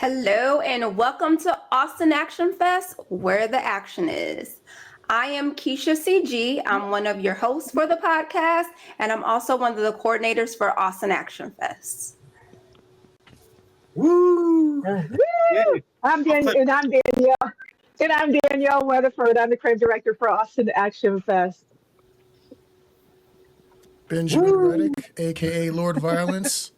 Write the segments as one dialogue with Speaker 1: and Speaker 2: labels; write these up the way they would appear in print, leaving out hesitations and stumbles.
Speaker 1: Hello and welcome to Austin Action Fest, where the action is. I am Keisha CG. I'm one of your hosts for the podcast, and I'm also one of the coordinators for Austin Action Fest.
Speaker 2: Woo!
Speaker 3: I'm Danielle, and I'm Danielle Weatherford. I'm the creative director for Austin Action Fest.
Speaker 2: Benjamin Reddick, aka Lord Violence.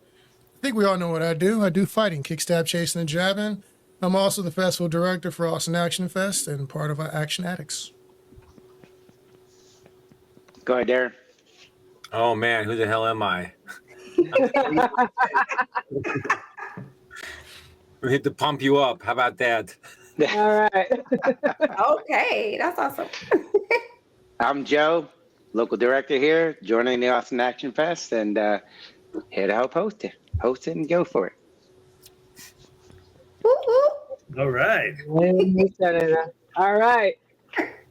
Speaker 2: I think we all know what I do. I do fighting, kick, stab, chasing, and jabbing. I'm also the festival director for Austin Action Fest and part of our Action Addicts.
Speaker 4: Go ahead, Darren.
Speaker 5: Oh man, who the hell am I? We need to pump you up. How about that?
Speaker 3: All right.
Speaker 1: Okay, that's awesome.
Speaker 4: I'm Joe, local director here, joining the Austin Action Fest, and here to help host it and go for it.
Speaker 1: Woo, woo.
Speaker 6: All right.
Speaker 3: All right.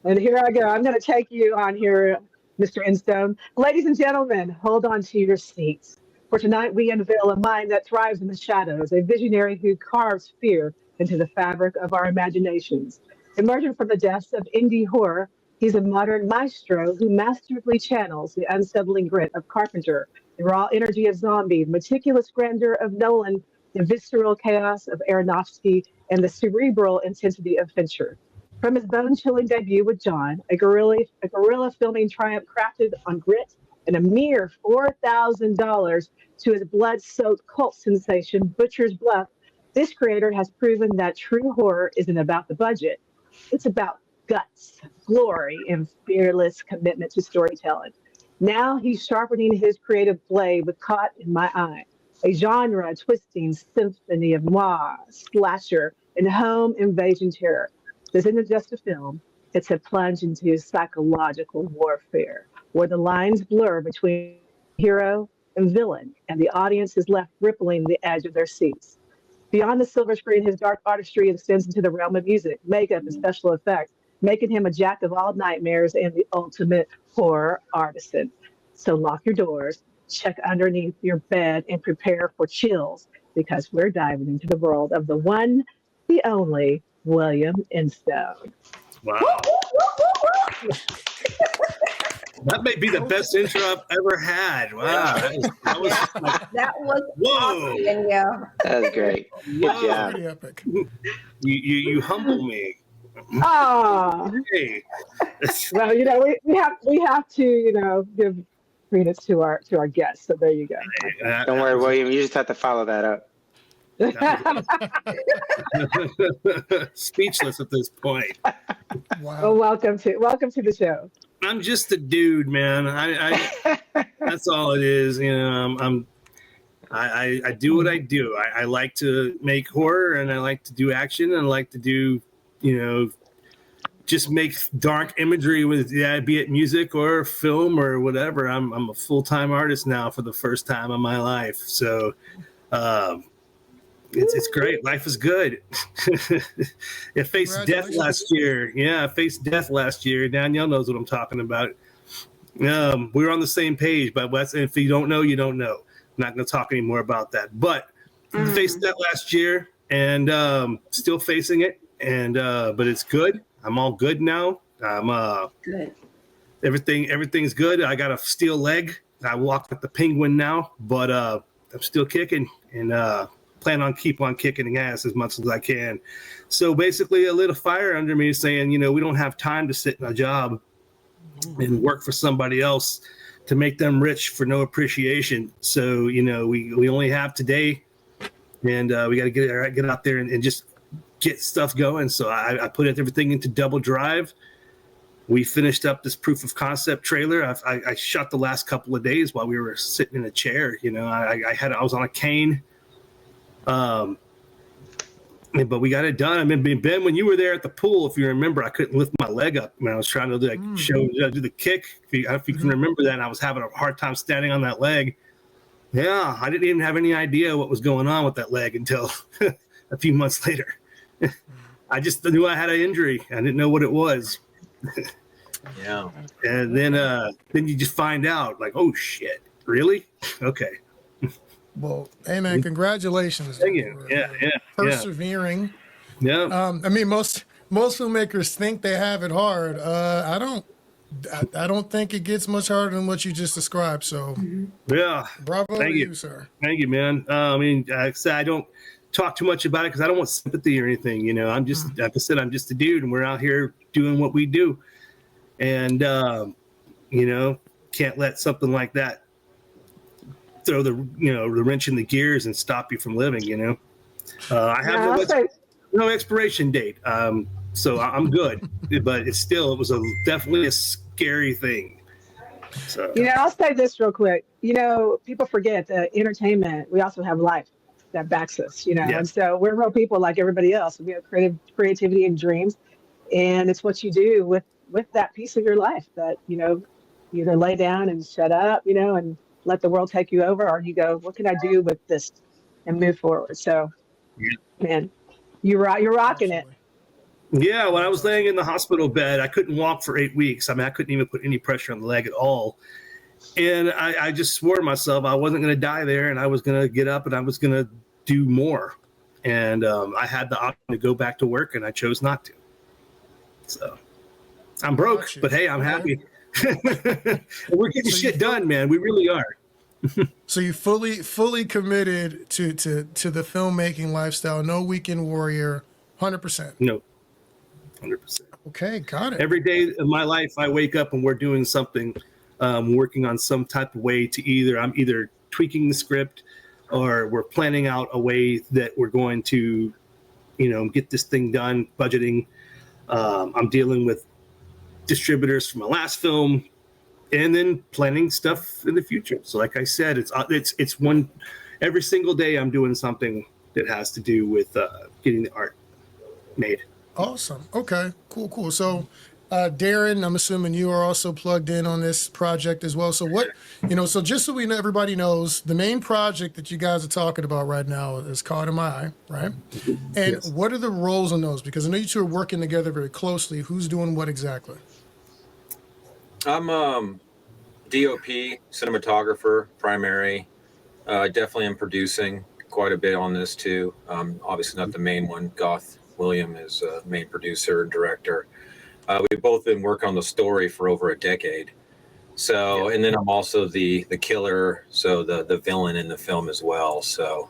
Speaker 3: And here I go. I'm going to take you on here, Mr. Instone. Ladies and gentlemen, hold on to your seats. For tonight, we unveil a mind that thrives in the shadows, a visionary who carves fear into the fabric of our imaginations. Emerging from the depths of indie horror, he's a modern maestro who masterfully channels the unsettling grit of Carpenter, the raw energy of Zombie, the meticulous grandeur of Nolan, the visceral chaos of Aronofsky, and the cerebral intensity of Fincher. From his bone-chilling debut with John, a guerrilla filming triumph crafted on grit, and a mere $4,000 to his blood-soaked cult sensation, Butcher's Bluff, this creator has proven that true horror isn't about the budget. It's about guts, glory, and fearless commitment to storytelling. Now he's sharpening his creative blade with Caught in My Eye, a genre-twisting symphony of noir, slasher, and home invasion terror. This isn't just a film, it's a plunge into psychological warfare, where the lines blur between hero and villain, and the audience is left rippling the edge of their seats. Beyond the silver screen, his dark artistry extends into the realm of music, makeup, and special effects, making him a jack of all nightmares and the ultimate horror artisan. So lock your doors, check underneath your bed, and prepare for chills, because we're diving into the world of the one, the only William Instone.
Speaker 6: Wow. That may be the best intro I've ever had. Wow.
Speaker 1: That was
Speaker 6: whoa.
Speaker 1: awesome, Danielle.
Speaker 4: That was great. Good job.
Speaker 2: Pretty epic.
Speaker 6: You humble me.
Speaker 3: Ah,
Speaker 6: Hey.
Speaker 3: well, we have to, give credence to our guests. So there you go.
Speaker 4: Don't worry, William. You just have to follow that up.
Speaker 6: Speechless at this point.
Speaker 2: Wow.
Speaker 3: Well, welcome to the show.
Speaker 6: I'm just a dude, man. I that's all it is. I do what I do. I like to make horror, and I like to do action, and I like to do, just make dark imagery with, be it music or film or whatever. I'm a full-time artist now for the first time in my life. So, it's great. Life is good. It faced death last year. Yeah, I faced death last year. Danielle knows what I'm talking about. We were on the same page, but if you don't know, you don't know. I'm not going to talk anymore about that. But faced that last year, and still facing it. And but it's good. I'm all good now. I'm
Speaker 1: Good.
Speaker 6: Everything's good. I got a steel leg. I walk like the penguin now, but I'm still kicking, and plan on keep on kicking ass as much as I can. So basically, a little fire under me saying, we don't have time to sit in a job and work for somebody else to make them rich for no appreciation. So we only have today, and we got to get out there and just get stuff going. So I put everything into double drive. We finished up this proof of concept trailer. I shot the last couple of days while we were sitting in a chair. I was on a cane. But we got it done. I mean, Ben, when you were there at the pool, if you remember, I couldn't lift my leg up when I was trying to do the kick. If you can remember that, and I was having a hard time standing on that leg. Yeah, I didn't even have any idea what was going on with that leg until a few months later. I just knew I had an injury. I didn't know what it was.
Speaker 5: Yeah.
Speaker 6: And then you just find out, like, oh shit, really? Okay.
Speaker 2: Well, hey man, congratulations.
Speaker 6: Thank you. Yeah.
Speaker 2: Persevering.
Speaker 6: Yeah.
Speaker 2: I mean, most filmmakers think they have it hard. I don't. I don't think it gets much harder than what you just described. So,
Speaker 6: Yeah.
Speaker 2: bravo
Speaker 6: Thank
Speaker 2: to
Speaker 6: you.
Speaker 2: you, sir.
Speaker 6: Thank you, man. I mean, like I said, I don't talk too much about it because I don't want sympathy or anything. I'm just, like I said, I'm just a dude, and we're out here doing what we do, and can't let something like that throw the wrench in the gears and stop you from living. I have no expiration date, so I'm good. But it was definitely a scary thing. So
Speaker 3: I'll say this real quick. People forget that entertainment, we also have life that backs us,
Speaker 6: Yes.
Speaker 3: and so we're real people like everybody else. We have creativity and dreams, and it's what you do with that piece of your life that, you either lay down and shut up, and let the world take you over, or you go, what can I do with this and move forward? So, man, you're rocking it.
Speaker 6: Yeah, when I was laying in the hospital bed, I couldn't walk for 8 weeks. I mean, I couldn't even put any pressure on the leg at all. And I just swore to myself I wasn't going to die there, and I was going to get up and I was going to do more. And I had the option to go back to work, and I chose not to. So I'm broke, but hey, I'm happy. We're getting shit done, man. We really are.
Speaker 2: So you fully committed to the filmmaking lifestyle. No weekend warrior. 100%.
Speaker 6: No. 100%.
Speaker 2: Okay, got it.
Speaker 6: Every day of my life, I wake up and we're doing something, working on some type of way to I'm either tweaking the script or we're planning out a way that we're going to, get this thing done, budgeting. I'm dealing with distributors from my last film and then planning stuff in the future. So like I said, it's one, every single day I'm doing something that has to do with getting the art made.
Speaker 2: Awesome. Okay, cool. So, Darren, I'm assuming you are also plugged in on this project as well. So so just so we know, everybody knows, the main project that you guys are talking about right now is Caught in My Eye, right? And
Speaker 6: Yes.
Speaker 2: What are the roles on those? Because I know you two are working together very closely. Who's doing what exactly?
Speaker 5: I'm DOP, cinematographer, primary. Definitely am producing quite a bit on this too. Obviously not the main one. Goth William is main producer and director. We've both been working on the story for over a decade. So, and then I'm also the killer, so the villain in the film as well. So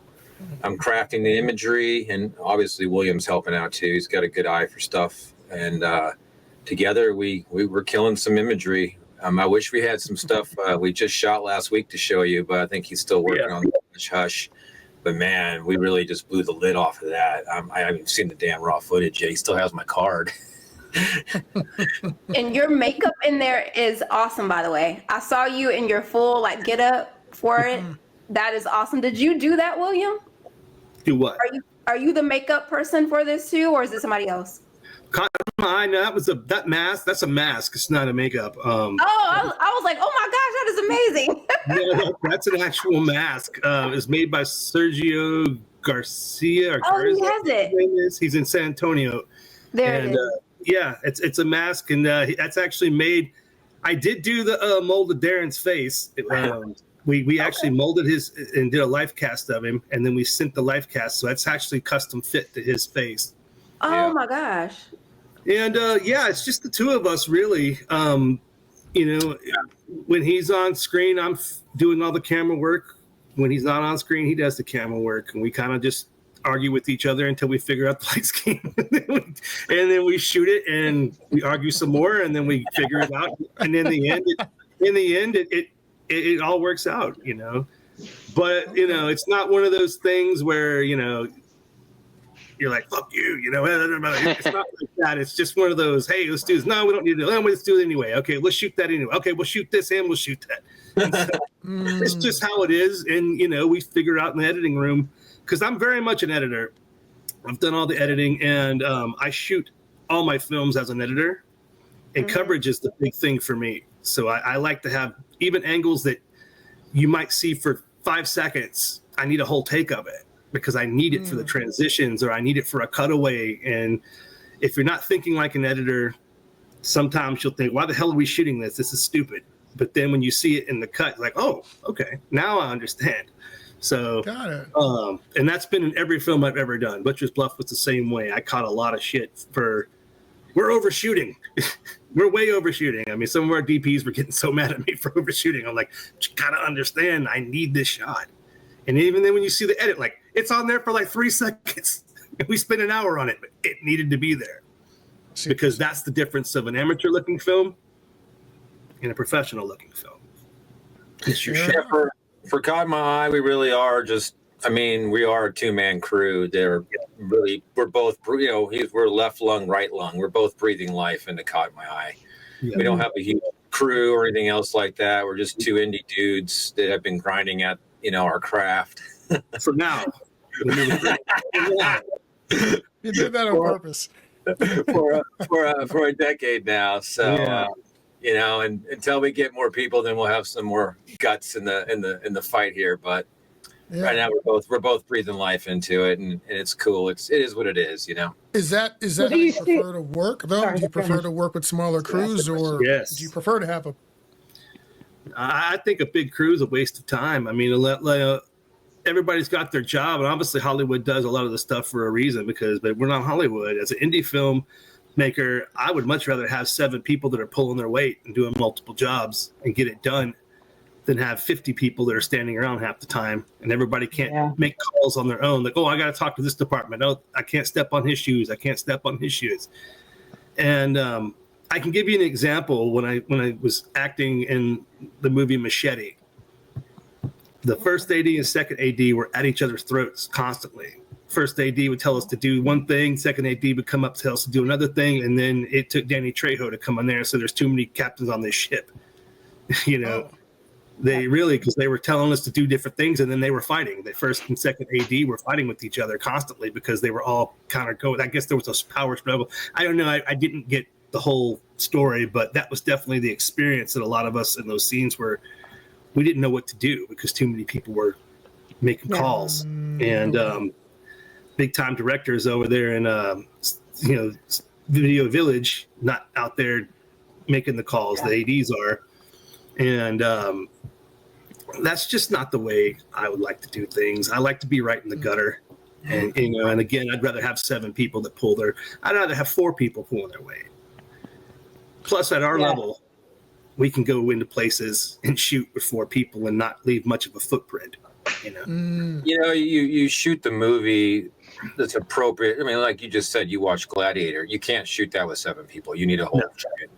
Speaker 5: I'm crafting the imagery, and obviously William's helping out too. He's got a good eye for stuff, and together we were killing some imagery. I wish we had some stuff we just shot last week to show you, but I think he's still working on Hush Hush. But man, we really just blew the lid off of that. I haven't seen the damn raw footage yet. He still has my card.
Speaker 1: And your makeup in there is awesome, by the way. I saw you in your full get up for it. That is awesome. Did you do that, William?
Speaker 6: Do what?
Speaker 1: Are you the makeup person for this too, or is it somebody else?
Speaker 6: Caught in My Eye, no, that mask. That's a mask. It's not a makeup.
Speaker 1: I was like, oh my gosh, that is amazing.
Speaker 6: No, that's an actual mask. It's made by Sergio Garcia.
Speaker 1: He has it.
Speaker 6: He's in San Antonio.
Speaker 1: There it is.
Speaker 6: It's a mask, and that's actually made. I did do the mold of Darren's face. We actually molded his and did a life cast of him, and then we sent the life cast, so that's actually custom fit to his face.
Speaker 1: Oh my gosh.
Speaker 6: And it's just the two of us, really. When he's on screen, I'm doing all the camera work. When he's not on screen, he does the camera work, and we kind of just argue with each other until we figure out the light scheme. And then we shoot it, and we argue some more, and then we figure it out. And in the end, it all works out, But it's not one of those things where you're like, fuck you, It's not like that. It's just one of those, hey, let's do this. No, we don't need to. No, let's do it anyway. Okay, let's shoot that anyway. Okay, we'll shoot this and we'll shoot that. It's just how it is. And, we figure out in the editing room, because I'm very much an editor. I've done all the editing, and I shoot all my films as an editor. And coverage is the big thing for me. So I like to have even angles that you might see for 5 seconds. I need a whole take of it, because I need it for the transitions, or I need it for a cutaway. And if you're not thinking like an editor, sometimes you'll think, why the hell are we shooting this? This is stupid. But then when you see it in the cut, like, oh, okay, now I understand. So,
Speaker 2: Got it.
Speaker 6: and that's been in every film I've ever done. Butcher's Bluff was the same way. I caught a lot of shit we're overshooting. We're way overshooting. I mean, some of our DPs were getting so mad at me for overshooting. I'm like, you gotta understand, I need this shot. And even then when you see the edit, like, it's on there for like 3 seconds. And we spent an hour on it, but it needed to be there. Because that's the difference of an amateur looking film and a professional looking film. It's your shot.
Speaker 5: For God My Eye, we really are just, I mean, we are a 2-man crew. We're both, we're left lung, right lung. We're both breathing life into Caught My Eye. Yeah. We don't have a huge crew or anything else like that. We're just 2 indie dudes that have been grinding at, our craft.
Speaker 6: For now.
Speaker 2: You did that on purpose.
Speaker 5: for a decade now. So, and until we get more people, then we'll have some more guts in the fight here. But right now we're both breathing life into it, and it's cool. It is what it is,
Speaker 2: Is that how you prefer to work though? Sorry, do you prefer to work with smaller crews, or do you prefer to have a?
Speaker 6: I think a big crew is a waste of time. I mean, everybody's got their job, and obviously Hollywood does a lot of the stuff for a reason, but we're not Hollywood. As an indie film maker, I would much rather have 7 people that are pulling their weight and doing multiple jobs and get it done than have 50 people that are standing around half the time and everybody can't make calls on their own. Like, oh, I got to talk to this department. Oh, I can't step on his shoes. I can't step on his shoes. And I can give you an example. When I was acting in the movie Machete, the first AD and second AD were at each other's throats constantly. First AD would tell us to do one thing, second AD would come up to tell us to do another thing, and then it took Danny Trejo to come on there and say there's too many captains on this ship. They really, because they were telling us to do different things, and then they were fighting. The first and second AD were fighting with each other constantly because they were all kind of going. I guess there was a power struggle. I don't know. I didn't get the whole story, but that was definitely the experience that a lot of us in those scenes were. We didn't know what to do because too many people were making calls, and big time directors over there in Video Village, not out there making the calls. The ADs are, and that's just not the way I would like to do things. I like to be right in the gutter, and and again, I'd rather have 7 people that pull their. I'd rather have 4 people pulling their weight. Plus, at our level, we can go into places and shoot with 4 people and not leave much of a footprint.
Speaker 5: You shoot the movie that's appropriate. I mean, like you just said, you watch Gladiator. You can't shoot that with 7 people. You need a whole giant,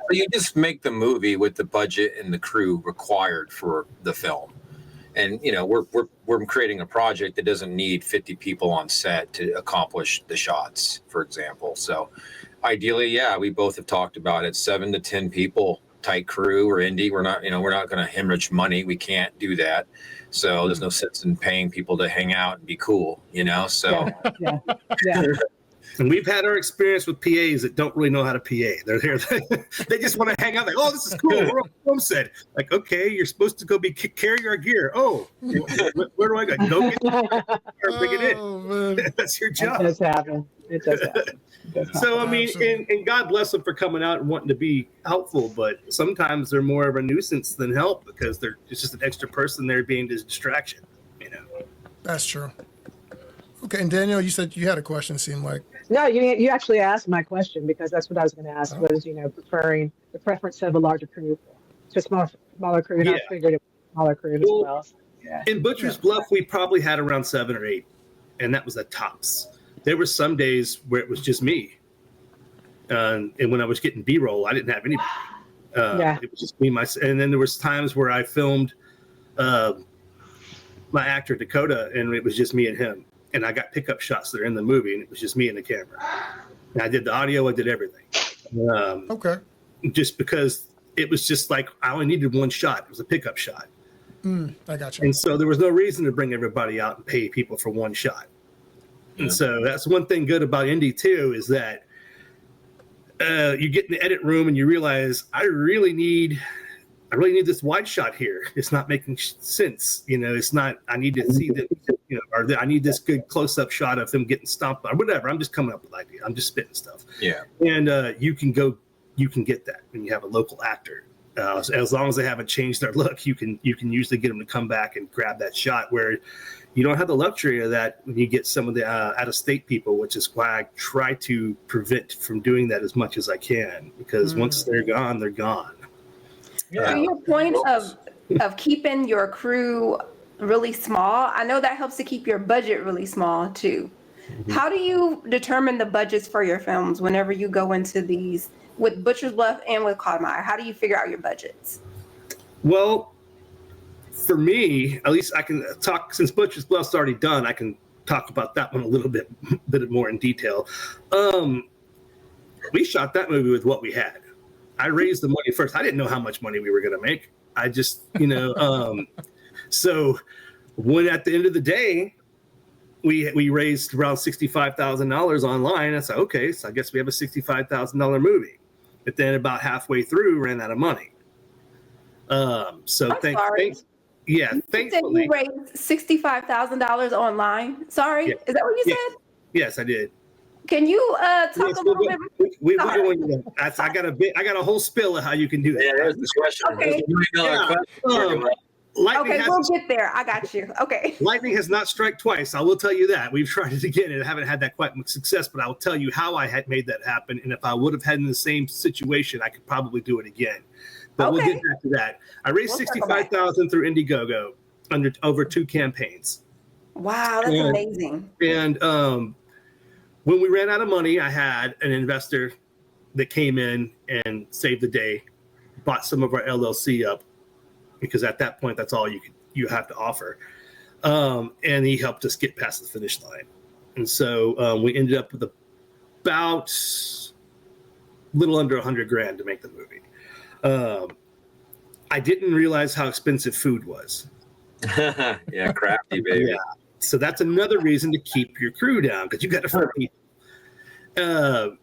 Speaker 5: So you just make the movie with the budget and the crew required for the film. And we're creating a project that doesn't need 50 people on set to accomplish the shots, for example. So ideally, we both have talked about it, 7 to 10 people. Tight crew or indie. We're not going to hemorrhage money. We can't do that. So there's no sense in paying people to hang out and be cool, so.
Speaker 3: Yeah.
Speaker 6: And we've had our experience with PAs that don't really know how to PA. They're here. They just want to hang out. Like, oh, this is cool. We're on film set. Like, okay, you're supposed to go carry our gear. Oh, where do I go? Go get the gear, bring it in. That's your job.
Speaker 3: It does happen.
Speaker 6: So, I mean, and God bless them for coming out and wanting to be helpful, but sometimes they're more of a nuisance than help because it's just an extra person there being a distraction,
Speaker 2: That's true. Okay, and Daniel, you said you had a question, seemed like.
Speaker 3: No, you actually asked my question because that's what I was going to ask was, preferring the preference of a larger crew to a smaller crew. And I figured it was a smaller crew as well. Yeah.
Speaker 6: In Butcher's Bluff, we probably had around 7 or 8, and that was the tops. There were some days where it was just me. And when I was getting B-roll, I didn't have anybody. It was just me, and then there was times where I filmed my actor, Dakota, and it was just me and him. And I got pickup shots that are in the movie, and it was just me and the camera. And I did the audio, I did everything.
Speaker 2: Okay.
Speaker 6: Just because it was just like I only needed one shot. It was a pickup shot.
Speaker 2: I got you.
Speaker 6: And so there was no reason to bring everybody out and pay people for one shot. And so that's one thing good about indie too, is that you get in the edit room and you realize I really need this wide shot here. It's not making sense. It's not, I need to see that, or I need this good close up shot of them getting stomped or whatever. I'm just coming up with ideas. I'm just spitting stuff.
Speaker 5: Yeah.
Speaker 6: And you can get that when you have a local actor. As long as they haven't changed their look, you can usually get them to come back and grab that shot. Where you don't have the luxury of that when you get some of the out-of-state people, which is why I try to prevent from doing that as much as I can, because once they're gone, they're gone.
Speaker 1: To your point of keeping your crew really small, I know that helps to keep your budget really small too. How do you determine the budgets for your films whenever you go into these with Butcher's Bluff and with Caught in My Eye? How do you figure out your budgets?
Speaker 6: Well, for me, at least I can talk, since Butcher's Bluff's already done, I can talk about that one a little bit more in detail. We shot that movie with what we had. I raised the money first. I didn't know how much money we were going to make. I just, so when at the end of the day, we raised around $65,000 online. I said, okay, so I guess we have a $65,000 movie. But then about halfway through, ran out of money. Thankfully,
Speaker 1: You raised $65,000 online. Sorry, is that what you said?
Speaker 6: Yes, I did.
Speaker 1: Can you talk a little bit?
Speaker 6: I got a whole spill of how you can do that.
Speaker 5: Yeah, there's this question.
Speaker 1: Okay. We'll get there. I got you. Okay.
Speaker 6: Lightning has not struck twice. I will tell you that. We've tried it again and haven't had that quite much success, but I will tell you how I had made that happen. And if I would have had in the same situation, I could probably do it again. But we'll get back to that. I raised $65,000 through Indiegogo over 2 campaigns.
Speaker 1: Wow, that's amazing.
Speaker 6: And when we ran out of money, I had an investor that came in and saved the day, bought some of our LLC up, because at that point, that's all you have to offer. And he helped us get past the finish line. And so we ended up with about a little under $100,000 to make the movie. I didn't realize how expensive food was.
Speaker 5: Yeah, crafty, baby.
Speaker 6: Yeah. So that's another reason to keep your crew down, because you got to feed people.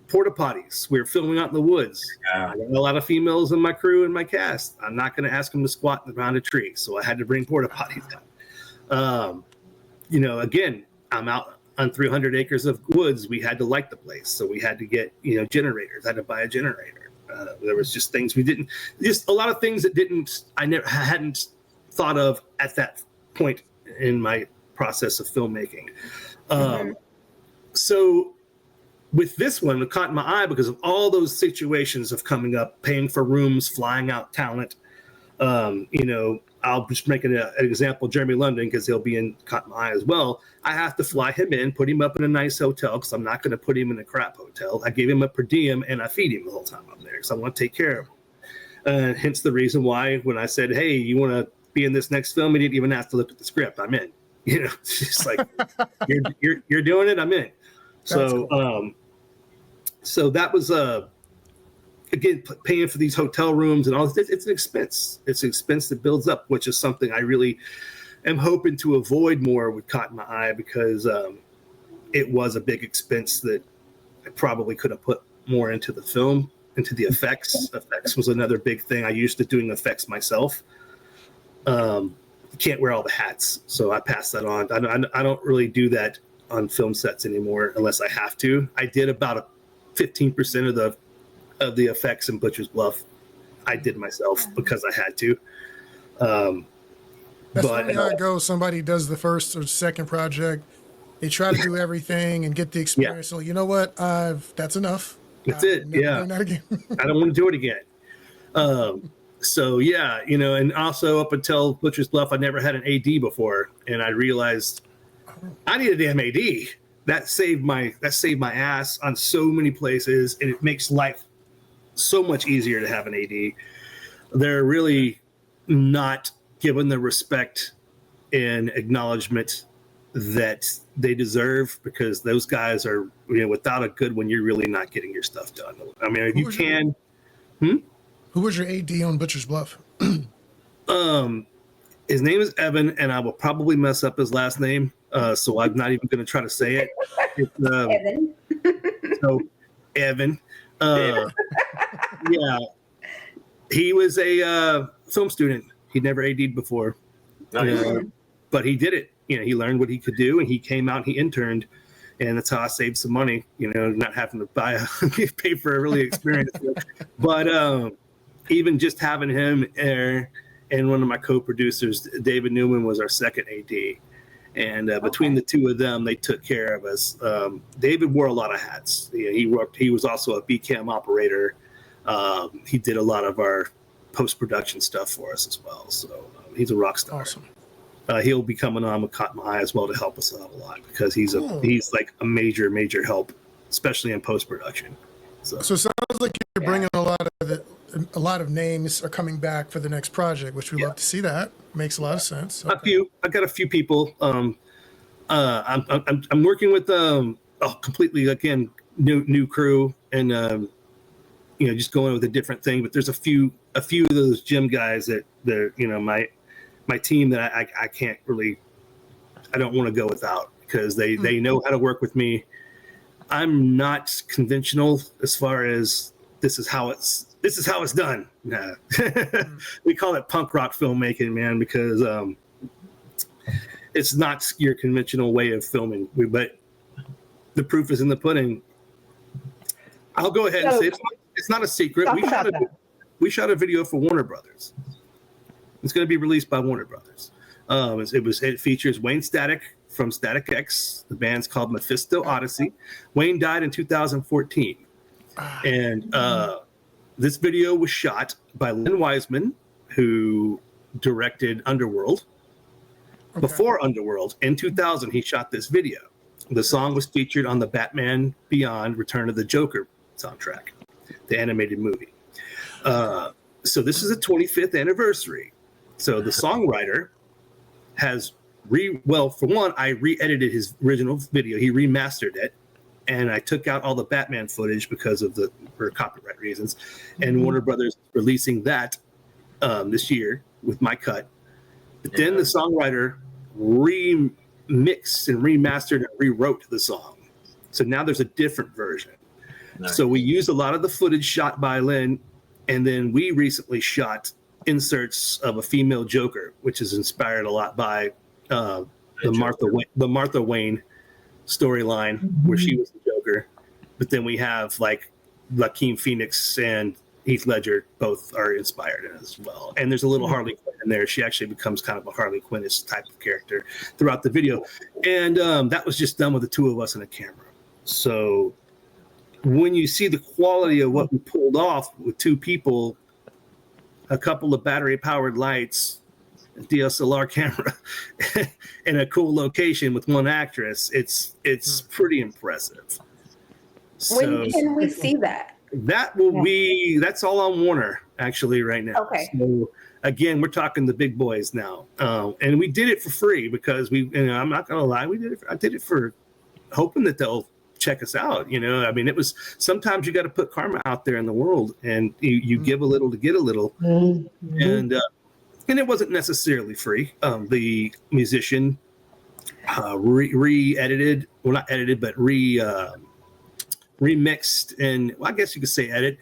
Speaker 6: Porta potties. We were filming out in the woods.
Speaker 5: Yeah.
Speaker 6: I got a lot of females in my crew and my cast. I'm not going to ask them to squat around a tree, so I had to bring porta potties down. Again, I'm out on 300 acres of woods. We had to light the place, so we had to get generators. I had to buy a generator. There was just things just a lot of things that I hadn't thought of at that point in my process of filmmaking. So with this one, it caught my eye because of all those situations of coming up, paying for rooms, flying out talent. I'll just make an example, Jeremy London, because he'll be in Caught my Eye as well. I have to fly him in, put him up in a nice hotel, because I'm not going to put him in a crap hotel. I give him a per diem, and I feed him the whole time I'm there, because I want to take care of him. Hence the reason why when I said, hey, you want to be in this next film, he didn't even have to look at the script. I'm in. It's just like, you're doing it, I'm in. So, cool. So that was again, paying for these hotel rooms and all this. It's an expense. It's an expense that builds up, which is something I really am hoping to avoid more with Caught in My Eye, because it was a big expense that I probably could have put more into the film, into the effects. Effects was another big thing. I used to doing effects myself. Can't wear all the hats, so I pass that on. I don't really do that on film sets anymore unless I have to. I did about 15% of the effects in Butcher's Bluff. I did myself because I had to.
Speaker 2: That's funny how it goes. Somebody does the first or second project. They try to do everything and get the experience. So you know what? That's enough.
Speaker 6: That's it. Yeah.
Speaker 2: Not again.
Speaker 6: I don't want to do it again. So yeah, and also up until Butcher's Bluff, I never had an AD before, and I realized I need a damn AD. That saved my ass on so many places, and it makes life so much easier to have an AD. They're really not given the respect and acknowledgement that they deserve, because those guys are, without a good one, you're really not getting your stuff done. I mean, if you can.
Speaker 2: Who was your AD on Butcher's Bluff?
Speaker 6: His name is Evan, and I will probably mess up his last name, so I'm not even going to try to say it.
Speaker 1: Evan.
Speaker 6: So, Evan. Yeah. He was a film student. He'd never AD'd before.
Speaker 5: Nice.
Speaker 6: But he did it. He learned what he could do, and he came out and he interned. And that's how I saved some money, not having to pay for a really experience. But even just having him there, and one of my co-producers, David Newman, was our second AD. And between the two of them, they took care of us. David wore a lot of hats. He was also a BCam operator. He did a lot of our post-production stuff for us as well. So he's a rock star.
Speaker 2: Awesome.
Speaker 6: He'll be coming on with Caught My Eye as well to help us out a lot, because he's like a major help, especially in post-production. So
Speaker 2: it sounds like you're bringing a lot of names are coming back for the next project, which we love to see. That makes a lot of sense. Okay.
Speaker 6: I got a few people. I'm working with a completely, again, new crew, and just going with a different thing. But there's a few of those gym guys that they're my team that I can't really, I don't want to go without, because they know how to work with me. I'm not conventional as far as this is how it's done. Nah. We call it punk rock filmmaking, man, because it's not your conventional way of filming. But the proof is in the pudding. I'll go ahead and say it's not a secret. We shot a video for Warner Brothers. It's going to be released by Warner Brothers. It features Wayne Static from Static X. The band's called Mephisto Odyssey. Wayne died in 2014. And this video was shot by Len Wiseman, who directed Underworld. Okay. Before Underworld, in 2000, he shot this video. The song was featured on the Batman Beyond Return of the Joker soundtrack, the animated movie. So this is a 25th anniversary. So the songwriter has for one, I re-edited his original video. He remastered it, and I took out all the Batman footage for copyright reasons. And Warner Brothers releasing that this year with my cut. But then the songwriter remixed and remastered and rewrote the song. So now there's a different version. Nice. So we used a lot of the footage shot by Lynn, and then we recently shot inserts of a female Joker, which is inspired a lot by the Martha Wayne storyline, where she was the Joker. But then we have like Joaquin Phoenix and Heath Ledger both are inspired in it as well. And there's a little Harley Quinn in there. She actually becomes kind of a Harley Quinn-ish type of character throughout the video. And that was just done with the two of us and a camera. So when you see the quality of what we pulled off with two people, a couple of battery-powered lights, a DSLR camera, and a cool location with one actress, it's pretty impressive.
Speaker 1: When can we see that?
Speaker 6: That will be, that's all on Warner actually right now.
Speaker 1: Okay.
Speaker 6: So again, we're talking the big boys now. And we did it for free because I'm not going to lie, I did it for hoping that they'll check us out. I mean, it was, sometimes you got to put karma out there in the world, and you give a little to get a little. And it wasn't necessarily free. The musician re-edited, well, not edited, but remixed, and I guess you could say edit,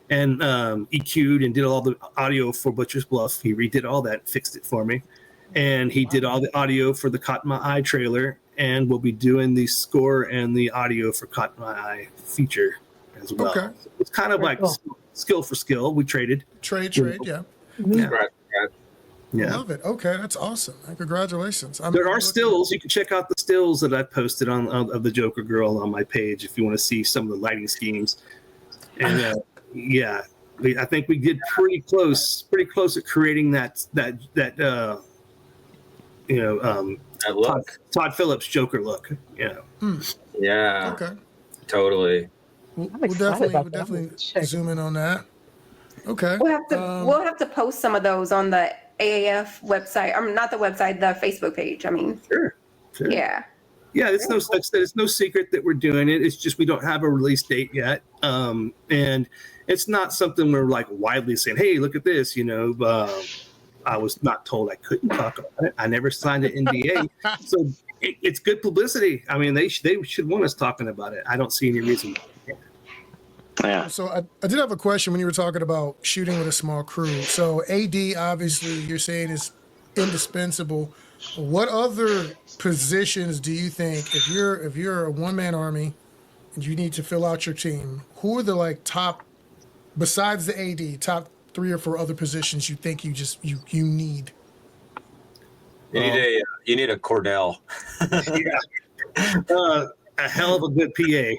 Speaker 6: and EQ'd and did all the audio for Butcher's Bluff. He redid all that, fixed it for me. And he did all the audio for the Caught My Eye trailer, and we'll be doing the score and the audio for Caught My Eye feature as well. Okay. So it's kind of like skill for skill. We traded.
Speaker 2: Trade, yeah.
Speaker 6: Yeah.
Speaker 2: I love it. Okay, that's awesome. Congratulations.
Speaker 6: There are stills. You can check out the stills that I posted of the Joker girl on my page if you want to see some of the lighting schemes. And I think we did pretty close at creating that Todd Phillips Joker look.
Speaker 5: Yeah.
Speaker 2: Okay.
Speaker 5: Totally.
Speaker 2: We'll definitely zoom in on that. Okay.
Speaker 1: We'll have to post some of those on the AAF website. Not the website, the Facebook page. I mean.
Speaker 6: Sure.
Speaker 1: Yeah.
Speaker 6: Yeah, it's no secret that we're doing it. It's just we don't have a release date yet, and it's not something we're like widely saying, "Hey, look at this." I was not told I couldn't talk about it. I never signed an NDA, so it's good publicity. I mean, they should want us talking about it. I don't see any reason.
Speaker 2: Yeah. So I did have a question when you were talking about shooting with a small crew. So AD, obviously, you're saying is indispensable. What other positions do you think, if you're a one-man army and you need to fill out your team, who are the top, besides the AD, top 3 or 4 other positions you think you just you need?
Speaker 5: You need a Cordell.
Speaker 6: A hell of a good PA.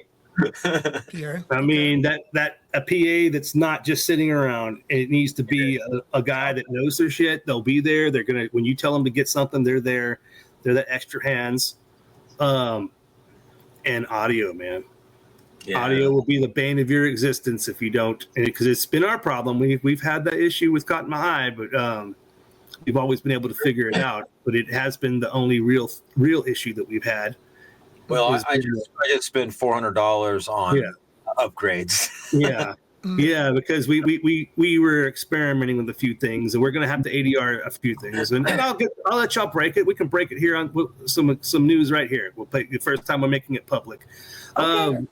Speaker 2: Pierre?
Speaker 6: I mean, that a PA that's not just sitting around. It needs to be a guy that knows their shit. They'll be there. They're gonna, when you tell them to get something, they're there. They're the extra hands. And audio, man. Yeah. Audio will be the bane of your existence if you don't, because it's been our problem. We've had that issue with Caught in My Eye, but we've always been able to figure it out. But it has been the only real issue that we've had.
Speaker 5: Well, I just spent $400 on upgrades. Yeah, because we were experimenting with a few things, and we're going to have to ADR a few things, and I'll let y'all break it. We can break it here on some news right here. We'll play the first time we're making it public. Okay.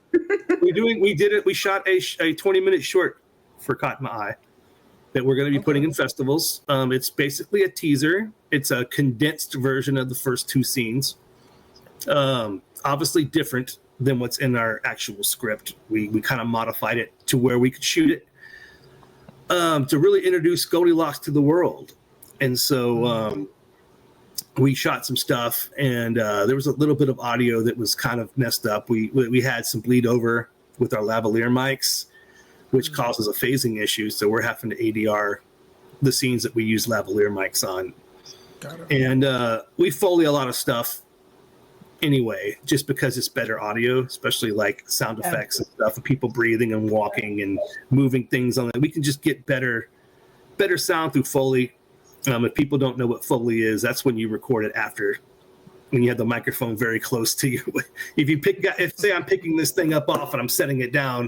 Speaker 5: We shot a 20-minute short for Caught in My Eye that we're going to be putting in festivals. It's basically a teaser. It's a condensed version of the first 2 scenes. Obviously different than what's in our actual script. We kind of modified it to where we could shoot it to really introduce Goldilocks to the world. And so we shot some stuff, and there was a little bit of audio that was kind of messed up. We had some bleed over with our lavalier mics, which causes a phasing issue. So we're having to ADR the scenes that we use lavalier mics on. And we Foley a lot of stuff anyway, just because it's better audio, especially like sound effects and stuff, and people breathing and walking and moving things on it. We can just get better sound through Foley. If people don't know what Foley is, that's when you record it after, when you have the microphone very close to you. If say I'm picking this thing up off and I'm setting it down,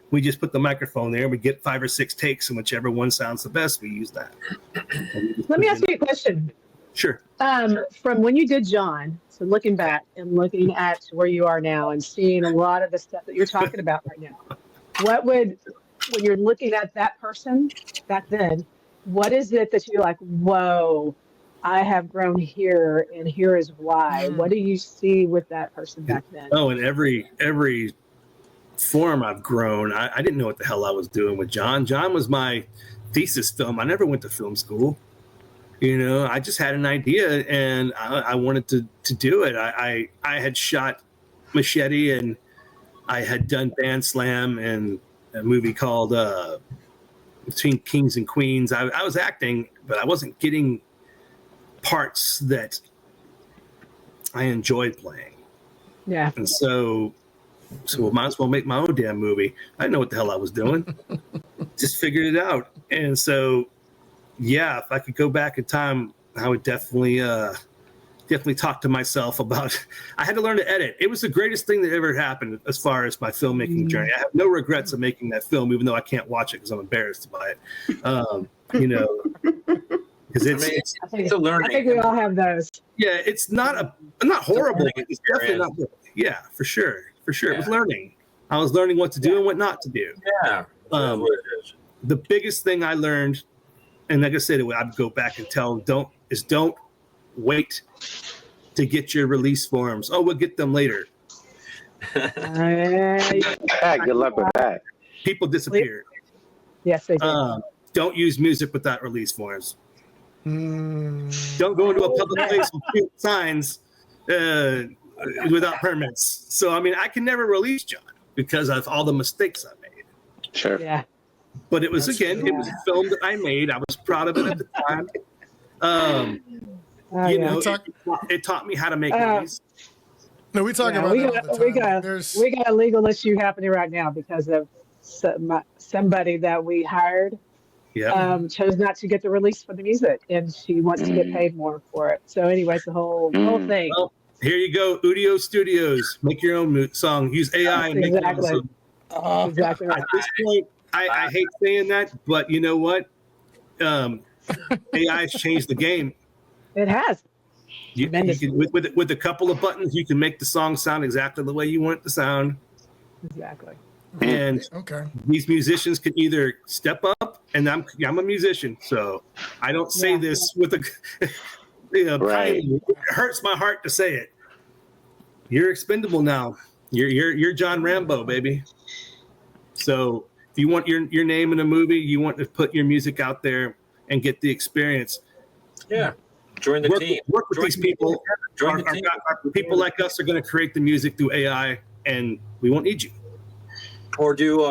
Speaker 5: we just put the microphone there. We get 5 or 6 takes, and whichever one sounds the best, we use that.
Speaker 3: Let me ask you a question.
Speaker 6: Sure.
Speaker 3: From when you did John, so looking back and looking at where you are now and seeing a lot of the stuff that you're talking about right now, when you're looking at that person back then, what is it that you're like, whoa, I have grown here, and here is why? What do you see with that person back then?
Speaker 6: Oh, in every form I've grown. I didn't know what the hell I was doing with John. John was my thesis film. I never went to film school. I just had an idea, and I wanted to do it. I had shot Machete, and I had done Band Slam and a movie called Between Kings and Queens. I was acting, but I wasn't getting parts that I enjoyed playing. Yeah. And so I might as well make my own damn movie. I didn't know what the hell I was doing. Just figured it out. And so, yeah, if I could go back in time, I would definitely talk to myself about. I had to learn to edit. It was the greatest thing that ever happened as far as my filmmaking journey. I have no regrets of making that film, even though I can't watch it because I'm embarrassed by it. Because it's a learning.
Speaker 3: I think we all have those.
Speaker 6: Yeah, it's not horrible. It's definitely not good. Yeah, for sure. Yeah. It was learning. I was learning what to do and what not to do.
Speaker 5: Yeah.
Speaker 6: The biggest thing I learned, and like I said, I'd go back and tell them, don't wait to get your release forms. Oh, we'll get them later.
Speaker 4: Good luck with that.
Speaker 6: People disappear.
Speaker 3: Yes, they do.
Speaker 6: Don't use music without release forms. Don't go into a public place with cute signs without permits. So, I mean, I can never release John because of all the mistakes I made.
Speaker 4: Sure.
Speaker 3: Yeah.
Speaker 6: But it was, it was a film that I made. I was proud of it at the time. It taught me how to make movies.
Speaker 2: No, we talking about
Speaker 3: we got a legal issue happening right now because of somebody that we hired chose not to get the release for the music, and she wants to get paid more for it. So anyways, the whole thing.
Speaker 6: Well, here you go, Udio Studios. Make your own song. Use AI and make your own song.
Speaker 3: Exactly right.
Speaker 6: At this point, I hate saying that, but you know what? AI has changed the game.
Speaker 3: It has.
Speaker 6: You can, with a couple of buttons, you can make the song sound exactly the way you want it to sound.
Speaker 3: Exactly.
Speaker 6: And these musicians can either step up, and I'm a musician, so I don't say this with a it hurts my heart to say it. You're expendable now. You're John Rambo, baby. So If you want your name in a movie, you want to put your music out there and get the experience.
Speaker 5: Yeah. Join the team.
Speaker 6: Work with
Speaker 5: Join
Speaker 6: these
Speaker 5: the
Speaker 6: people.
Speaker 5: team. Join the team.
Speaker 6: Our people like us are going to create the music through AI, and we won't need you.
Speaker 5: Or do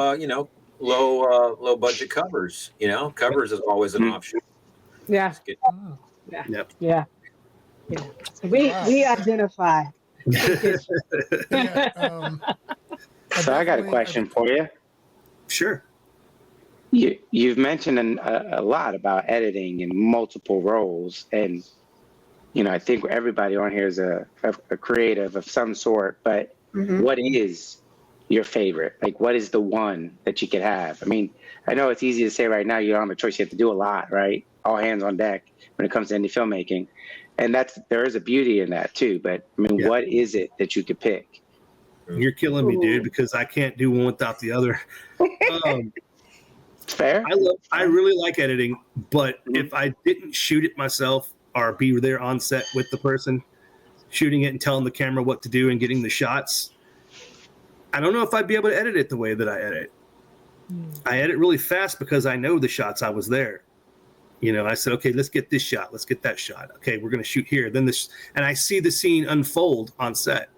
Speaker 5: low budget covers. Covers is always an option.
Speaker 3: Yeah.
Speaker 5: Get-
Speaker 3: Yeah.
Speaker 6: Yep.
Speaker 3: Yeah. Yeah. So we identify.
Speaker 2: Yeah,
Speaker 4: So I got a question for you.
Speaker 6: Sure.
Speaker 4: You've mentioned a lot about editing and multiple roles, and I think everybody on here is a creative of some sort. But what is your favorite? Like, what is the one that you could have? I mean, I know it's easy to say right now. You don't have a choice. You have to do a lot, right? All hands on deck when it comes to indie filmmaking, and there is a beauty in that too. But I mean, what is it that you could pick?
Speaker 6: You're killing me, dude, because I can't do one without the other.
Speaker 4: Fair.
Speaker 6: I really like editing, but if I didn't shoot it myself or be there on set with the person shooting it and telling the camera what to do and getting the shots, I don't know if I'd be able to edit it the way that I edit. I edit really fast because I know the shots I was there. I said, okay, let's get this shot. Let's get that shot. Okay, we're going to shoot here. Then and I see the scene unfold on set.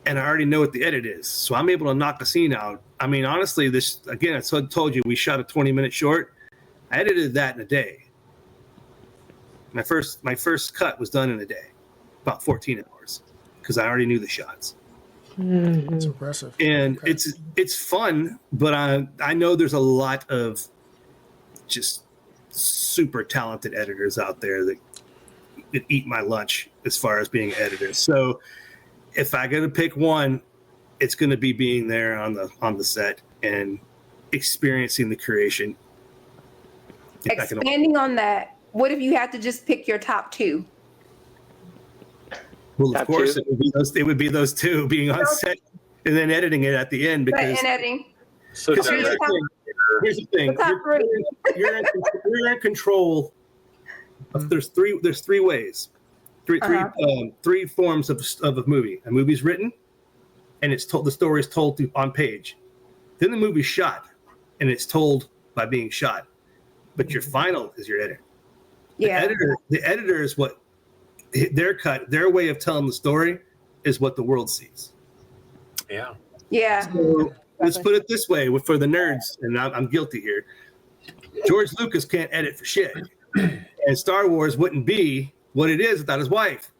Speaker 6: And I already know what the edit is. So I'm able to knock the scene out. I mean, honestly, I told you, we shot a 20-minute short. I edited that in a day. My first cut was done in a day, about 14 hours, because I already knew the shots.
Speaker 2: It's impressive.
Speaker 6: And it's fun, but I know there's a lot of just super talented editors out there that eat my lunch as far as being editors. So if I got to pick one, it's going to be being there on the set and experiencing the creation.
Speaker 1: Expanding on that, what if you had to just pick your top two?
Speaker 6: Well,
Speaker 4: Top
Speaker 6: of course,
Speaker 4: two?
Speaker 6: it would be those two being on set and then editing it at the end, because
Speaker 1: And editing.
Speaker 5: So
Speaker 6: Because
Speaker 1: Okay.
Speaker 6: here's the thing.
Speaker 1: The top three.
Speaker 6: You're in control. There's three ways, three forms of a movie. A movie's written, and it's told. The story is told on page. Then the movie's shot, and it's told by being shot. But your final is your edit.
Speaker 1: Yeah.
Speaker 6: The editor is what their way of telling the story is what the world sees.
Speaker 5: Yeah.
Speaker 1: Yeah.
Speaker 6: So let's put it this way for the nerds, and I'm guilty here. George Lucas can't edit for shit, and Star Wars wouldn't be what it is without his wife.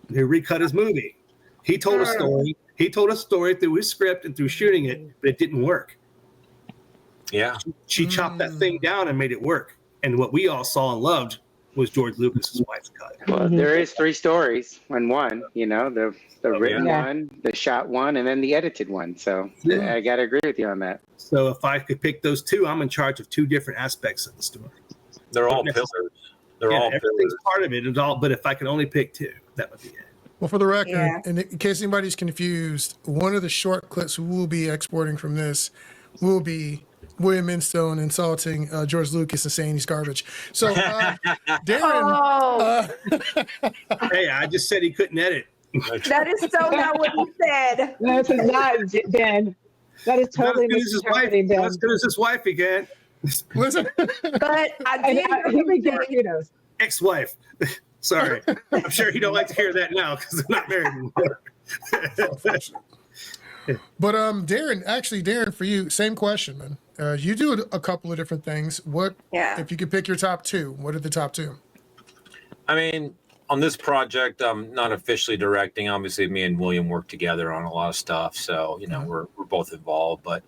Speaker 6: He recut his movie. He told a story. He told a story through his script and through shooting it, but it didn't work.
Speaker 5: Yeah.
Speaker 6: She chopped that thing down and made it work. And what we all saw and loved was George Lucas's wife's cut.
Speaker 4: Well, there is 3 stories in one. the written
Speaker 3: Yeah.
Speaker 4: one, the shot one, and then the edited one. So
Speaker 6: Yeah.
Speaker 4: I gotta agree with you on that.
Speaker 6: So if I could pick those two, I'm in charge of 2 different aspects of the story.
Speaker 5: They're all
Speaker 6: Don't
Speaker 5: pillars. They're
Speaker 6: Yeah,
Speaker 5: all
Speaker 6: everything's
Speaker 5: pillars.
Speaker 6: part of it. It's all, but if I could only pick 2, that would be it.
Speaker 2: Well, for the record,
Speaker 1: Yeah.
Speaker 2: and in case anybody's confused, one of the short clips we will be exporting from this will be William Instone insulting George Lucas and saying he's garbage. So, Darren,
Speaker 1: Oh,
Speaker 6: Hey, I just said he couldn't edit.
Speaker 1: that is so not what you said.
Speaker 3: No, it's not, Ben. That is totally
Speaker 6: Not as good as his wife.
Speaker 3: misinterpreting,
Speaker 6: Not
Speaker 3: Ben.
Speaker 6: as good as his wife again.
Speaker 2: listen,
Speaker 1: But I
Speaker 3: And
Speaker 1: did.
Speaker 3: he been getting kudos.
Speaker 6: Ex-wife. Sorry. I'm sure he don't like to hear that now because they're not married anymore.
Speaker 2: but Darren, for you, same question, man. You do a couple of different things. What
Speaker 1: Yeah.
Speaker 2: if you could pick your top 2? What are the top 2?
Speaker 5: I mean, on this project, I'm not officially directing. Obviously, me and William work together on a lot of stuff, so we're both involved. But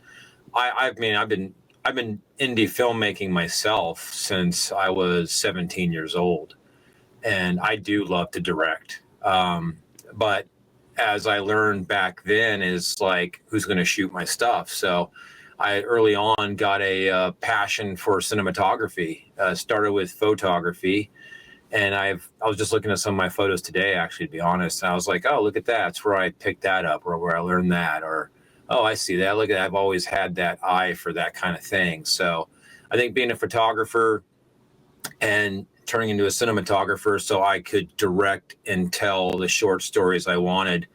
Speaker 5: I've been indie filmmaking myself since I was 17 years old, and I do love to direct. But as I learned back then, is like, who's going to shoot my stuff? So I early on got a passion for cinematography. Started with photography. And I was just looking at some of my photos today, actually, to be honest. And I was like, oh, look at that. That's where I picked that up, or where I learned that. Or, oh, I see that. Look at that. I've always had that eye for that kind of thing. So I think being a photographer and turning into a cinematographer so I could direct and tell the short stories I wanted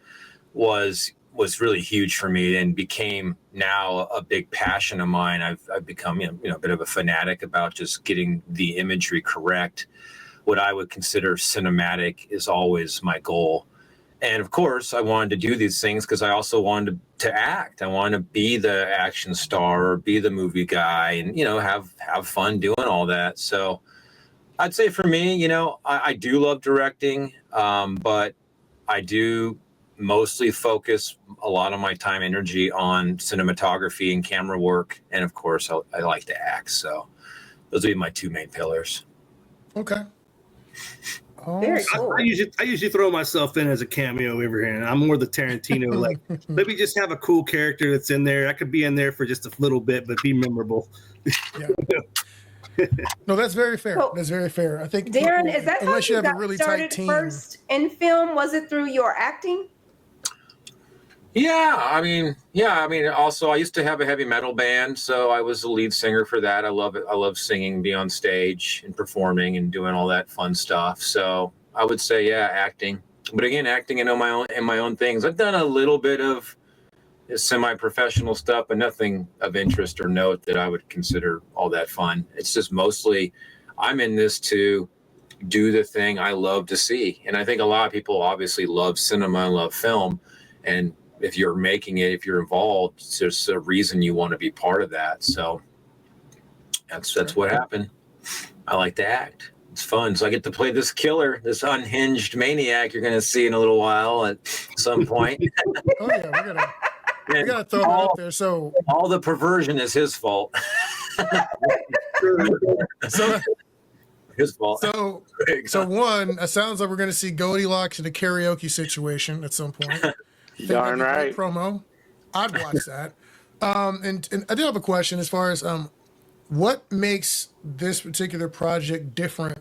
Speaker 5: was was really huge for me and became now a big passion of mine. I've become a bit of a fanatic about just getting the imagery correct. What I would consider cinematic is always my goal. And of course, I wanted to do these things because I also wanted to act. I wanted to be the action star or be the movie guy and, have fun doing all that. So I'd say for me, I do love directing, but I do mostly focus a lot of my time, energy on cinematography and camera work. And of course, I like to act. So those would be my two main pillars.
Speaker 2: Okay.
Speaker 1: Very cool.
Speaker 6: I usually throw myself in as a cameo over here, and I'm more the Tarantino. Like, let me just have a cool character that's in there. I could be in there for just a little bit, but be memorable.
Speaker 2: Yeah. No, that's very fair.
Speaker 1: So,
Speaker 2: That's very fair. I think,
Speaker 1: Darren, is that how
Speaker 2: unless you have a
Speaker 1: got
Speaker 2: really
Speaker 1: started
Speaker 2: tight team.
Speaker 1: first in film? Was it through your acting?
Speaker 5: Yeah, I mean, also I used to have a heavy metal band, so I was the lead singer for that. I love it. I love singing, being on stage and performing and doing all that fun stuff. So I would say, yeah, acting. But again, acting in my own things. I've done a little bit of semi-professional stuff, but nothing of interest or note that I would consider all that fun. It's just mostly I'm in this to do the thing I love to see. And I think a lot of people obviously love cinema and love film. And if you're making it, if you're involved, there's a reason you want to be part of that. So that's what happened. I like to act. It's fun. So I get to play this killer, this unhinged maniac you're going to see in a little while at some point.
Speaker 2: Oh yeah, we gotta throw that out there. So
Speaker 5: all the perversion is his fault.
Speaker 2: so
Speaker 5: His fault.
Speaker 2: So one, it sounds like we're gonna see Goldilocks in a karaoke situation at some point.
Speaker 4: Darn right.
Speaker 2: Promo. I'd watch that. And I do have a question as far as what makes this particular project different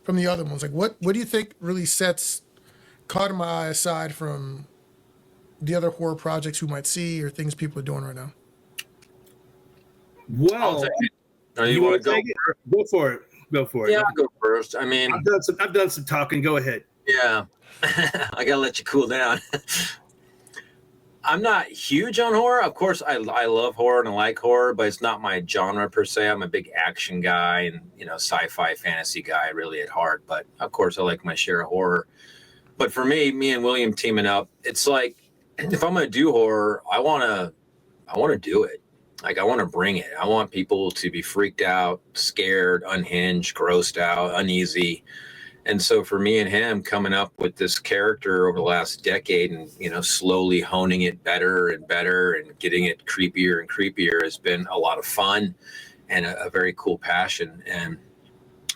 Speaker 2: from the other ones? Like what do you think really caught my eye aside from the other horror projects we might see or things people are doing right now?
Speaker 6: Well,
Speaker 5: you want to go?
Speaker 6: Go for it. Go for it.
Speaker 5: Yeah, I'll go first. I mean,
Speaker 6: I've done some talking. Go ahead.
Speaker 5: Yeah, I gotta let you cool down. I'm not huge on horror. Of course, I love horror and I like horror, but it's not my genre per se. I'm a big action guy and sci-fi fantasy guy really at heart. But of course, I like my share of horror. But for me and William teaming up, it's like if I'm gonna do horror, I wanna do it. Like I want to bring it. I want people to be freaked out, scared, unhinged, grossed out, uneasy. And so for me and him coming up with this character over the last decade and, slowly honing it better and better and getting it creepier and creepier has been a lot of fun and a very cool passion. And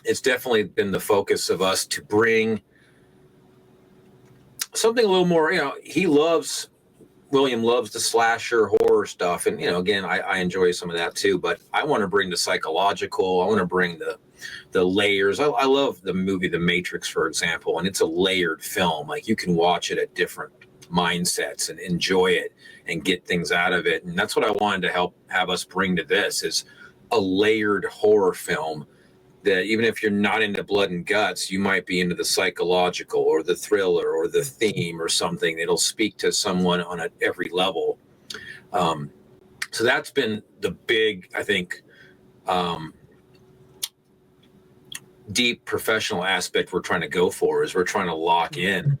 Speaker 5: it's definitely been the focus of us to bring something a little more, William loves the slasher horror stuff. And, again, I enjoy some of that too, but I want to bring the psychological, I want to bring the layers. I love the movie The Matrix, for example, and it's a layered film. Like you can watch it at different mindsets and enjoy it and get things out of it. And that's what I wanted to have us bring to this is a layered horror film that even if you're not into blood and guts, you might be into the psychological or the thriller or the theme or something that'll speak to someone on every level. So that's been the big, I think, deep professional aspect we're trying to go for is we're trying to lock in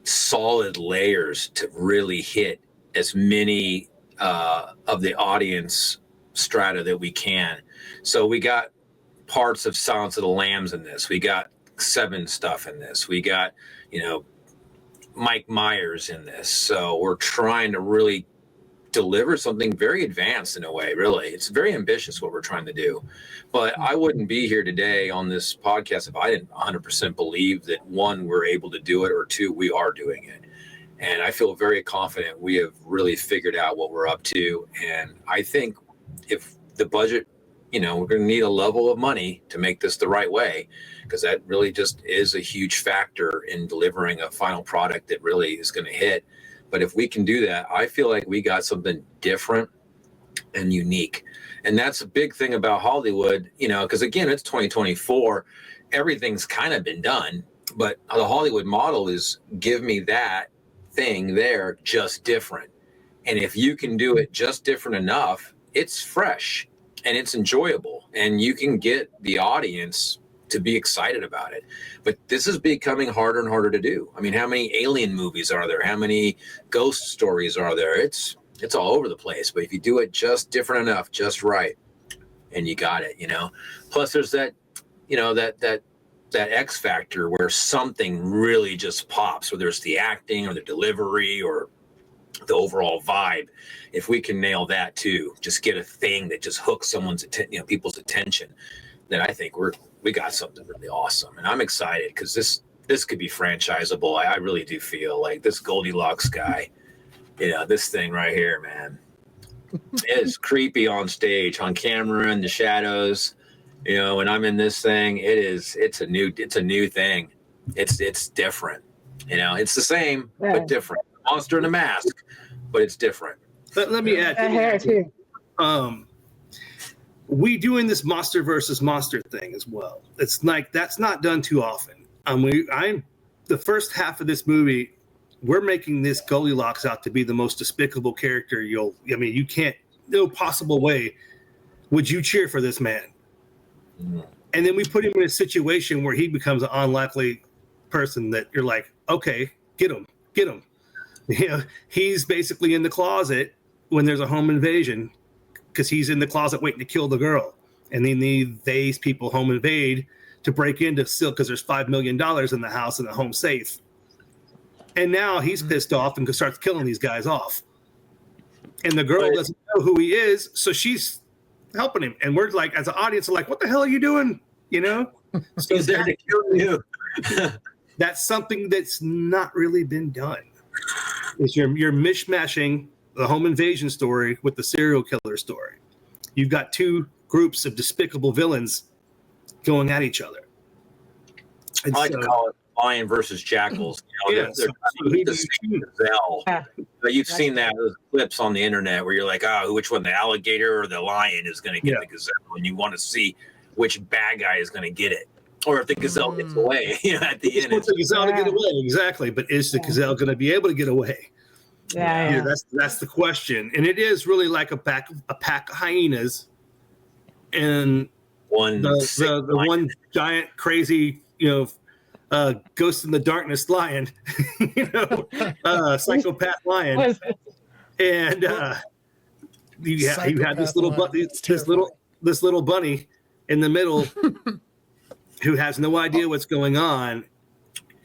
Speaker 5: solid layers to really hit as many of the audience strata that we can. So we got parts of Silence of the Lambs in this. We got Seven stuff in this. We got, Mike Myers in this. So we're trying to really deliver something very advanced in a way, really. It's very ambitious what we're trying to do. But I wouldn't be here today on this podcast if I didn't 100% believe that, one, we're able to do it, or two, we are doing it. And I feel very confident we have really figured out what we're up to. And I think if the budget, we're going to need a level of money to make this the right way, because that really just is a huge factor in delivering a final product that really is going to hit. But if we can do that, I feel like we got something different and unique. And that's a big thing about Hollywood, because again, it's 2024. Everything's kind of been done, but the Hollywood model is give me that thing there, just different. And if you can do it just different enough, it's fresh and it's enjoyable, and you can get the audience to be excited about it. But this is becoming harder and harder to do. I mean, how many alien movies are there? How many ghost stories are there? It's all over the place. But if you do it just different enough, just right, and you got it, Plus, there's that, that X factor where something really just pops, whether it's the acting or the delivery or the overall vibe. If we can nail that too, just get a thing that just hooks someone's people's attention, then I think we got something really awesome. And I'm excited because this could be franchisable. I really do feel like this Goldilocks guy, this thing right here, man, is creepy on stage, on camera, in the shadows. When I'm in this thing, it's a new thing. It's different. It's the same but different. Monster in a mask, but it's different.
Speaker 6: Let me add.
Speaker 3: Hair too.
Speaker 6: We doing this monster versus monster thing as well. It's like that's not done too often. I'm the first half of this movie. We're making this Goldilocks out to be the most despicable character you can't, no possible way would you cheer for this man. Mm. And then we put him in a situation where he becomes an unlikely person that you're like, okay, get him. He's basically in the closet when there's a home invasion because he's in the closet waiting to kill the girl. And then these people home invade to break into still because there's $5 million in the house and the home safe. And now he's pissed off and starts killing these guys off. And the girl doesn't know who he is, so she's helping him. And we're like, as an audience, we're like, what the hell are you doing? So
Speaker 5: he's there to kill you.
Speaker 6: That's something that's not really been done. Is you're mishmashing the home invasion story with the serial killer story. You've got two groups of despicable villains going at each other. And
Speaker 5: I like to call it lion versus jackals. They're the same gazelle. But you've seen those clips on the internet where you're like, which one, the alligator or the lion is going to get the gazelle? And you want to see which bad guy is going to get it. Or if the gazelle gets away at the end.
Speaker 6: It's the gazelle to get away, exactly. But is the gazelle going to be able to get away?
Speaker 3: Yeah.
Speaker 6: That's the question. And it is really like a pack of hyenas and the one giant crazy, ghost in the darkness lion, psychopath lion. And you had this little bunny in the middle who has no idea what's going on.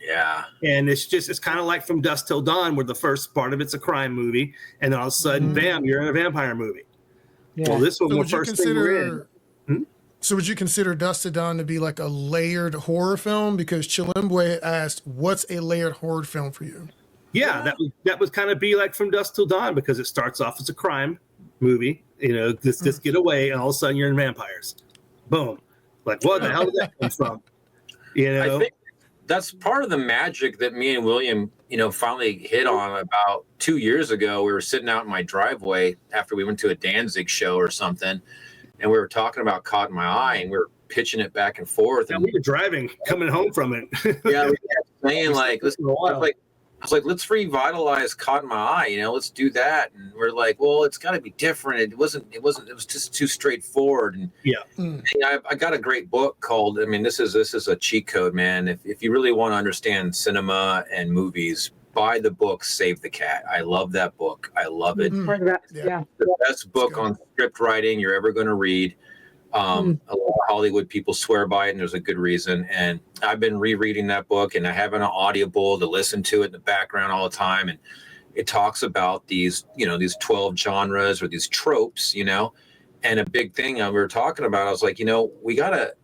Speaker 5: Yeah.
Speaker 6: And it's kind of like From Dusk Till Dawn, where the first part of it's a crime movie, and then all of a sudden, bam, you're in a vampire movie. Yeah. Well, this one,
Speaker 2: So would you consider Dusk Till Dawn to be like a layered horror film? Because Chilimbwe asked, what's a layered horror film for you?
Speaker 6: Yeah, that would kind of be like From Dusk Till Dawn, because it starts off as a crime movie, this get away, and all of a sudden you're in vampires. Boom. Like, what the hell did that come from?
Speaker 5: I think that's part of the magic that me and William, finally hit on about 2 years ago. We were sitting out in my driveway after we went to a Danzig show or something, and we were talking about Caught in My Eye, and we were pitching it back and forth.
Speaker 6: And we were driving, coming home from it.
Speaker 5: Yeah, we kept saying I was like, let's revitalize Caught in My Eye, let's do that. And we're like, well, it's got to be different. It was just too straightforward. And I got a great book called, this is a cheat code, man. If you really want to understand cinema and movies, buy the book, Save the Cat. I love that book. I love it.
Speaker 3: Yeah.
Speaker 5: The best book on script writing you're ever going to read. A lot of Hollywood people swear by it, and there's a good reason. And I've been rereading that book, and I have an Audible to listen to it in the background all the time. And it talks about these 12 genres or these tropes, and a big thing we were talking about. I was like, we gotta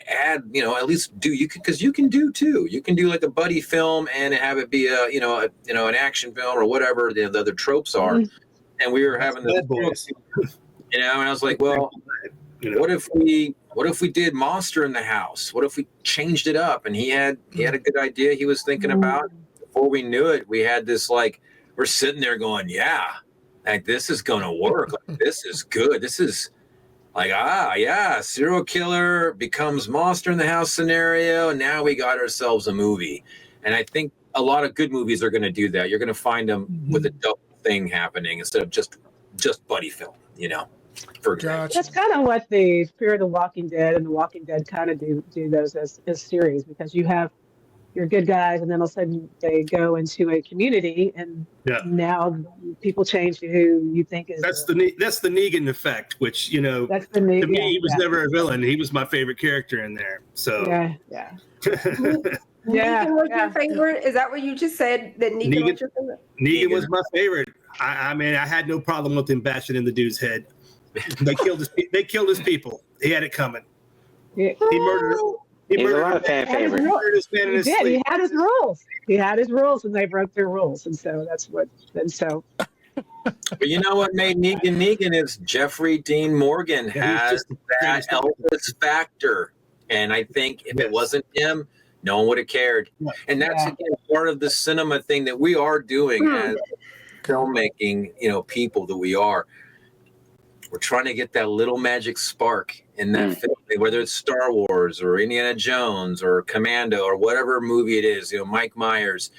Speaker 5: add, at least because you can do too. You can do like a buddy film and have it be an action film or whatever the other tropes are. And we were having this book, and I was like, well. What if we did Monster in the House? What if we changed it up? And he had a good idea he was thinking about. Before we knew it, we had this we're sitting there going, this is gonna work. This is good. This is serial killer becomes Monster in the House scenario, and now we got ourselves a movie. And I think a lot of good movies are going to do that. You're going to find them with a double thing happening instead of just buddy film, for example.
Speaker 2: Gotcha.
Speaker 3: That's kind of what the Fear of the Walking Dead and The Walking Dead kind of do those as series, because you have your good guys, and then all of a sudden they go into a community, and now people change to who you think is.
Speaker 6: That's the Negan effect, which
Speaker 3: That's the
Speaker 6: to me
Speaker 3: yeah,
Speaker 6: he was never a villain. He was my favorite character in there. So
Speaker 3: yeah.
Speaker 1: Negan was your favorite? Is that what you just said? That Negan was your favorite?
Speaker 6: Negan was my favorite. I mean, I had no problem with him bashing in the dude's head. They killed his people. He had it coming.
Speaker 3: Yeah.
Speaker 6: He murdered.
Speaker 4: He's a lot of fan favorite.
Speaker 6: He murdered his man in his
Speaker 3: He did.
Speaker 6: sleep.
Speaker 3: He had his rules. He had his rules, and they broke their rules, and so that's what. And so.
Speaker 5: But you know what made Negan is Jeffrey Dean Morgan has that Elvis factor. And I think if it wasn't him, no one would have cared. And that's, again, part of the cinema thing that we are doing as filmmaking, people that we are. We're trying to get that little magic spark in that film, whether it's Star Wars or Indiana Jones or Commando or whatever movie it is, Mike Myers.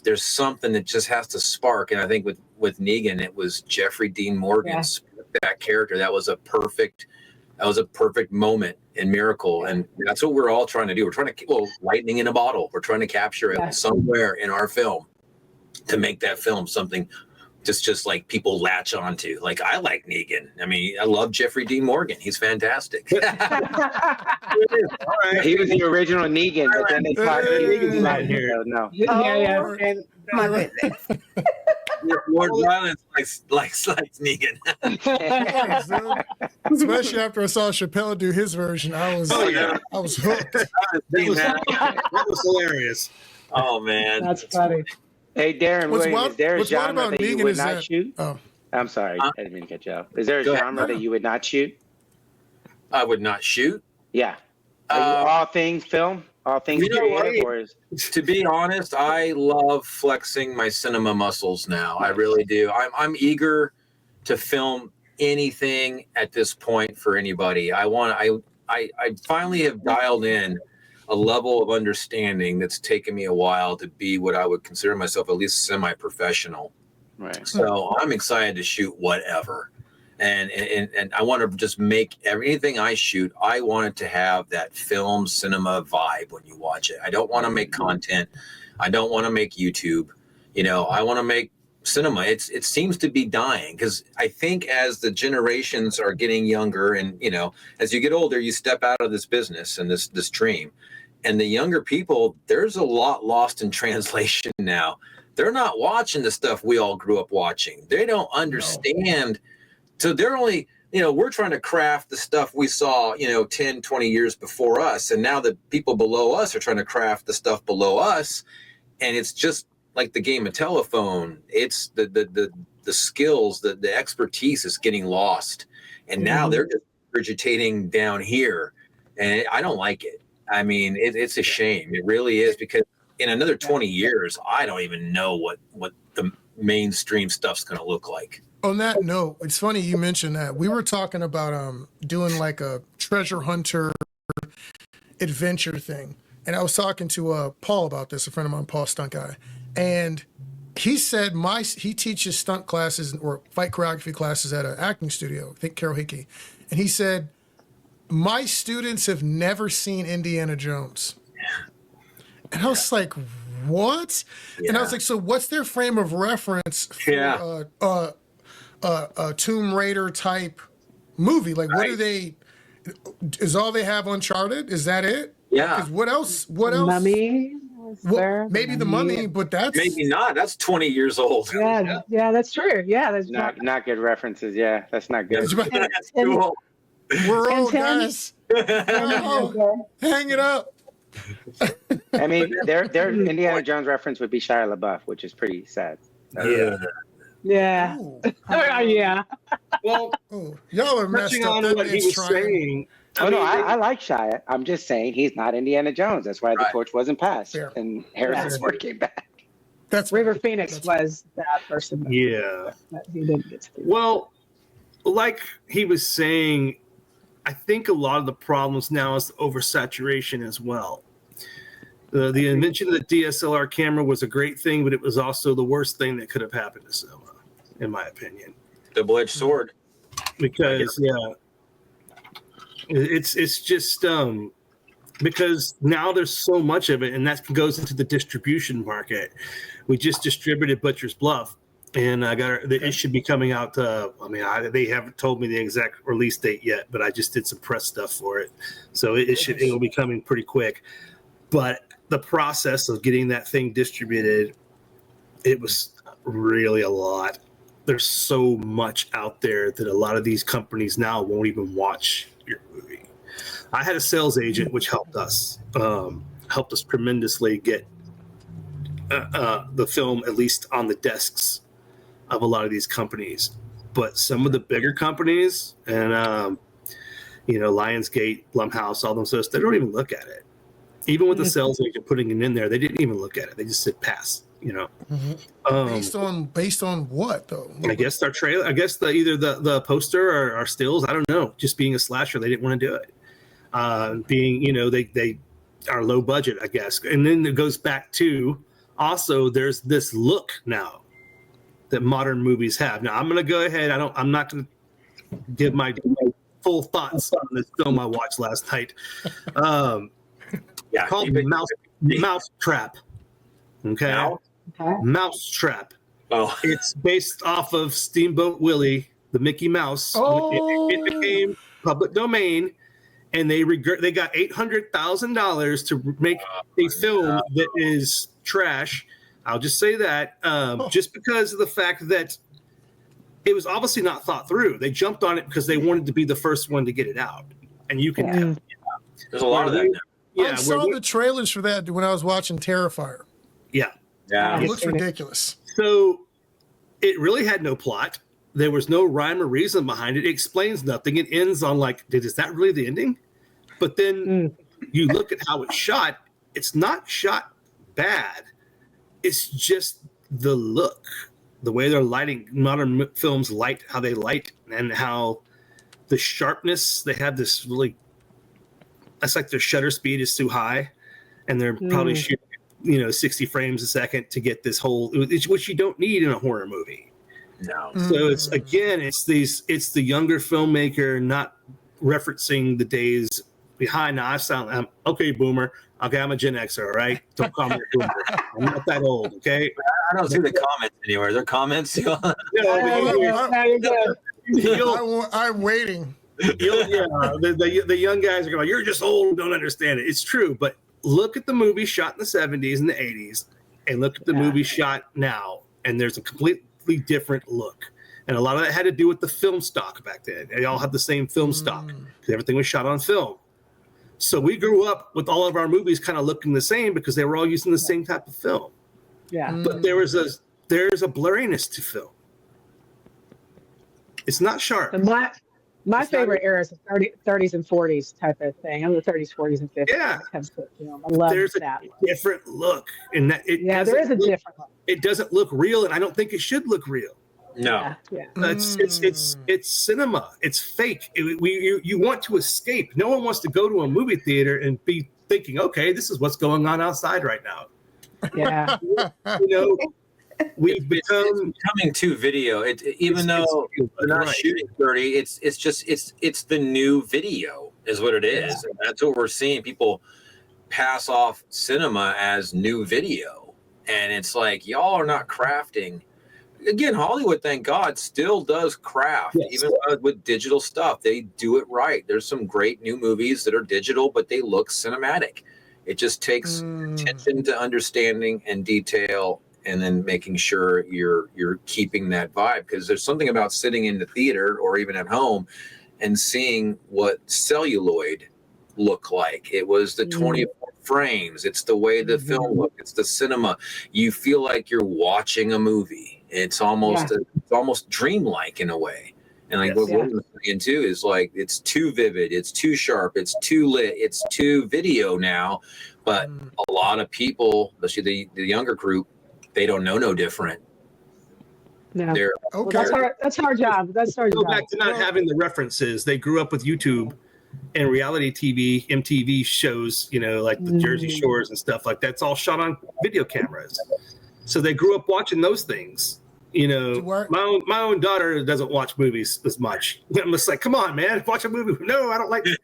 Speaker 5: There's something that just has to spark. And I think with Negan, it was Jeffrey Dean Morgan, that character. That was a perfect moment in Miracle. And that's what we're all trying to do. We're trying to, lightning in a bottle. We're trying to capture it somewhere in our film to make that film something just like people latch onto. Like, I like Negan. I mean, I love Jeffrey Dean Morgan. He's fantastic.
Speaker 4: He was the original Negan, but then they talked Negan's right here. So no.
Speaker 3: And,
Speaker 1: My goodness.
Speaker 5: Lord Violence likes Negan.
Speaker 2: Especially after I saw Chappelle do his version, I was hooked.
Speaker 6: That was hilarious.
Speaker 5: Oh man,
Speaker 3: that's funny.
Speaker 4: Hey, Darren, is there a genre that you would not shoot?
Speaker 2: Oh,
Speaker 4: I'm sorry, I didn't mean to cut you off. Is there a genre that you would not shoot?
Speaker 5: I would not shoot.
Speaker 4: Yeah. Are you all things film? All things creative? Or is...
Speaker 5: To be honest, I love flexing my cinema muscles now. I really do. I'm eager to film anything at this point for anybody. I finally have dialed in a level of understanding that's taken me a while to be what I would consider myself at least semi-professional.
Speaker 4: Right.
Speaker 5: So I'm excited to shoot whatever. And I want to just make anything I shoot, I want it to have that film cinema vibe when you watch it. I don't want to make content. I don't want to make YouTube. I want to make cinema. It seems to be dying because I think as the generations are getting younger and, as you get older, you step out of this business and this dream. And the younger people, there's a lot lost in translation now. They're not watching the stuff we all grew up watching. They don't understand. So they're only, we're trying to craft the stuff we saw, 10, 20 years before us. And now the people below us are trying to craft the stuff below us. And it's just like the game of telephone. It's the skills, the expertise is getting lost. And now they're just regurgitating down here. And I don't like it. I mean, it's a shame. It really is, because in another 20 years, I don't even know what the mainstream stuff's going to look like.
Speaker 2: On that note, it's funny you mentioned that. We were talking about doing like a treasure hunter adventure thing. And I was talking to Paul about this, a friend of mine, Paul Stunt Guy. And he said he teaches stunt classes or fight choreography classes at an acting studio, I think Carol Hickey. And he said, my students have never seen Indiana Jones. And I was like, what? Yeah. And I was like, so what's their frame of reference for a Tomb Raider type movie? Like, what do they, is all they have Uncharted? Is that it?
Speaker 5: Yeah.
Speaker 2: Because what else?
Speaker 3: Mummy?
Speaker 2: Well, maybe the Mummy, but that's...
Speaker 5: Maybe not. That's 20 years old.
Speaker 3: Yeah, that's true. Yeah, that's
Speaker 4: not good references. Yeah, that's not good.
Speaker 5: That's too old.
Speaker 2: We're old, guys. No, hang it up.
Speaker 4: I mean, their Indiana Jones reference would be Shia LaBeouf, which is pretty sad.
Speaker 3: Yeah. Yeah.
Speaker 6: Well,
Speaker 2: y'all are messed
Speaker 6: touching
Speaker 2: up.
Speaker 6: on
Speaker 2: That
Speaker 6: what he
Speaker 2: man's
Speaker 6: was
Speaker 2: trying.
Speaker 6: saying.
Speaker 4: I like Shia. I'm just saying he's not Indiana Jones. That's why the torch wasn't passed,
Speaker 2: Fair.
Speaker 4: and Harrison Ford came back.
Speaker 2: That's
Speaker 3: River Phoenix was that person.
Speaker 6: Yeah.
Speaker 3: That he didn't get to do.
Speaker 6: Well, like he was saying, I think a lot of the problems now is the oversaturation as well. The invention of the DSLR camera was a great thing, but it was also the worst thing that could have happened to cinema, in my opinion.
Speaker 5: Double-edged sword.
Speaker 6: Because it's just because now there's so much of it, and that goes into the distribution market. We just distributed Butcher's Bluff, and it should be coming out. They haven't told me the exact release date yet, but I just did some press stuff for it, so it'll be coming pretty quick. But the process of getting that thing distributed, it was really a lot. There's so much out there that a lot of these companies now won't even watch your movie. I had a sales agent, which helped us tremendously get the film at least on the desks of a lot of these companies. But some of the bigger companies, and Lionsgate, Blumhouse, all them stuff, they don't even look at it. Even with the sales agent putting it in there, they didn't even look at it. They just said pass.
Speaker 2: Based on what though?
Speaker 6: I guess our trailer. I guess either the poster or our stills. I don't know. Just being a slasher, they didn't want to do it. They are low budget, I guess. And then it goes back to also there's this look now that modern movies have. Now I'm going to go ahead. I'm not going to give my full thoughts on this film I watched last night. Called Mousetrap. Okay. Mousetrap.
Speaker 5: Oh,
Speaker 6: it's based off of Steamboat Willie, the Mickey Mouse.
Speaker 2: Oh.
Speaker 6: It became public domain, and they got $800,000 to make a film that is trash. I'll just say that, just because of the fact that it was obviously not thought through. They jumped on it because they wanted to be the first one to get it out, and you can tell.
Speaker 5: there's a lot of that now.
Speaker 2: I saw the trailers for that when I was watching Terrifier.
Speaker 6: Yeah.
Speaker 2: It looks ridiculous.
Speaker 6: So it really had no plot. There was no rhyme or reason behind it. It explains nothing. It ends on is that really the ending? But then you look at how it's shot. It's not shot bad. It's just the look, the way they're lighting. Modern films light, how they light, and how the sharpness. They have this really. It's like their shutter speed is too high, and they're probably shooting 60 frames a second to get this whole, which you don't need in a horror movie.
Speaker 5: No.
Speaker 6: So it's the younger filmmaker not referencing the days behind. Now I'm okay, boomer. Okay, I'm a Gen Xer, all right? Don't call me a boomer. I'm not that old, okay?
Speaker 5: I don't see the comments anywhere. Are there comments?
Speaker 2: I'm waiting.
Speaker 6: The young guys are going, you're just old, don't understand it. It's true, but look at the movie shot in the 70s and the 80s and look at the movie shot now, and there's a completely different look. And a lot of that had to do with the film stock back then. They all had the same film stock because everything was shot on film. So we grew up with all of our movies kind of looking the same because they were all using the same type of film.
Speaker 3: Yeah.
Speaker 6: But there's a blurriness to film. It's not sharp.
Speaker 3: And my favorite era is the 30s and 40s type of thing. I'm the 30s, 40s, and 50s.
Speaker 6: Yeah.
Speaker 3: I love
Speaker 6: There's
Speaker 3: that.
Speaker 6: a different look. And that
Speaker 3: there is a different look.
Speaker 6: It doesn't look real, and I don't think it should look real.
Speaker 5: No.
Speaker 3: Yeah.
Speaker 6: It's cinema. It's fake. You want to escape. No one wants to go to a movie theater and be thinking, okay, this is what's going on outside right now.
Speaker 3: Yeah.
Speaker 6: We've become
Speaker 5: coming to video. Even though they're not shooting 30, it's the new video is what it is. And that's what we're seeing. People pass off cinema as new video, and it's like y'all are not crafting. Again, Hollywood, thank God, still does craft, even with digital stuff. They do it right. There's some great new movies that are digital, but they look cinematic. It just takes attention to understanding and detail, and then making sure you're keeping that vibe. Because there's something about sitting in the theater or even at home and seeing what celluloid looked like. It was the 24 frames. It's the way the film looked. It's the cinema. You feel like you're watching a movie. It's almost dreamlike in a way. And like what we're saying too is like it's too vivid, it's too sharp, it's too lit, it's too video now. But a lot of people, especially the younger group, they don't know no different.
Speaker 3: No.
Speaker 2: Okay.
Speaker 3: Well, that's our job. That's our
Speaker 6: go
Speaker 3: job.
Speaker 6: back to not having the references. They grew up with YouTube and reality TV, MTV shows, like the Jersey Shores and stuff like that. It's all shot on video cameras. So they grew up watching those things. My own daughter doesn't watch movies as much. I'm just like, come on, man, watch a movie. No, I don't like it.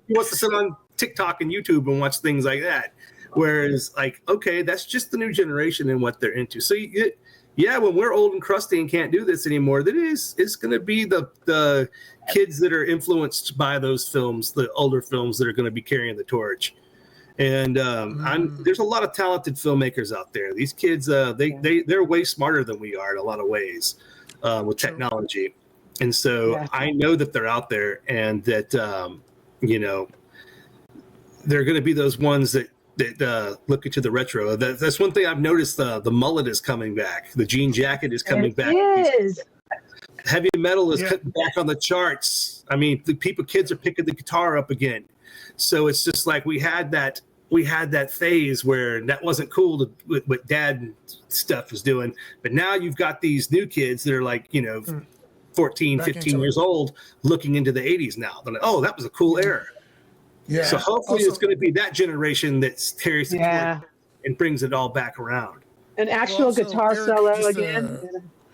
Speaker 6: He wants to sit on TikTok and YouTube and watch things like that. Whereas, like, okay, that's just the new generation and what they're into. So, when we're old and crusty and can't do this anymore, that it's going to be the kids that are influenced by those films, the older films, that are going to be carrying the torch. And there's a lot of talented filmmakers out there. These kids, they're way smarter than we are in a lot of ways with technology. And so I know that they're out there, and that they're going to be those ones that look into the retro. That's one thing I've noticed. The mullet is coming back. The jean jacket is coming back.
Speaker 3: It is.
Speaker 6: Heavy metal is cutting back on the charts. I mean, kids are picking the guitar up again. So it's just like we had that phase where that wasn't cool with what dad stuff was doing. But now you've got these new kids that are like, 14, 15 years old, looking into the 80s now. They're like, oh, that was a cool era. Yeah. So hopefully it's going to be that generation that carries the torch and brings it all back around.
Speaker 3: An actual guitar solo again.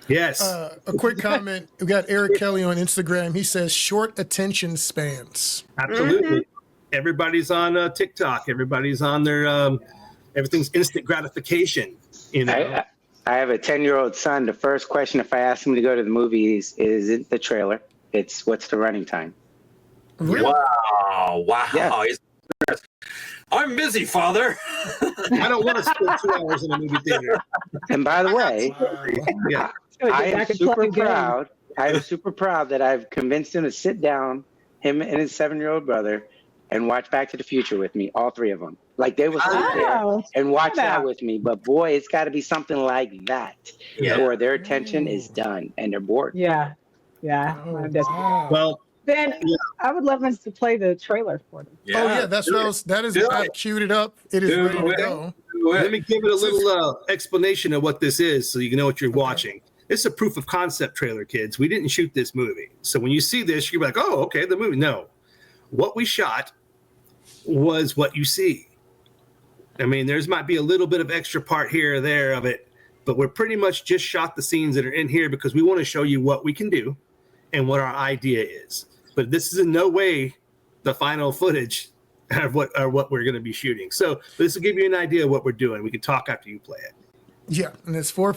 Speaker 6: Yes.
Speaker 2: A quick comment. We got Eric Kelly on Instagram. He says short attention spans.
Speaker 6: Absolutely. Everybody's on TikTok. Everybody's on their everything's instant gratification.
Speaker 4: I have a 10-year-old son. The first question, if I ask him to go to the movies, is it the trailer? It's what's the running time?
Speaker 2: Really?
Speaker 5: Wow.
Speaker 4: Yeah.
Speaker 5: I'm busy, Father.
Speaker 6: I don't want to spend 2 hours in a movie theater.
Speaker 4: And by the way, I am super proud. I am super proud that I've convinced him to sit down, him and his 7-year-old brother, and watch Back to the Future with me, all three of them. Like, they will sit there and watch that with me. But boy, it's got to be something like that, or their attention is done and they're bored.
Speaker 3: Yeah.
Speaker 6: Well,
Speaker 3: then I would love us to play the trailer for them.
Speaker 2: Yeah, I queued it up. It is ready to go.
Speaker 6: Let me give it a little explanation of what this is so you can know what you're watching. It's a proof of concept trailer, kids. We didn't shoot this movie. So when you see this, you're like, oh, okay, the movie. No. What we shot was what you see. I mean, there's might be a little bit of extra part here or there of it, but we're pretty much just shot the scenes that are in here because we want to show you what we can do and what our idea is. But this is in no way the final footage of what we're going to be shooting. So this will give you an idea of what we're doing. We can talk after you play it.
Speaker 2: Yeah, and it's 4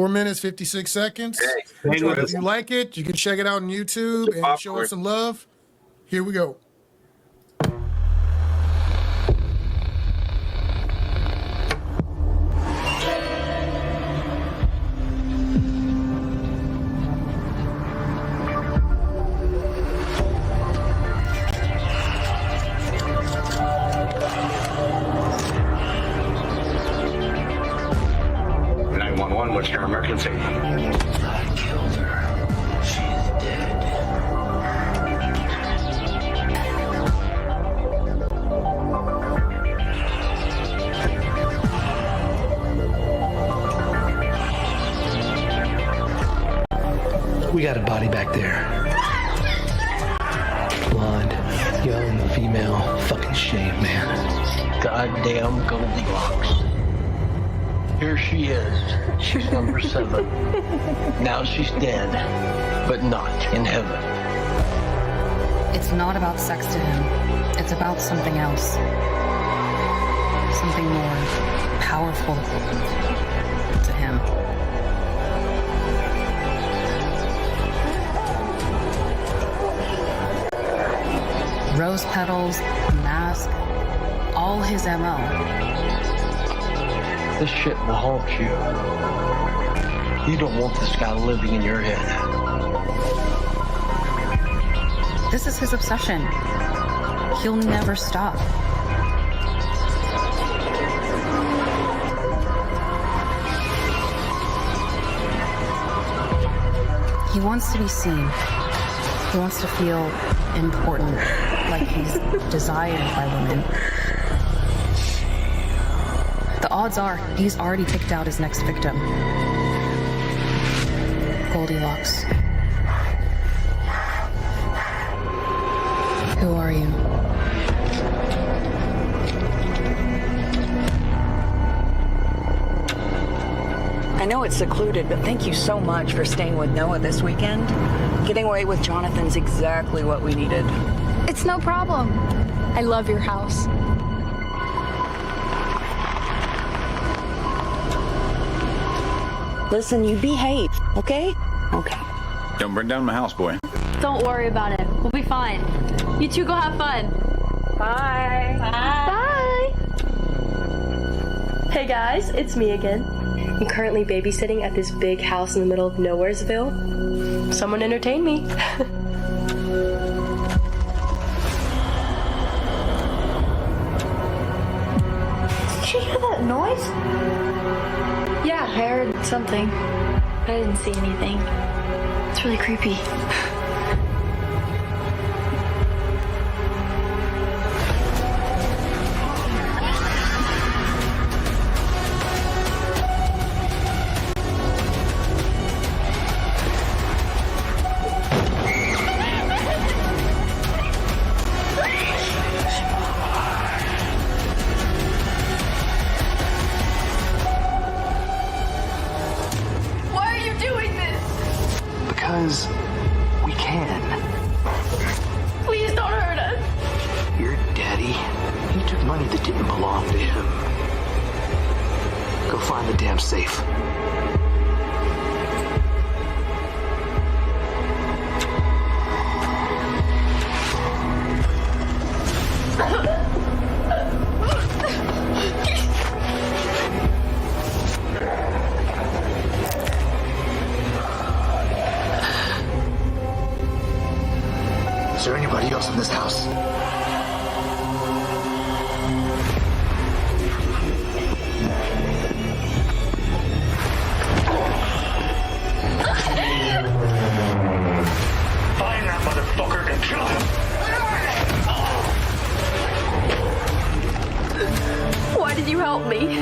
Speaker 2: minutes, 56 seconds.
Speaker 5: Hey,
Speaker 2: So if you like it, you can check it out on YouTube and show us some love. Here we go.
Speaker 7: What's your emergency? I killed her. She's dead. We got a body back there. Blonde, young, female. Fucking shame, man. Goddamn Goldilocks. Here she is. She's number 7. Now she's dead, but not in heaven.
Speaker 8: It's not about sex to him. It's about something else. Something more powerful to him. Rose petals, a mask, all his MO.
Speaker 7: This shit will haunt you. You don't want this guy living in your head.
Speaker 8: This is his obsession. He'll never stop. He wants to be seen. He wants to feel important, like he's desired by women. The odds are he's already picked out his next victim. Goldilocks. Who
Speaker 9: know it's secluded, but thank you so much for staying with Noah this weekend. Getting away with Jonathan's exactly what we needed.
Speaker 10: It's no problem. I love your house.
Speaker 9: Listen, you behave, okay? Okay.
Speaker 11: Don't burn down my house, boy.
Speaker 10: Don't worry about it. We'll be fine. You two go have fun.
Speaker 12: Bye.
Speaker 10: Bye.
Speaker 12: Hey guys, it's me again. I'm currently babysitting at this big house in the middle of Nowheresville. Someone entertain me.
Speaker 10: Did you hear that noise? Yeah, I heard something. But I didn't see anything. It's really creepy.
Speaker 7: Because we can.
Speaker 10: Please don't hurt us.
Speaker 7: Your daddy, he took money that didn't belong to him. Go find the damn safe. Is there anybody else in this house?
Speaker 13: Find that motherfucker and kill him.
Speaker 12: Why did you help me?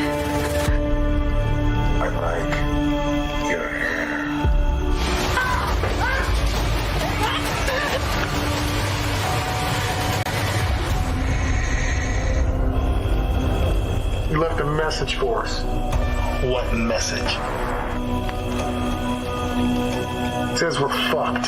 Speaker 13: I like your hair. You left a message for us. What message? It says we're fucked.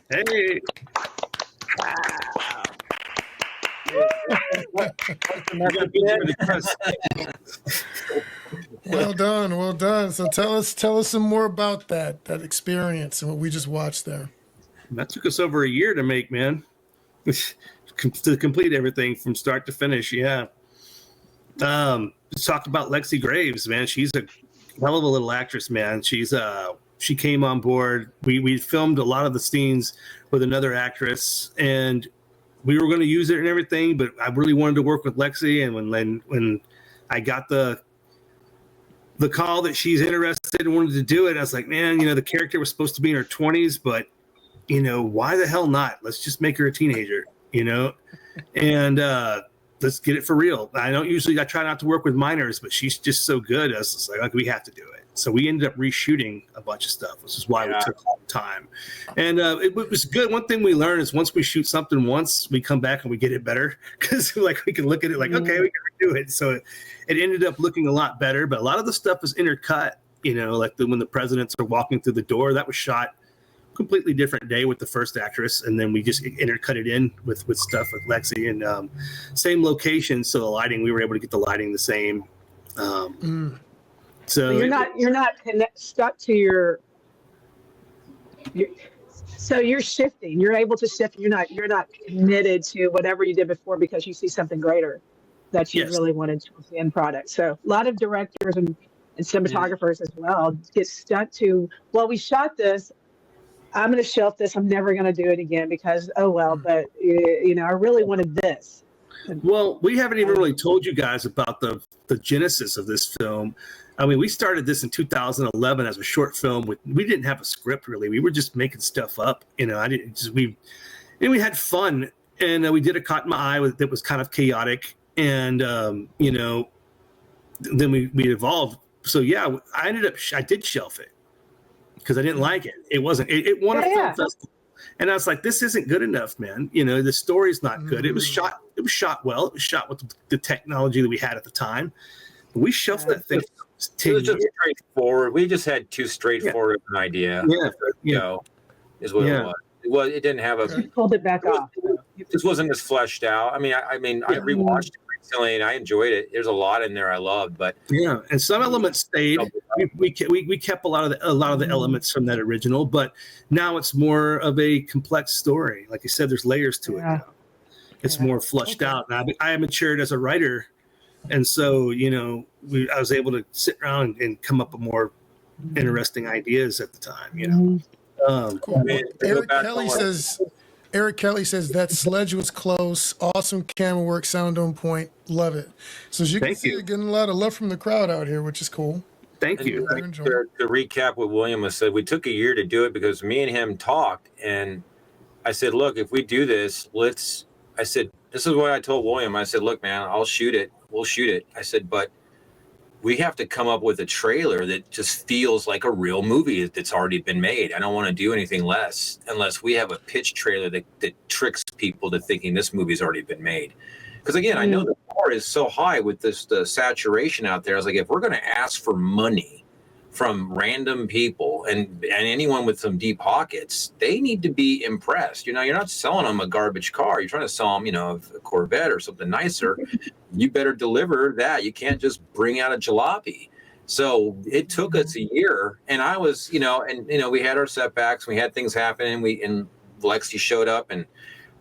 Speaker 6: Hey.
Speaker 2: Well done, well done. So tell us some more about that experience and what we just watched there.
Speaker 6: That took us over a year to make, man. To complete everything from start to finish, yeah. Let's talk about Lexi Graves, man. She's a hell of a little actress, man. She came on board. We filmed a lot of the scenes with another actress, and we were going to use it and everything, but I really wanted to work with Lexi. And when I got the call that she's interested and wanted to do it, I was like, man, the character was supposed to be in her 20s, but why the hell not? Let's just make her a teenager, and let's get it for real. I try not to work with minors, but she's just so good. I was just like, we have to do it. So we ended up reshooting a bunch of stuff, which is why we took all the time. And it was good. One thing we learned is once we shoot something once, we come back and we get it better because we can look at it like, okay, we can do it. So it ended up looking a lot better. But a lot of the stuff was intercut, like when the presidents are walking through the door, that was shot completely different day with the first actress. And then we just intercut it in with stuff with Lexi and same location. So the lighting, we were able to get the lighting the same. So
Speaker 3: you're not stuck to your so you're shifting. You're able to shift. You're not committed to whatever you did before because you see something greater that you really wanted to see in product. So a lot of directors and cinematographers as well get stuck to, well, we shot this. I'm going to shelf this. I'm never going to do it again because, but I really wanted this.
Speaker 6: Well, we haven't even really told you guys about the genesis of this film. I mean, we started this in 2011 as a short film. We didn't have a script really. We were just making stuff up. We had fun, and we did a Caught in My Eye that was kind of chaotic, and then we evolved yeah, I did shelf it because I didn't like it. It wasn't. It won a film festival, and I was like, this isn't good enough, man. You know, the story's not good. It was shot. It was shot well. It was shot with the technology that we had at the time. We shelved that thing.
Speaker 5: It was just straightforward. We just had too straightforward an idea.
Speaker 6: Yeah.
Speaker 5: Is what it was. It didn't have a.
Speaker 3: You pulled it back off.
Speaker 5: This wasn't as fleshed out. I mean, I rewatched it recently and I enjoyed it. There's a lot in there I loved, but
Speaker 6: yeah, and some elements stayed. We kept a lot of the elements from that original, but now it's more of a complex story. Like you said, there's layers to it now. It's more flushed out. Now I matured as a writer, and so I was able to sit around and come up with more interesting ideas at the time.
Speaker 2: Cool. Eric Kelly says that sledge was close. Awesome camera work, sound on point. Love it. So as you can see, you're getting a lot of love from the crowd out here, which is cool.
Speaker 6: Thank you.
Speaker 5: To recap what William has said, we took a year to do it because me and him talked, and I said, look, if we do this, I said, this is what I told William. I said, look, man, I'll shoot it. We'll shoot it. I said, but we have to come up with a trailer that just feels like a real movie that's already been made. I don't want to do anything less unless we have a pitch trailer that tricks people to thinking this movie's already been made. Because again, I know the bar is so high with the saturation out there. I was like, if we're going to ask for money from random people and anyone with some deep pockets, they need to be impressed. You're not selling them a garbage car. You're trying to sell them, a Corvette or something nicer. You better deliver that. You can't just bring out a jalopy. So it took us a year, and I was, we had our setbacks. We had things happen, and Lexi showed up, and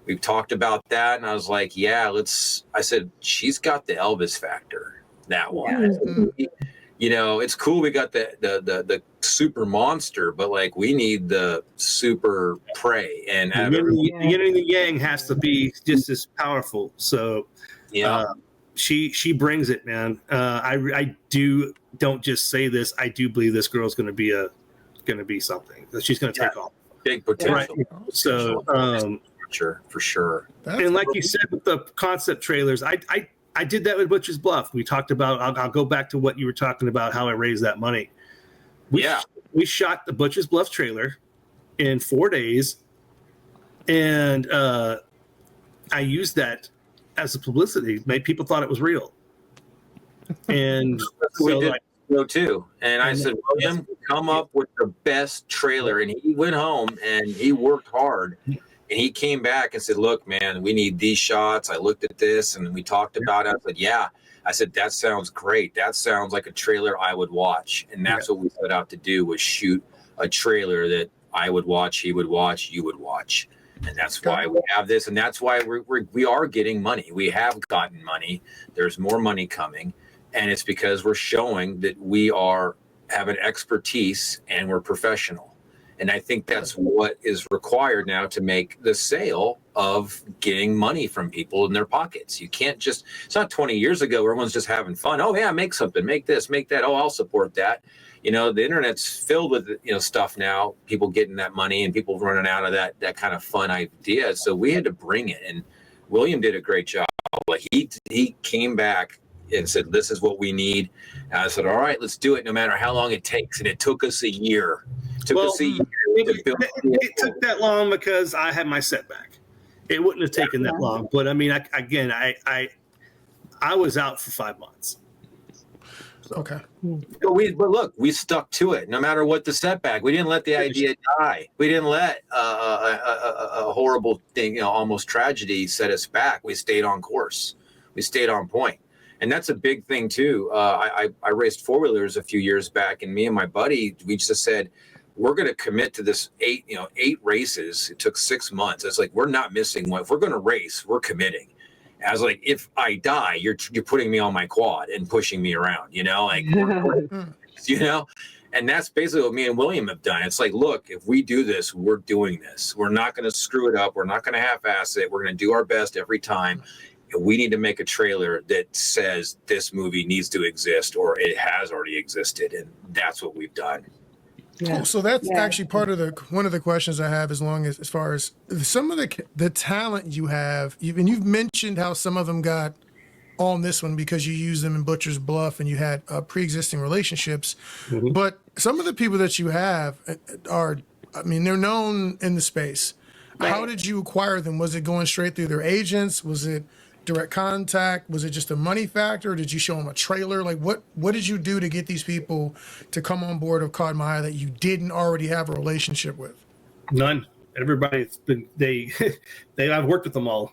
Speaker 5: we talked about that. And I was like, I said, she's got the Elvis factor, that one. It's cool we got the super monster, but we need the super prey. And
Speaker 6: the yin and the yang has to be just as powerful. So she brings it, man. I don't just say this. I do believe this girl's going to be something. She's going to take off.
Speaker 5: Big potential.
Speaker 6: Right. So
Speaker 5: for sure.
Speaker 6: And like you said with the concept trailers, I did that with Butcher's Bluff. We talked about, I'll go back to what you were talking about, how I raised that money. We shot the Butcher's Bluff trailer in 4 days, and I used that as a publicity. People thought it was real. And
Speaker 5: we did too. And I said, William, come up with the best trailer. And he went home and he worked hard. And he came back and said, look, man, we need these shots. I looked at this and we talked about it. I said, yeah. I said, that sounds great. That sounds like a trailer I would watch. And that's what we set out to do, was shoot a trailer that I would watch, he would watch, you would watch. And that's why we have this. And that's why we are getting money. We have gotten money. There's more money coming. And it's because we're showing that we have an expertise and we're professional. And I think that's what is required now to make the sale of getting money from people in their pockets. You can't it's not 20 years ago where everyone's just having fun. Oh, yeah, make something, make this, make that. Oh, I'll support that. The internet's filled with, stuff now, people getting that money and people running out of that kind of fun idea. So we had to bring it. And William did a great job. He came back and said, this is what we need. And I said, all right, let's do it no matter how long it takes. And it took us a year.
Speaker 6: It took that long because I had my setback. It wouldn't have taken that long. But I mean, I was out for 5 months.
Speaker 2: So. Okay.
Speaker 5: But look, we stuck to it no matter what the setback. We didn't let the idea die. We didn't let a horrible thing, almost tragedy, set us back. We stayed on course. We stayed on point. And that's a big thing too. I raced four-wheelers a few years back, and me and my buddy, we just said, we're going to commit to this 8 races. It took 6 months. It's like, we're not missing one. If we're going to race, we're committing. And I was like, if I die, you're putting me on my quad and pushing me around, and that's basically what me and William have done. It's like, look, if we do this, we're doing this. We're not going to screw it up. We're not going to half-ass it. We're going to do our best every time. And we need to make a trailer that says this movie needs to exist or it has already existed. And that's what we've done.
Speaker 2: Yeah. Cool. So that's actually part of one of the questions I have, as far as some of the talent you have, and you've mentioned how some of them got on this one because you used them in Butcher's Bluff and you had pre-existing relationships. But some of the people that you have are, I mean, they're known in the space.
Speaker 1: Right.
Speaker 2: How did you acquire them? Was it going straight through their agents? Was it direct contact? Was it just a money factor? Did you show them a trailer? Like what did you do to get these people to come on board of Caught My Eye that you didn't already have a relationship with?
Speaker 6: None. Everybody's been I've worked with them all.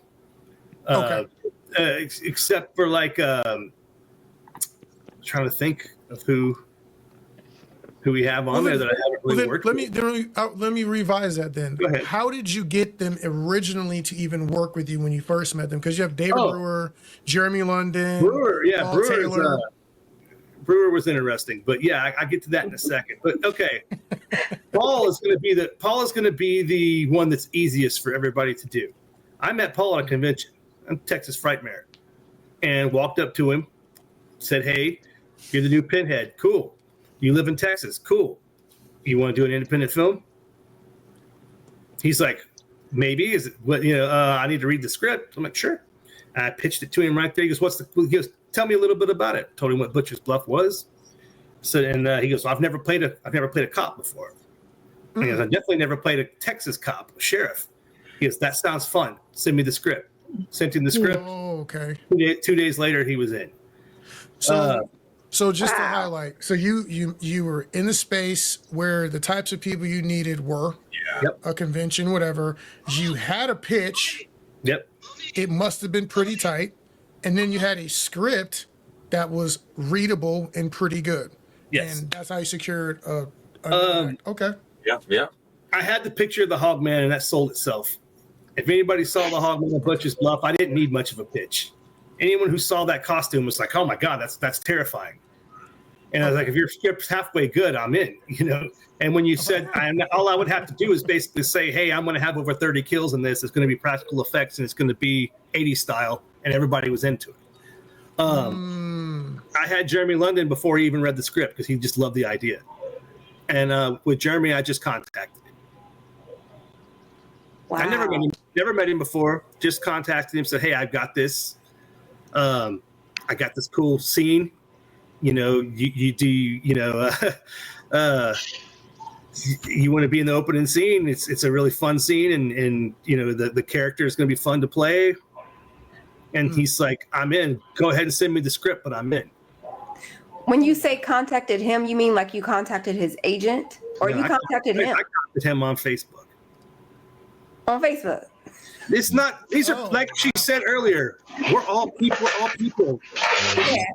Speaker 2: Okay.
Speaker 6: Except for like trying to think of who we have on there that I haven't really worked with.
Speaker 2: Let me revise that then.
Speaker 6: Go ahead.
Speaker 2: How did you get them originally to even work with you when you first met them? Because you have David Brewer, Jeremy London, Paul Taylor.
Speaker 6: Brewer was interesting, but yeah, I get to that in a second. But okay, Paul is going to be the one that's easiest for everybody to do. I met Paul at a convention. I'm Texas Frightmare, and walked up to him, said, "Hey, you're the new Pinhead. Cool. You live in Texas. Cool. You want to do an independent film?" He's like, "Maybe. Is it? What? I need to read the script." I'm like, "Sure." I pitched it to him right there. He goes, He goes, "Tell me a little bit about it." Told him what Butcher's Bluff was. So, and he goes, "I've never played a cop before." He goes, "I definitely never played a Texas cop, a sheriff." He goes, "That sounds fun. Send me the script." Sent him the script.
Speaker 2: Oh, okay.
Speaker 6: 2 days later, he was in.
Speaker 2: So just to highlight, so you were in the space where the types of people you needed were a convention, whatever. You had a pitch.
Speaker 6: Yep.
Speaker 2: It must have been pretty tight, and then you had a script that was readable and pretty good.
Speaker 6: Yes.
Speaker 2: And that's how you secured a okay.
Speaker 5: Yeah.
Speaker 6: I had the picture of the Hogman, and that sold itself. If anybody saw the Hogman at Butcher's Bluff, I didn't need much of a pitch. Anyone who saw that costume was like, "Oh my God, that's terrifying." And I was like, "If your script's halfway good, I'm in." And when you said, all I would have to do is basically say, "Hey, I'm going to have over 30 kills in this. It's going to be practical effects, and it's going to be 80s style," and everybody was into it. I had Jeremy London before he even read the script because he just loved the idea. And with Jeremy, I just contacted him.
Speaker 1: Wow.
Speaker 6: I never met him before. Just contacted him, said, "Hey, I've got this. I got this cool scene. You do. You want to be in the opening scene? It's a really fun scene, and the character is going to be fun to play." And he's like, "I'm in. Go ahead and send me the script, but I'm in."
Speaker 1: When you say contacted him, you mean like you contacted his agent, or you contacted him?
Speaker 6: I contacted him on Facebook.
Speaker 1: On Facebook.
Speaker 6: It's not. These are like she said earlier. We're all people.
Speaker 1: Yeah.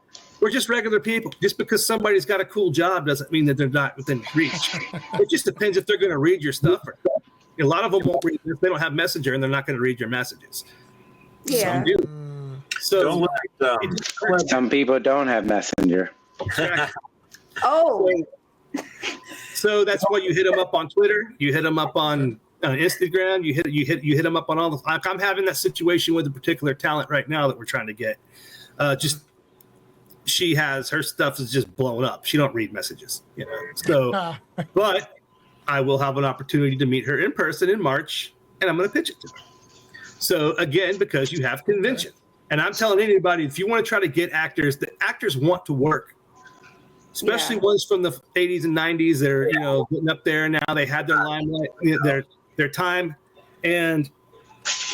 Speaker 6: We're just regular people. Just because somebody's got a cool job doesn't mean that they're not within reach. It just depends if they're going to read your stuff. Or a lot of them won't read if they don't have Messenger, and they're not going to read your messages.
Speaker 1: Yeah.
Speaker 6: Some do. So
Speaker 4: some people don't have Messenger.
Speaker 1: Oh.
Speaker 6: So that's why you hit them up on Twitter. You hit them up on Instagram. You hit them up on all the. Like I'm having that situation with a particular talent right now that we're trying to get. She has her stuff is just blown up. She don't read messages, So, but I will have an opportunity to meet her in person in March, and I'm going to pitch it to her. So again, because you have convention, and I'm telling anybody, if you want to try to get actors, the actors want to work. Especially ones from the 80s and 90s, they're getting up there now. They had their limelight, their time, and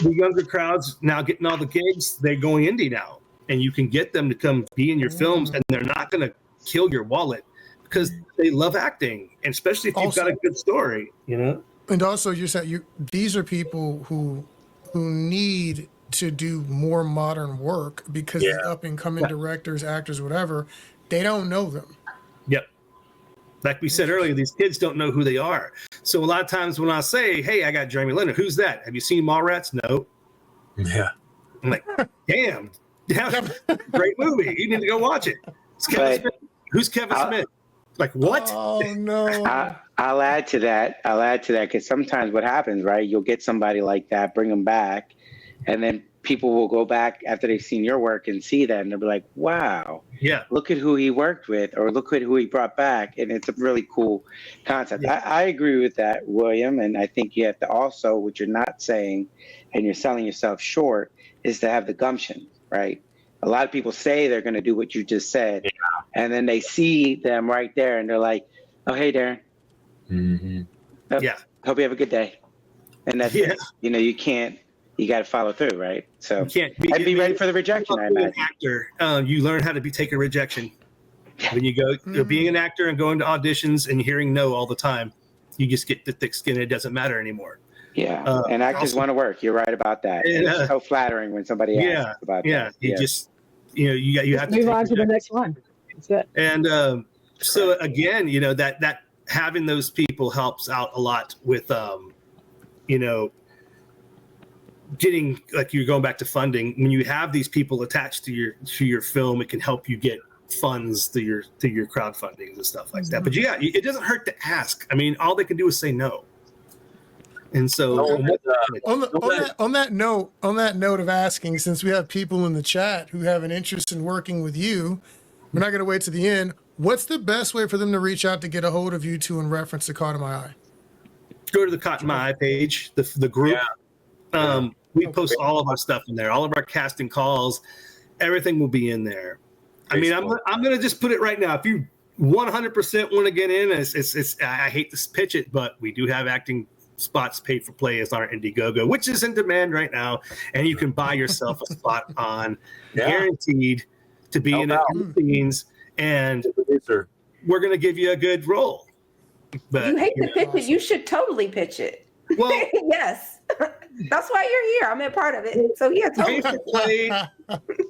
Speaker 6: the younger crowds now getting all the gigs. They're going indie now, and you can get them to come be in your films, and they're not going to kill your wallet because they love acting, and especially if you've got a good story,
Speaker 2: And also, you said these are people who need to do more modern work because the up and coming directors, actors, whatever, they don't know them.
Speaker 6: Yep. Like we said earlier, these kids don't know who they are. So a lot of times when I say, "Hey, I got Jeremy London," who's that? Have you seen Mallrats? No.
Speaker 5: Yeah.
Speaker 6: I'm like, damn, great movie. You need to go watch it. It's Kevin Smith. Who's Kevin Smith? Like, what?
Speaker 2: Oh, no.
Speaker 4: I'll add to that because sometimes what happens, right? You'll get somebody like that, bring them back, and then people will go back after they've seen your work and see that, and they'll be like, "Wow, look at who he worked with, or look at who he brought back," and it's a really cool concept. I agree with that, William, and I think you have to also, what you're not saying, and you're selling yourself short, is to have the gumption, right? a lot of people say they're going to do what you just said, and then they see them right there, and they're like, "Oh, hey, Darren. Hope you have a good day." And that's it. You know, you got to follow through, right? So
Speaker 6: you can't
Speaker 4: be ready for the rejection. I imagine.
Speaker 6: An actor, you learn how to take a rejection. When you go, being an actor and going to auditions and hearing no all the time, you just get the thick skin. It doesn't matter anymore.
Speaker 4: Yeah, and actors want to work. You're right about that. And it's so flattering when somebody asks about that.
Speaker 6: Yeah, you have to
Speaker 3: move on to the next one. That's it.
Speaker 6: And so again, you know, that having those people helps out a lot with, you know, getting, like, you're going back to funding. When you have these people attached to your film, it can help you get funds through your crowdfunding and stuff like that. But it doesn't hurt to ask. I mean, all they can do is say no. And so
Speaker 2: on that note of asking, since we have people in the chat who have an interest in working with you, we're not going to wait to the end. What's the best way for them to reach out to get a hold of you two in reference to Caught in My Eye?
Speaker 6: Go to the Caught in My Eye page, the group. We post all of our stuff in there, all of our casting calls, everything will be in there. I mean, I'm going to just put it right now. If you 100% want to get in, I hate to pitch it, but we do have acting spots paid for play as on our Indiegogo, which is in demand right now, and you can buy yourself a spot on, guaranteed to be in the scenes, and we're going to give you a good role. But
Speaker 1: you hate to pitch it, you should totally pitch it.
Speaker 6: Well,
Speaker 1: yes, that's why you're here. I'm a part of it, so yeah, totally.
Speaker 6: Pay for play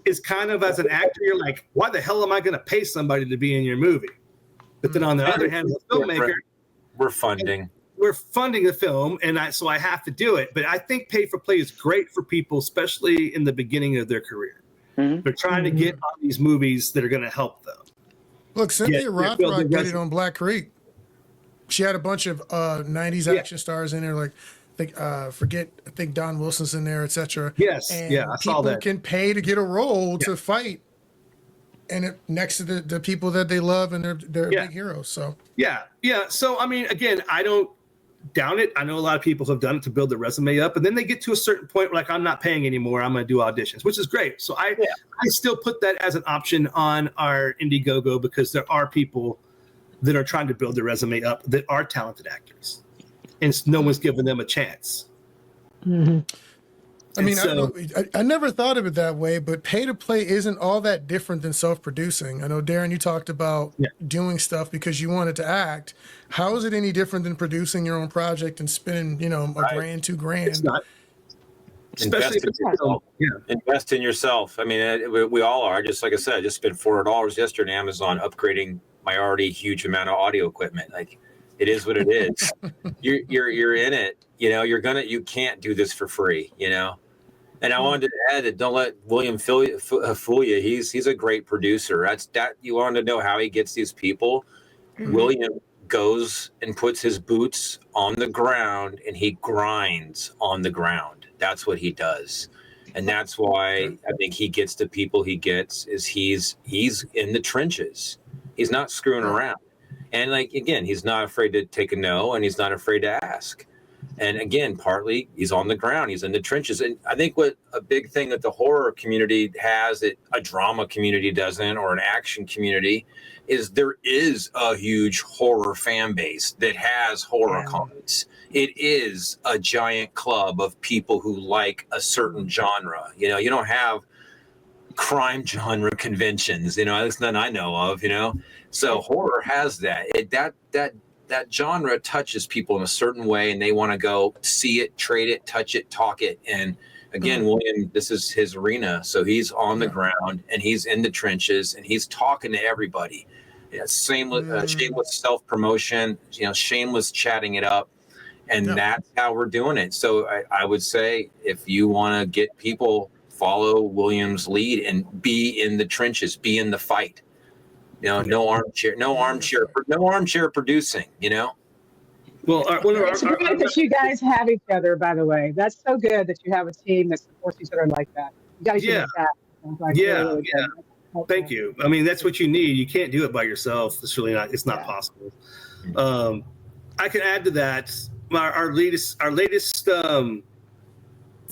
Speaker 6: is kind of, as an actor, you're like, why the hell am I going to pay somebody to be in your movie? But then on the other hand, as a filmmaker,
Speaker 5: we're funding
Speaker 6: the film, and so I have to do it. But I think pay for play is great for people, especially in the beginning of their career. They're trying to get on these movies that are going to help them.
Speaker 2: Look, Cynthia Rothrock did it on Black Creek. She had a bunch of 90s action stars in there, like I think Don Wilson's in there, etc.
Speaker 6: Yes,
Speaker 2: and
Speaker 6: I saw that.
Speaker 2: People can pay to get a role to fight, and next to the people that they love, and they're big heroes. So
Speaker 6: So I mean, again, I don't down it. I know a lot of people have done it to build their resume up, and then they get to a certain point where, like, I'm not paying anymore, I'm going to do auditions, which is great. So I still put that as an option on our Indiegogo, because there are people that are trying to build their resume up that are talented actors, and no one's giving them a chance.
Speaker 2: I mean, I never thought of it that way, but pay to play isn't all that different than self-producing. I know, Darren, you talked about doing stuff because you wanted to act. How is it any different than producing your own project and spending, $1,000, $2,000?
Speaker 6: It's not. Especially
Speaker 5: invest in yourself. I mean, we all are. Just like I said, I just spent $400 yesterday on Amazon upgrading my already huge amount of audio equipment. Like, it is what it is. You're in it. You can't do this for free. And I wanted to add that don't let William fool you. He's a great producer. You want to know how he gets these people. William goes and puts his boots on the ground, and he grinds on the ground. That's what he does. And that's why I think he gets the people he gets, is he's in the trenches. He's not screwing around. And, like, again, he's not afraid to take a no, and he's not afraid to ask. And again, partly he's on the ground, he's in the trenches. And I think what a big thing that the horror community has that a drama community doesn't, or an action community, is there is a huge horror fan base that has horror comics. It is a giant club of people who like a certain genre. You don't have crime genre conventions, at least none I know of, So horror has that. That genre touches people in a certain way, and they want to go see it, trade it, touch it, talk it. And again, William, this is his arena. So he's on the ground, and he's in the trenches, and he's talking to everybody. Shameless self-promotion, shameless chatting it up. And that's how we're doing it. So I would say, if you want to get people, follow William's lead and be in the trenches, be in the fight. No armchair producing.
Speaker 3: Well, it's great that you guys have each other. By the way, that's so good that you have a team that supports each other like that. You guys should really
Speaker 6: Thank you. I mean, that's what you need. You can't do it by yourself. It's really not. It's not possible. I can add to that. Our latest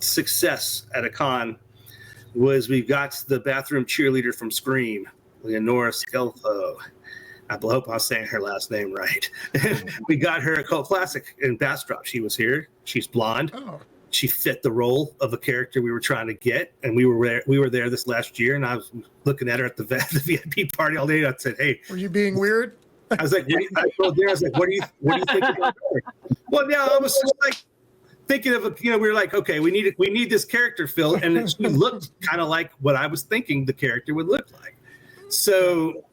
Speaker 6: success at a con was we got the bathroom cheerleader from Scream, Leonora Scelfo. I hope I'm saying her last name right. We got her a cult classic in Bastrop. She was here. She's blonde.
Speaker 2: Oh.
Speaker 6: She fit the role of a character we were trying to get, and we were there this last year. And I was looking at her at the VIP party all day. And I said, "Hey,
Speaker 2: Were you being weird?"
Speaker 6: I was like, I told Darren, I was like, what do you think about her? Well, yeah, I was just like thinking of we were like, okay, we need this character filled, and she looked kind of like what I was thinking the character would look like. So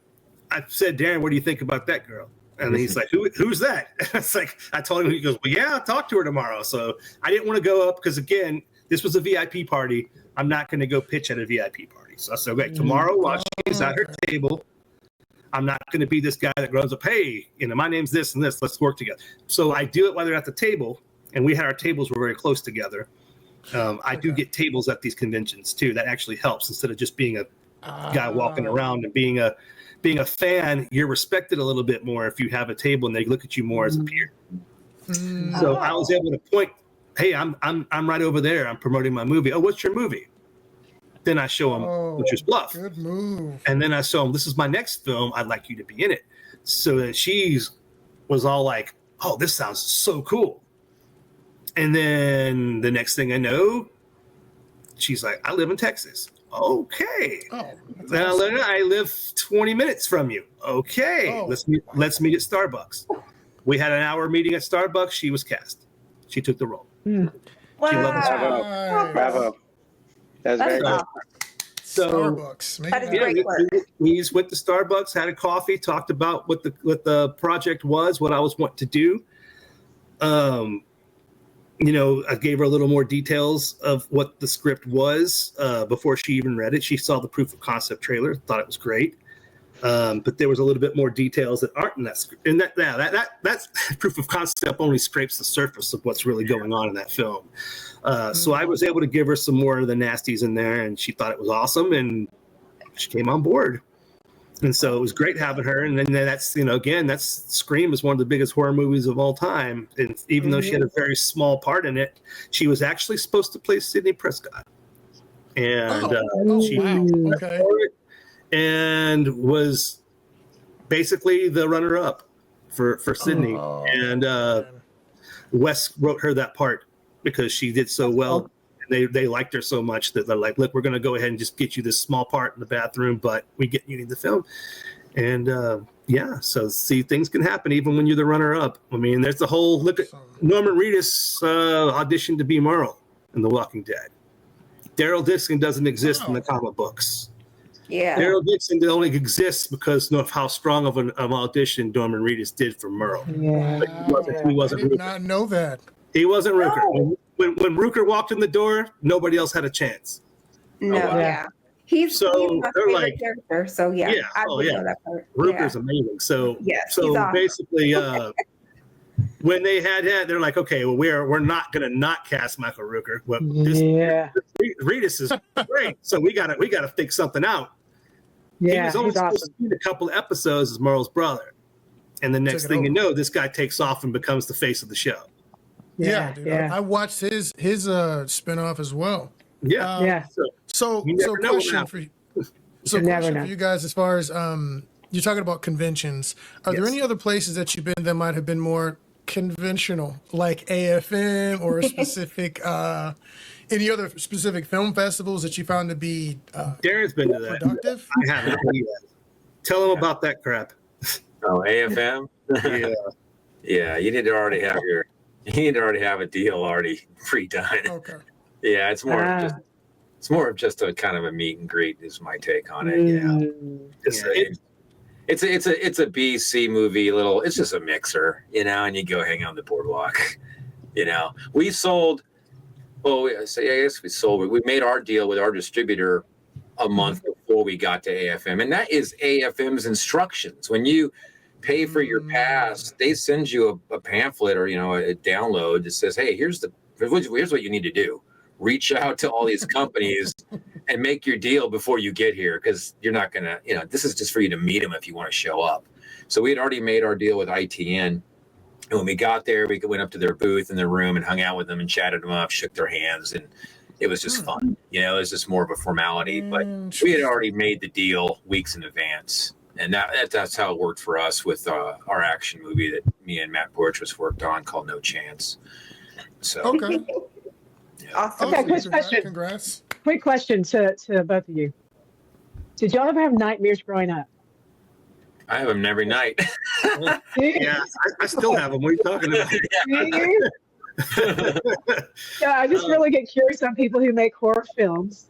Speaker 6: I said, Darren, what do you think about that girl? And he's like, who's that? It's like, I told him, he goes, well, yeah, I'll talk to her tomorrow. So I didn't want to go up because, again, this was a VIP party. I'm not going to go pitch at a VIP party. So I said, okay, tomorrow while she's at her table, I'm not going to be this guy that grows up, hey, my name's this and this, let's work together. So I do it while they're at the table, and we had our tables were very close together. I do get tables at these conventions too. That actually helps instead of just being a guy walking around and being a fan. You're respected a little bit more if you have a table and they look at you more as a peer. So I was able to point, hey, I'm right over there. I'm promoting my movie. Oh, what's your movie? Then I show them, which is Bluff.
Speaker 2: Good move.
Speaker 6: And then I show them, this is my next film. I'd like you to be in it. So then she was all like, oh, this sounds so cool. And then the next thing I know, she's like, I live in Texas. Okay.
Speaker 2: Oh,
Speaker 6: then I live 20 minutes from you. Okay. Let's meet at Starbucks. We had an hour meeting at Starbucks. She was cast. She took the role.
Speaker 1: Wow.
Speaker 4: Bravo. That's very good.
Speaker 6: So
Speaker 2: Starbucks.
Speaker 6: we just went to Starbucks, had a coffee, talked about what the project was, what I was wanting to do. I gave her a little more details of what the script was before she even read it. She saw the proof of concept trailer, thought it was great. But there was a little bit more details that aren't in that script. And that proof of concept only scrapes the surface of what's really going on in that film. So I was able to give her some more of the nasties in there, and she thought it was awesome, and she came on board. And so it was great having her. And then that's, Scream is one of the biggest horror movies of all time. And even though she had a very small part in it, she was actually supposed to play Sidney Prescott. And and was basically the runner-up for Sidney. And Wes wrote her that part because she did so well. They liked her so much that they're like, look, we're going to go ahead and just get you this small part in the bathroom, but we get you in the film. And so see, things can happen even when you're the runner-up. I mean, there's the whole look at Norman Reedus auditioned to be Merle in The Walking Dead. Daryl Dixon doesn't exist in the comic books.
Speaker 1: Yeah.
Speaker 6: Daryl Dixon only exists because of how strong of an audition Norman Reedus did for Merle.
Speaker 3: Yeah.
Speaker 6: He wasn't
Speaker 2: I did not know that.
Speaker 6: He wasn't Rooker. When Rooker walked in the door, nobody else had a chance.
Speaker 1: No, yeah. He's my favorite character. So I know that part.
Speaker 6: Rooker's amazing. So
Speaker 1: yes,
Speaker 6: so basically, when they had they're like, okay, well, we're not gonna not cast Michael Rooker. Well, this Reedus is great. So we gotta fix something out.
Speaker 3: Yeah,
Speaker 6: he was only supposed to be a couple of episodes as Merle's brother, and the next thing you know, this guy takes off and becomes the face of the show.
Speaker 2: Yeah, dude. I watched his spinoff as well. So question for you. Question for you guys, as far as you're talking about conventions, are there any other places that you've been that might have been more conventional, like AFM or a specific any other specific film festivals that you found to be
Speaker 6: Darren's been to that.
Speaker 2: Productive?
Speaker 6: I haven't. Tell him about that crap.
Speaker 5: Oh, AFM? Yeah, you need to already have a deal already pre-done.
Speaker 2: Okay.
Speaker 5: Yeah, it's more of just a kind of a meet and greet is my take on it. Yeah. It's a B-C movie, it's just a mixer, and you go hang on the boardwalk. We sold, we made our deal with our distributor a month before we got to AFM. And that is AFM's instructions. When you pay for your pass, they send you a pamphlet or, a download that says, hey, here's what you need to do. Reach out to all these companies and make your deal before you get here, because you're not going to, this is just for you to meet them if you want to show up. So we had already made our deal with ITN. And when we got there, we went up to their booth in their room and hung out with them and chatted them up, shook their hands, and it was just fun. You know, it was just more of a formality, but we had already made the deal weeks in advance. And that's how it worked for us with our action movie that me and Matt Borchers worked on called No Chance. So
Speaker 2: Okay.
Speaker 5: Yeah.
Speaker 1: Awesome.
Speaker 3: Okay, quick question.
Speaker 2: Congrats.
Speaker 3: Quick question to both of you. Did y'all ever have nightmares growing up?
Speaker 5: I have them every night.
Speaker 6: Yeah, I still have them. What are you talking about?
Speaker 3: Yeah, I just really get curious on people who make horror films.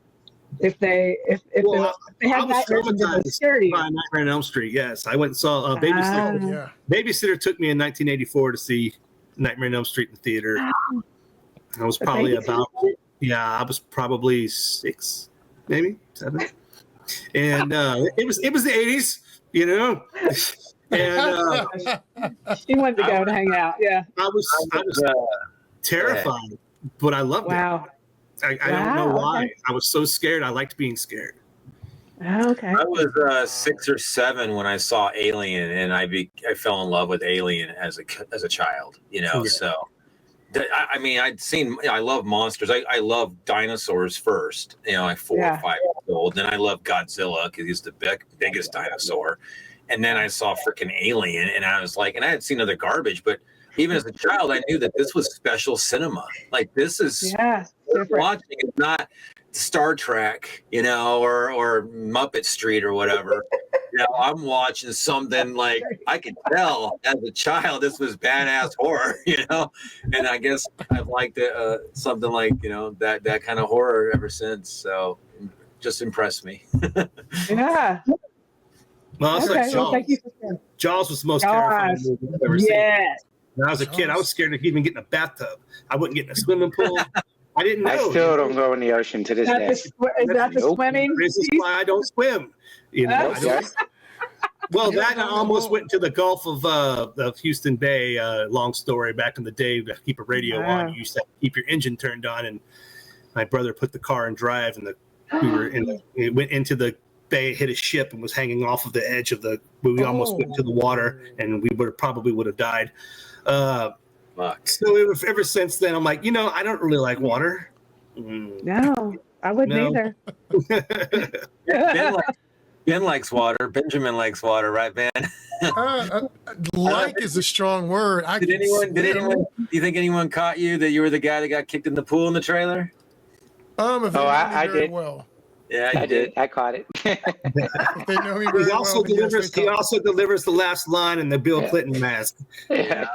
Speaker 3: If they have nightmares and they scare you.
Speaker 6: Nightmare on Elm Street. Yes, I went and saw Babysitter.
Speaker 2: Yeah.
Speaker 6: Babysitter took me in 1984 to see Nightmare on Elm Street in the theater. I was probably I was probably 6, maybe 7, and it was the 80s, you know. And
Speaker 3: she wanted to go and hang out. Yeah,
Speaker 6: I was terrified, but I loved it. I don't know why.
Speaker 3: Okay.
Speaker 6: I was so scared. I liked being scared.
Speaker 3: Okay.
Speaker 5: I was 6 or 7 when I saw Alien, and I fell in love with Alien as a child. You know, so I mean, I love monsters. I love dinosaurs first. You know, like 4 or 5 years old. Then I love Godzilla because he's the biggest dinosaur. And then I saw freaking Alien, and I was like, and I had seen other garbage, but even as a child, I knew that this was special cinema. Like this is watching is not Star Trek, you know, or Muppet Street or whatever. You know, I'm watching something like I could tell as a child this was badass horror, you know. And I guess I've liked it, something like, you know, that kind of horror ever since. So just impressed me.
Speaker 3: Yeah.
Speaker 6: Well, it's like Jaws.
Speaker 3: Thank you for sharing.
Speaker 6: Jaws was the most terrifying movie I've ever seen.
Speaker 3: Yes.
Speaker 6: When I was a kid, I was scared of even getting in a bathtub. I wouldn't get in a swimming pool. I didn't know.
Speaker 4: I still don't go in the ocean to this day.
Speaker 3: Is that the swimming?
Speaker 6: This is why I don't swim. You know. Well, that I almost went into the Gulf of Houston Bay. Long story. Back in the day, to keep a radio on, you used to keep your engine turned on, and my brother put the car in drive, and it went into the bay, hit a ship, and was hanging off of the edge of the. We almost went into the water, and we probably would have died. So ever since then, I'm like, you know, I don't really like water.
Speaker 3: No, I wouldn't either.
Speaker 5: Ben likes water. Benjamin likes water, right, Ben?
Speaker 2: Like is a strong word.
Speaker 5: Do you think anyone caught you that you were the guy that got kicked in the pool in the trailer?
Speaker 4: I did.
Speaker 2: Well.
Speaker 5: Yeah,
Speaker 4: I did. I caught it.
Speaker 2: If they know me very
Speaker 6: He also delivers the last line in the Bill Clinton mask.
Speaker 4: Yeah.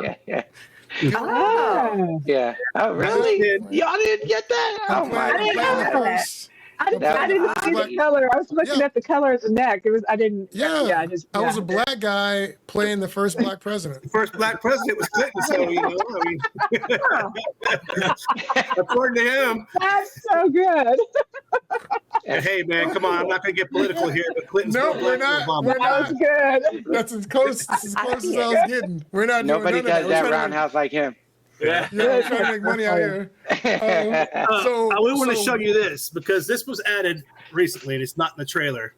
Speaker 3: Oh.
Speaker 4: Yeah. Oh, really? Y'all didn't get that? Oh, my
Speaker 3: I didn't know that. I didn't see the color. I was looking at the color of the neck. I didn't.
Speaker 2: Yeah. I was a black guy playing the first black president.
Speaker 6: The first black president was Clinton, so you know. I mean, according to him.
Speaker 3: That's so good.
Speaker 6: And hey, man, come on! I'm not going to get political here, but Clinton's
Speaker 2: we're not.
Speaker 3: That was good.
Speaker 2: That's as close as I was getting. We're not.
Speaker 4: Nobody
Speaker 2: doing none
Speaker 4: does
Speaker 2: of
Speaker 4: that roundhouse like him.
Speaker 5: Yeah,
Speaker 2: we're trying to make money out here.
Speaker 6: So I want to show you this because this was added recently, and it's not in the trailer.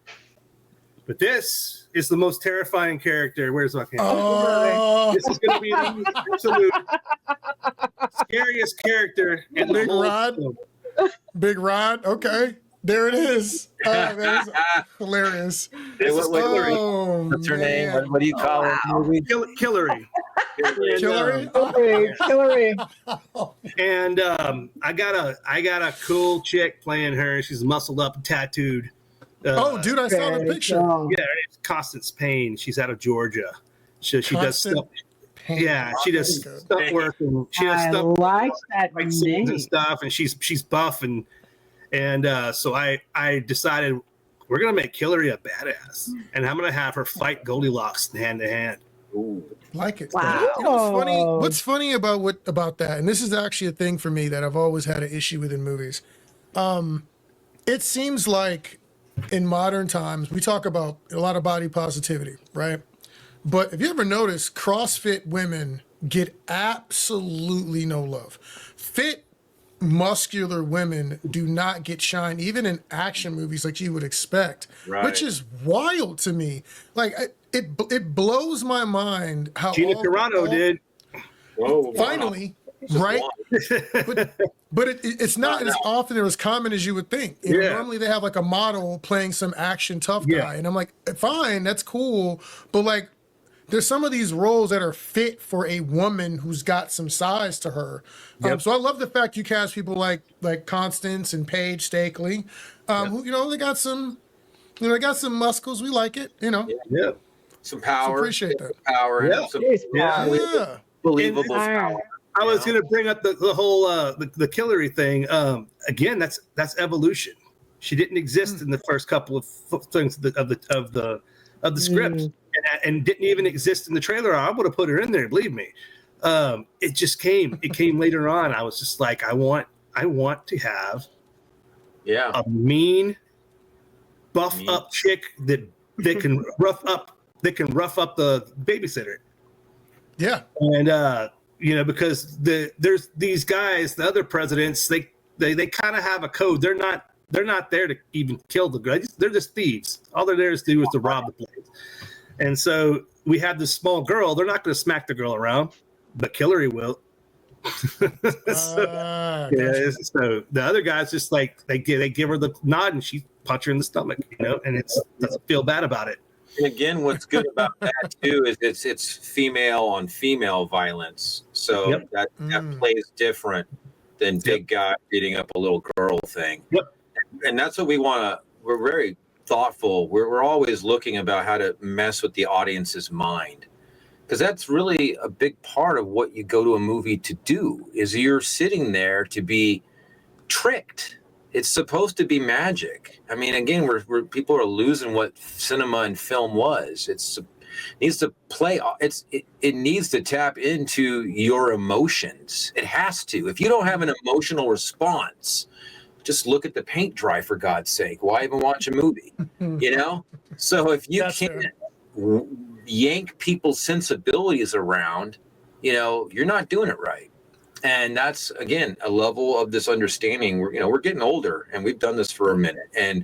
Speaker 6: But this is the most terrifying character. Where's my camera? This is going to be the absolute scariest character in the whole film.
Speaker 2: Big Rod. Okay. There it is. That is hilarious.
Speaker 5: Hey, what's her name? What do you call it?
Speaker 6: Killery.
Speaker 3: Hillary.
Speaker 6: And I got a cool chick playing her. She's muscled up and tattooed.
Speaker 2: Dude, I saw the picture.
Speaker 6: Yeah, it's Constance Payne. She's out of Georgia. She does stuff. Yeah, she does stuff work. And she does stuff
Speaker 3: like that
Speaker 6: scenes and stuff. And she's buff and so I decided we're gonna make Hillary a badass, and I'm gonna have her fight Goldilocks hand to hand.
Speaker 2: Ooh, like it.
Speaker 3: Wow.
Speaker 2: You know, what's funny about that, and this is actually a thing for me that I've always had an issue with in movies. It seems like in modern times we talk about a lot of body positivity, right? But if you ever notice, CrossFit women get absolutely no love. Fit, muscular women do not get shine, even in action movies like you would expect, which is wild to me. Like it blows my mind how
Speaker 6: Gina Carano did.
Speaker 2: Finally, right? But But it's not as often or as common as you would think. You know, normally they have like a model playing some action tough guy. And I'm like, fine, that's cool. But like, there's some of these roles that are fit for a woman who's got some size to her. So I love the fact you cast people like Constance and Paige Stakely, who, you know, they got some muscles. We like it, you know.
Speaker 5: Some power.
Speaker 2: So appreciate that.
Speaker 5: Power. And some believable power.
Speaker 6: I was going to bring up the whole the Killary thing. Again, that's evolution. She didn't exist in the first couple of things of the script, and didn't even exist in the trailer. I would have put her in there. Believe me. It just came. It came later on. I was just like, I want to have a mean, buff up chick that can rough up the babysitter.
Speaker 2: Yeah,
Speaker 6: and. You know, because there's these guys, the other presidents, they kind of have a code. They're not there to even kill the guys. They're just thieves. All they're there to do is to rob the place. And so we have this small girl. They're not going to smack the girl around, but Killary will. So the other guys just like they give her the nod and she punch her in the stomach, you know, and it doesn't feel bad about it.
Speaker 5: And again, what's good about that too is it's female on female violence, so that plays different than big guy beating up a little girl thing. And that's what we want to. We're very thoughtful. We're always looking about how to mess with the audience's mind, because that's really a big part of what you go to a movie to do. Is you're sitting there to be tricked. It's supposed to be magic. I mean, again, we're people are losing what cinema and film was. It needs to play. It needs to tap into your emotions. It has to. If you don't have an emotional response, just look at the paint dry, for God's sake. Why even watch a movie? You know. So if you can't yank people's sensibilities around, you know, you're not doing it right. And that's, again, a level of this understanding. We're getting older, and we've done this for a minute. And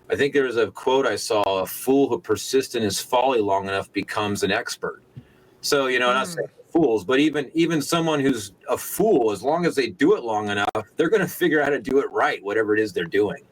Speaker 5: I think there was a quote I saw: "A fool who persists in his folly long enough becomes an expert." So, you know, not saying fools, but even someone who's a fool, as long as they do it long enough, they're going to figure out how to do it right, whatever it is they're doing.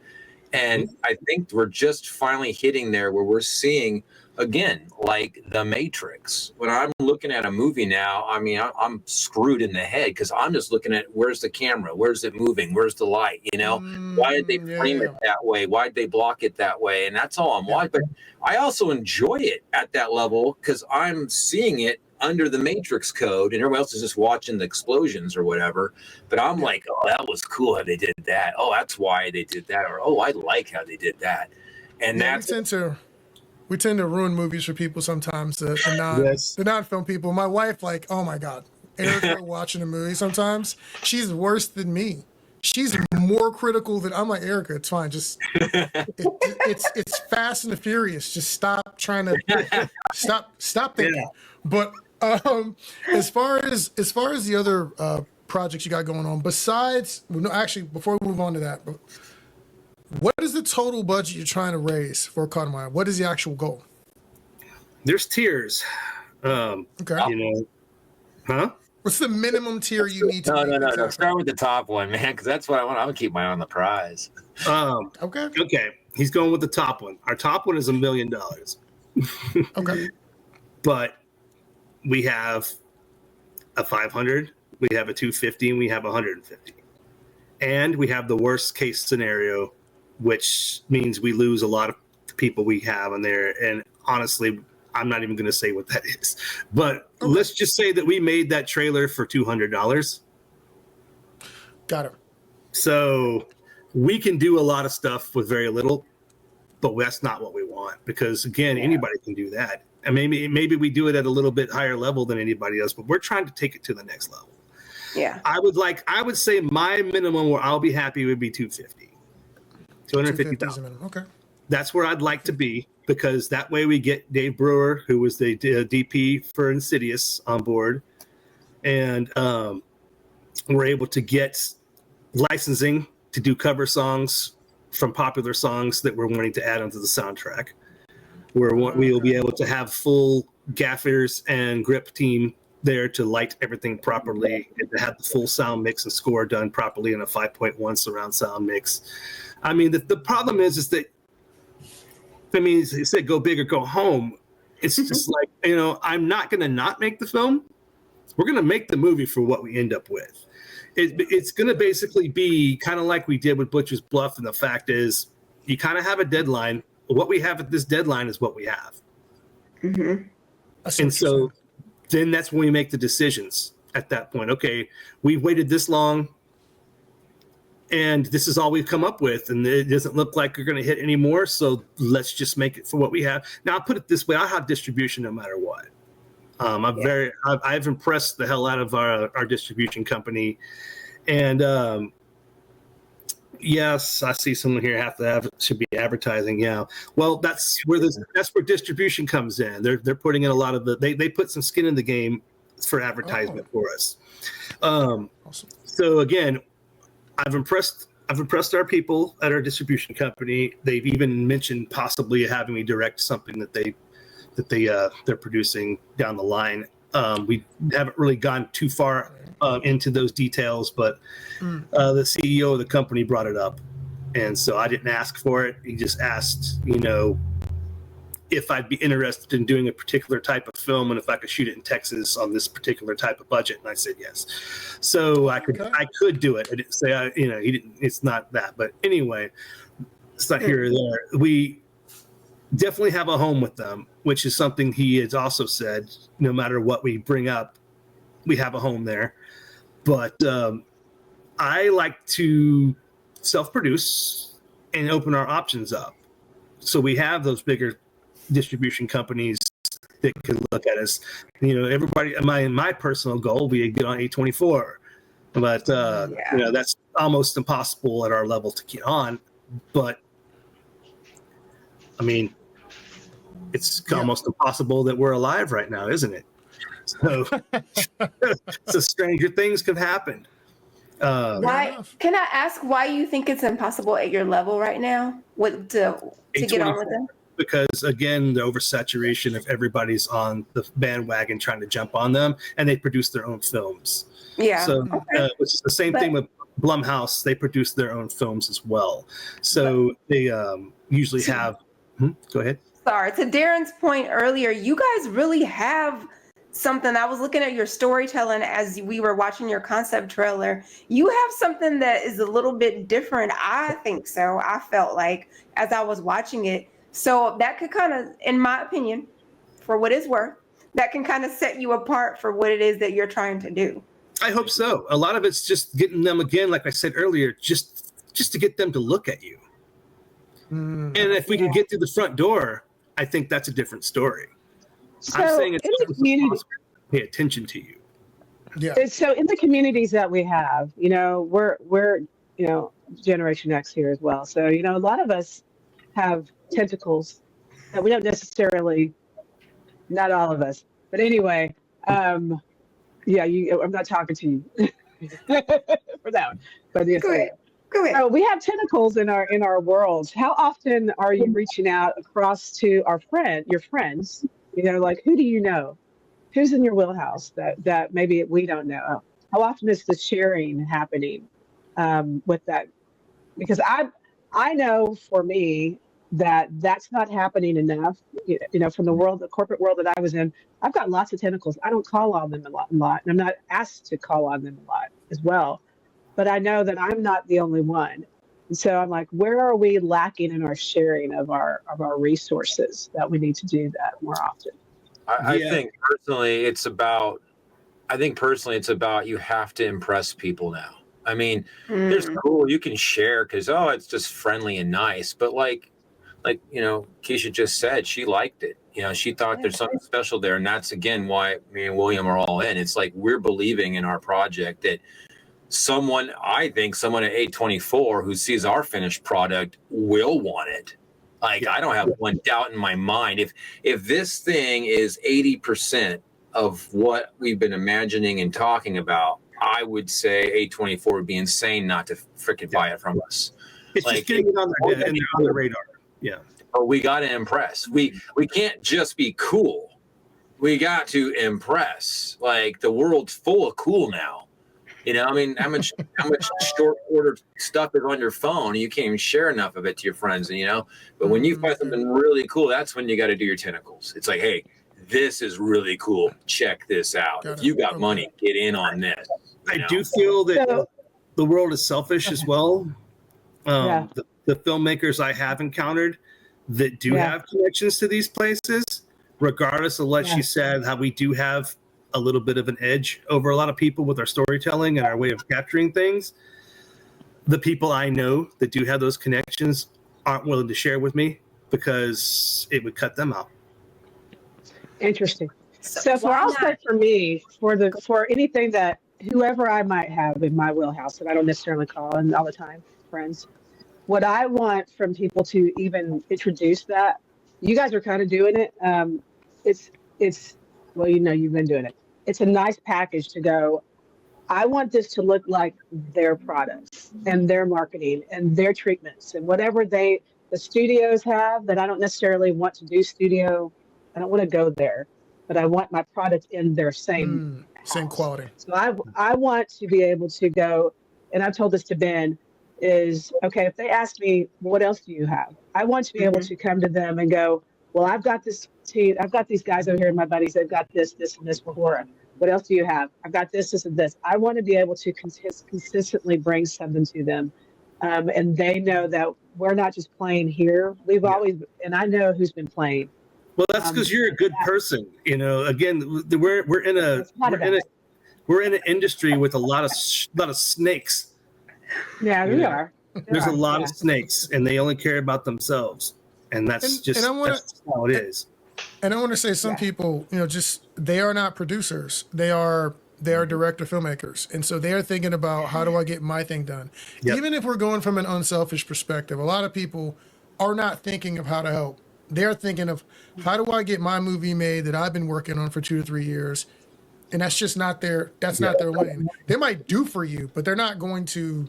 Speaker 5: And I think we're just finally hitting there where we're seeing, again, like The Matrix. When I'm looking at a movie now, I mean, I'm screwed in the head because I'm just looking at where's the camera, where's it moving, where's the light, you know? Why did they frame it that way? Why did they block it that way? And that's all I'm watching. But I also enjoy it at that level because I'm seeing it under the Matrix code, and everyone else is just watching the explosions or whatever. But I'm like, oh, that was cool how they did that. Oh, that's why they did that. Or, oh, I like how they did that. And that's
Speaker 2: we tend to ruin movies for people sometimes, the non-film people. My wife, like, oh my God, Erica watching a movie sometimes, she's worse than me. She's more critical than I'm. Like, Erica, it's fine. Just it's Fast and the Furious. Just stop trying to stop thinking. Yeah. But as far as the other projects you got going on, besides, no, actually, before we move on to that, what is the total budget you're trying to raise for Caught? What is the actual goal?
Speaker 6: There's tiers.
Speaker 2: Okay.
Speaker 6: You know, huh?
Speaker 2: What's the minimum tier you need to?
Speaker 5: No. Start with the top one, man, because that's what I want. I'm gonna keep my eye on the prize.
Speaker 6: Okay. He's going with the top one. Our top one is $1 million.
Speaker 2: Okay.
Speaker 6: But we have a 500, we have a 250, and we have 150. And we have the worst case scenario, which means we lose a lot of people we have on there. And honestly, I'm not even going to say what that is. But let's just say that we made that trailer for $200.
Speaker 2: Got it.
Speaker 6: So we can do a lot of stuff with very little, but that's not what we want. Because, again, anybody can do that. And maybe we do it at a little bit higher level than anybody else, but we're trying to take it to the next level.
Speaker 1: Yeah.
Speaker 6: I would say my minimum where I'll be happy would be 250. 250,000.
Speaker 2: Okay.
Speaker 6: That's where I'd like to be, because that way we get Dave Brewer, who was the DP for Insidious, on board, and we're able to get licensing to do cover songs from popular songs that we're wanting to add onto the soundtrack. Where we will be able to have full gaffers and grip team there to light everything properly and to have the full sound mix and score done properly in a 5.1 surround sound mix. I mean, the problem is that, I mean, they said go big or go home. It's just like, you know, I'm not going to not make the film. We're going to make the movie for what we end up with. It's going to basically be kind of like we did with Butcher's Bluff. And the fact is, you kind of have a deadline. What we have at this deadline is what we have.
Speaker 1: Mm-hmm.
Speaker 6: And so then that's when we make the decisions at that point. Okay, we've waited this long and this is all we've come up with. And it doesn't look like you're going to hit anymore. So let's just make it for what we have. Now, I'll put it this way. I'll have distribution no matter what. I've impressed the hell out of our distribution company. And yes, I see someone here should be advertising. Yeah. Well, that's where distribution comes in. They're putting in a lot of they put some skin in the game for advertisement for us. Awesome. So again, I've impressed our people at our distribution company. They've even mentioned possibly having me direct something that they're producing down the line. We haven't really gone too far into those details, but the CEO of the company brought it up, and so I didn't ask for it. He just asked, you know, if I'd be interested in doing a particular type of film and if I could shoot it in Texas on this particular type of budget, and I said yes. So I could do it. I didn't say he didn't. It's not that, but anyway, it's not here or there. We definitely have a home with them, which is something he has also said. No matter what we bring up, we have a home there. But I like to self-produce and open our options up. So we have those bigger distribution companies that can look at us. You know, everybody, my personal goal would be to get on A24. But, you know, that's almost impossible at our level to get on. But, I mean, it's almost impossible that we're alive right now, isn't it? So stranger things could happen.
Speaker 1: Why? Can I ask why you think it's impossible at your level right now? To get on with them?
Speaker 6: Because again, the oversaturation of everybody's on the bandwagon trying to jump on them, and they produce their own films.
Speaker 1: Yeah.
Speaker 6: So it's the same thing with Blumhouse. They produce their own films as well. So they usually have. Go ahead.
Speaker 1: Sorry. To Darren's point earlier, you guys really have something. I was looking at your storytelling as we were watching your concept trailer. You have something that is a little bit different. I think so. I felt like as I was watching it. So that could kind of, in my opinion, for what it's worth, that can kind of set you apart for what it is that you're trying to do.
Speaker 6: I hope so. A lot of it's just getting them, again, like I said earlier, just to get them to look at you. And if we can get through the front door, I think that's a different story.
Speaker 3: So
Speaker 6: I'm saying
Speaker 3: in the community,
Speaker 6: pay attention to you.
Speaker 2: Yeah.
Speaker 3: So in the communities that we have, you know, we're you know, Generation X here as well. So, you know, a lot of us have tentacles that we don't necessarily, not all of us, but anyway, I'm not talking to you for that one, but yes,
Speaker 1: Go ahead.
Speaker 3: So we have tentacles in our worlds. How often are you reaching out across to your friends? You know, like, who do you know? Who's in your wheelhouse that maybe we don't know? How often is the sharing happening with that? Because I know for me that's not happening enough. You know, from the corporate world that I was in, I've got lots of tentacles. I don't call on them a lot, and I'm not asked to call on them a lot as well. But I know that I'm not the only one. And so I'm like, where are we lacking in our sharing of our resources that we need to do that more often?
Speaker 5: I think personally it's about you have to impress people now. I mean, there's cool, you can share because it's just friendly and nice, but like you know, Keisha just said, she liked it. You know, she thought there's something special there, and that's again why me and William are all in. It's like we're believing in our project that someone at A24 who sees our finished product will want it. Like, I don't have one doubt in my mind. If this thing is 80% of what we've been imagining and talking about, I would say A24 would be insane not to freaking buy it from us.
Speaker 6: It's like, just getting it on the radar. Yeah.
Speaker 5: But we got to impress. We can't just be cool. we got to impress. Like, the world's full of cool now. You know, I mean, how much short order stuff is on your phone? You can't even share enough of it to your friends, you know. But when you find something really cool, that's when you got to do your tentacles. It's like, hey, this is really cool. Check this out. If you got money, get in on this.
Speaker 6: I do feel that the world is selfish as well. The filmmakers I have encountered that do have connections to these places, regardless of what she said, how we do have a little bit of an edge over a lot of people with our storytelling and our way of capturing things. The people I know that do have those connections aren't willing to share with me because it would cut them out.
Speaker 3: Interesting. So I'll say for me, for anything that whoever I might have in my wheelhouse that I don't necessarily call in all the time friends, what I want from people to even introduce that, you guys are kind of doing it. It's well, you know, you've been doing it. It's a nice package to go, I want this to look like their products and their marketing and their treatments and whatever the studios have that I don't necessarily want to do studio. I don't want to go there, but I want my product in their same
Speaker 2: quality.
Speaker 3: So I want to be able to go, and I've told this to Ben, is okay, if they ask me, what else do you have? I want to be able to come to them and go, well, I've got this team, I've got these guys over here, my buddies, they've got this, and this before. What else do you have? I've got this, and this. I want to be able to consistently bring something to them. And they know that we're not just playing here. We've always, and I know who's been playing.
Speaker 6: Well, that's because you're a good person. You know, again, we're in an industry with a lot of snakes.
Speaker 3: Yeah, we are.
Speaker 6: There's a lot of snakes, and they only care about themselves, and that's that's how it is.
Speaker 2: And I want to say some people, you know, just they are not producers. They are director filmmakers. And so they're thinking about how do I get my thing done? Yep. Even if we're going from an unselfish perspective, a lot of people are not thinking of how to help. They're thinking of how do I get my movie made that I've been working on for 2 to 3 years. And that's just not not their lane. They might do for you, but they're not going to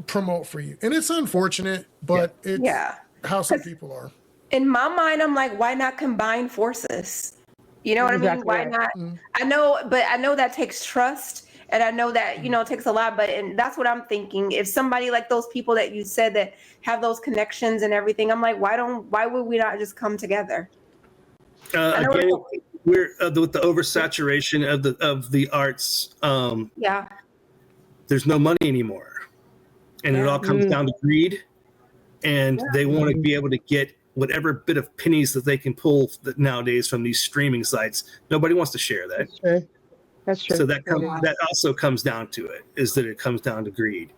Speaker 2: promote for you. And it's unfortunate, but it's how some people are.
Speaker 1: In my mind, I'm like, why not combine forces? You know what I mean? Why not? I know that takes trust, and I know that, you know, it takes a lot, and that's what I'm thinking. If somebody like those people that you said that have those connections and everything, I'm like, why would we not just come together?
Speaker 6: Again, we're with the oversaturation of the arts. There's no money anymore, and it all comes down to greed, and they want to be able to get whatever bit of pennies that they can pull nowadays from these streaming sites. Nobody wants to share that.
Speaker 3: That's true.
Speaker 6: So that also comes down to it, is that it comes down to greed.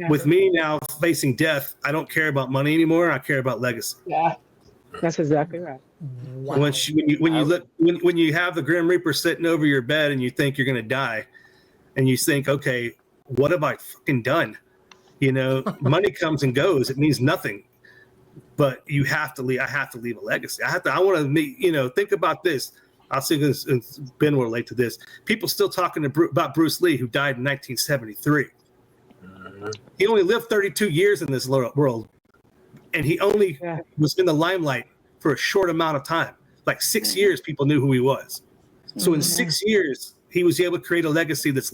Speaker 6: With me now facing death, I don't care about money anymore. I care about legacy.
Speaker 3: Yeah, that's exactly right.
Speaker 2: Wow.
Speaker 6: When you have the Grim Reaper sitting over your bed and you think you're going to die, and you think, okay, what have I fucking done? You know, money comes and goes. It means nothing. But you have to leave. I have to leave a legacy. I want to make, you know, think about this. I'll say this, and Ben will relate to this. People still talking about Bruce Lee, who died in 1973. He only lived 32 years in this world, and he only was in the limelight for a short amount of time. Like 6 years, people knew who he was. So in 6 years, he was able to create a legacy that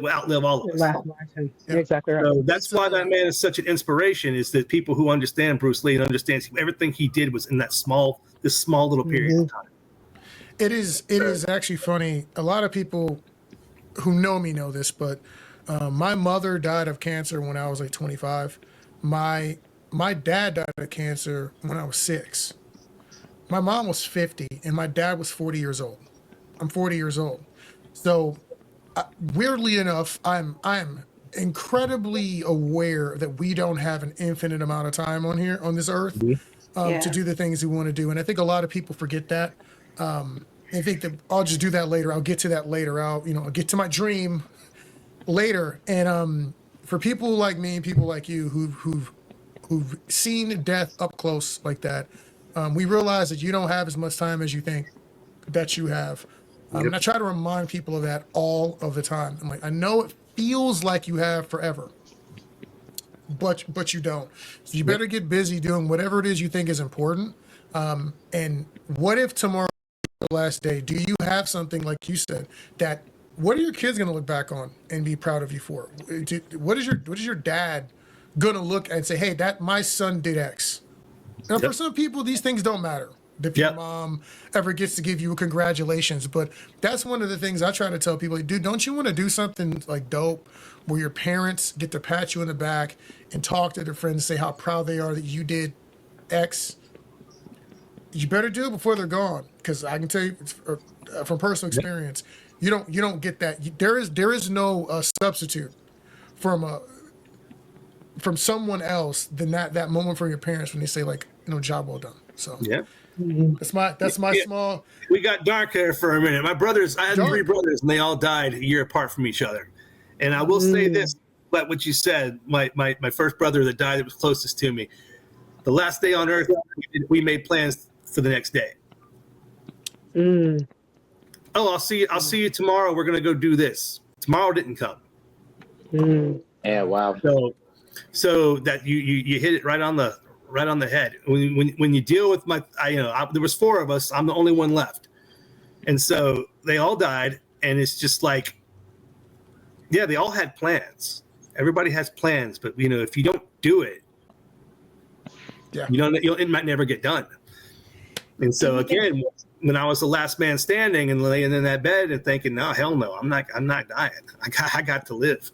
Speaker 6: will outlive all of us.
Speaker 3: Exactly right.
Speaker 6: So that's why that man is such an inspiration, is that people who understand Bruce Lee and understand everything he did was in this small little period of time.
Speaker 2: It is actually funny. A lot of people who know me know this, but my mother died of cancer when I was like 25. My dad died of cancer when I was 6. My mom was 50 and my dad was 40 years old. I'm 40 years old. So weirdly enough, I'm incredibly aware that we don't have an infinite amount of time on this earth to do the things we want to do. And I think a lot of people forget that. I think that I'll just do that later. I'll get to that later. I'll get to my dream later. And for people like me, people like you who've seen death up close like that, we realize that you don't have as much time as you think that you have. And I try to remind people of that all of the time. I'm like, I know it feels like you have forever, but you don't. So you better get busy doing whatever it is you think is important. And what if tomorrow last day, do you have something like you said that what are your kids going to look back on and be proud of you for? What is your dad going to look and say, hey, that my son did X? Now, for some people, these things don't matter. If your mom ever gets to give you a congratulations, but that's one of the things I try to tell people, dude, don't you want to do something like dope where your parents get to pat you in the back and talk to their friends and say how proud they are that you did X? You better do it before they're gone, because I can tell you from personal experience, you don't get that. There is no substitute from someone else than that moment from your parents when they say, like, job well done. So that's my small.
Speaker 6: We got dark there for a minute. My brothers, I had three brothers, and they all died a year apart from each other. And I will say this, like what you said, my first brother that died that was closest to me, the last day on earth, we made plans for the next day. Oh, I'll see you tomorrow. We're gonna go do this. Tomorrow didn't come.
Speaker 4: Yeah, wow.
Speaker 6: So that you hit it right on the head. When you deal with there was four of us. I'm the only one left, and so they all died. And it's just like, yeah, they all had plans. Everybody has plans, but if you don't do it, it might never get done. And so again, when I was the last man standing and laying in that bed and thinking, no, hell no, I'm not dying. I got to live,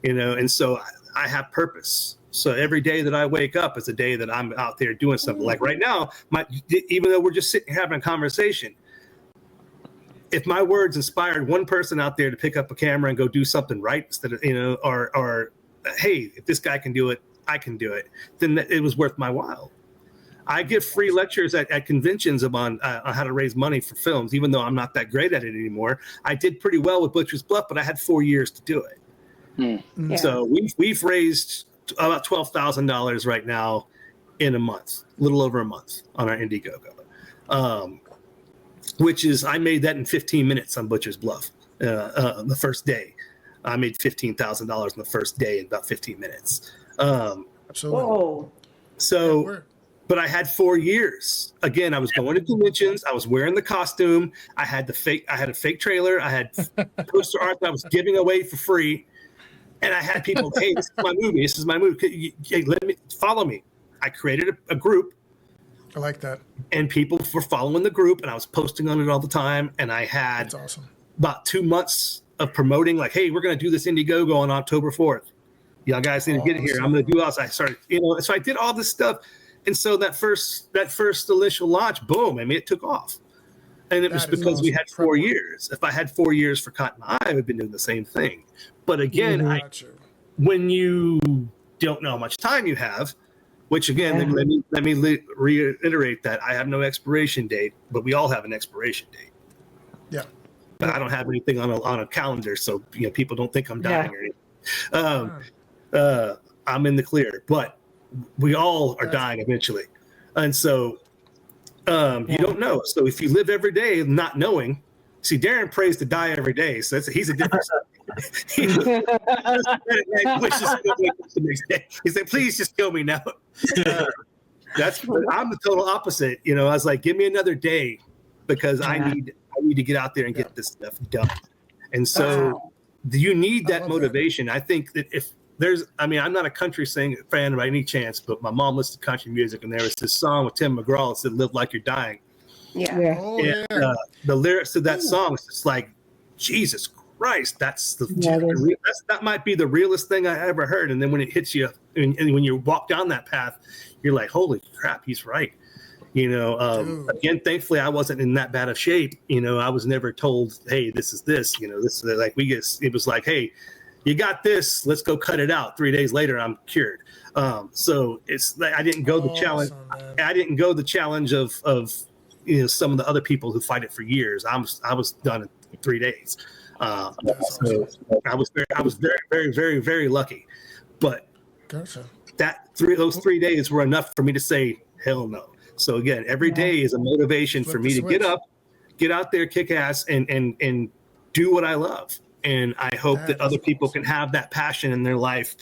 Speaker 6: And so I have purpose. So every day that I wake up is a day that I'm out there doing something. Like right now, even though we're just sitting here having a conversation, if my words inspired one person out there to pick up a camera and go do something right instead of, or hey, if this guy can do it, I can do it, then it was worth my while. I give free lectures at conventions on how to raise money for films, even though I'm not that great at it anymore. I did pretty well with Butcher's Bluff, but I had 4 years to do it. Yeah. So we've raised about $12,000 right now in a month, a little over a month on our Indiegogo, which is, I made that in 15 minutes on Butcher's Bluff the first day. I made $15,000 in the first day in about 15 minutes.
Speaker 2: Absolutely.
Speaker 1: Whoa.
Speaker 6: So, but I had 4 years. Again, I was going to conventions. I was wearing the costume. I had a fake trailer. I had poster art that I was giving away for free. And I had people, hey, this is my movie. This is my movie. Hey, follow me. I created a group.
Speaker 2: I like that.
Speaker 6: And people were following the group, and I was posting on it all the time. And I had
Speaker 2: That's awesome.
Speaker 6: About 2 months of promoting, like, hey, we're going to do this Indiegogo on October 4th. Y'all guys need to get here. I'm going to do all. I started, so I did all this stuff. And so that first initial launch, boom, it took off. And it was because we had 4 years. If I had 4 years for Cotton Eye, I would have been doing the same thing. But again, when you don't know how much time you have, which again, let me reiterate that I have no expiration date, but we all have an expiration date.
Speaker 2: Yeah.
Speaker 6: But I don't have anything on a calendar, so people don't think I'm dying or anything. I'm in the clear, but we all are dying eventually. And so you don't know. So if you live every day not knowing, see, Darren prays to die every day. So he's a different he wishes to go the next day. He said, please just kill me now. I'm the total opposite. I was like, give me another day because I need to get out there and get this stuff done. And so you need that motivation. That. I think that if there's, I'm not a country fan by any chance, but my mom listened to country music, and there was this song with Tim McGraw that said, "Live Like You're Dying."
Speaker 1: Yeah.
Speaker 6: The lyrics to that song is just like, Jesus Christ, that might be the realest thing I ever heard. And then when it hits you, and when you walk down that path, you're like, holy crap, he's right. Again, thankfully, I wasn't in that bad of shape. I was never told, hey, this is this. This is like it was like, hey, you got this. Let's go cut it out. 3 days later, I'm cured. So it's like I didn't go the challenge. I didn't go the challenge of some of the other people who fight it for years. I was done in 3 days. So I was very, very, very, very lucky. But those 3 days were enough for me to say, hell no. So again, every day is a motivation for me to get up, get out there, kick ass, and do what I love. And I hope that other people can have that passion in their life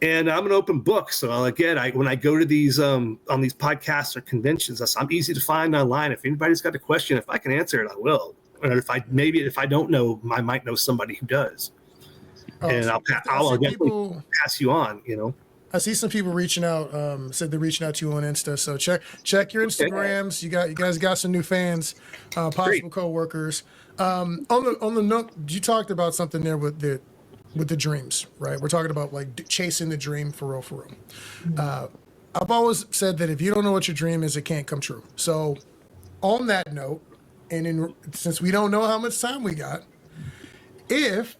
Speaker 6: And I'm an open book. So again, when I go to these on these podcasts or conventions, I'm easy to find online. If anybody's got a question, if I can answer it, I will. Or if I don't know, I might know somebody who does. And I'll definitely pass you on.
Speaker 2: I see some people reaching out. Said they're reaching out to you on Insta. So check your Instagrams. You guys got some new fans, possible coworkers. On the note, you talked about something there with the dreams, right? We're talking about like chasing the dream for real. I've always said that if you don't know what your dream is, it can't come true. So on that note, and since we don't know how much time we got, if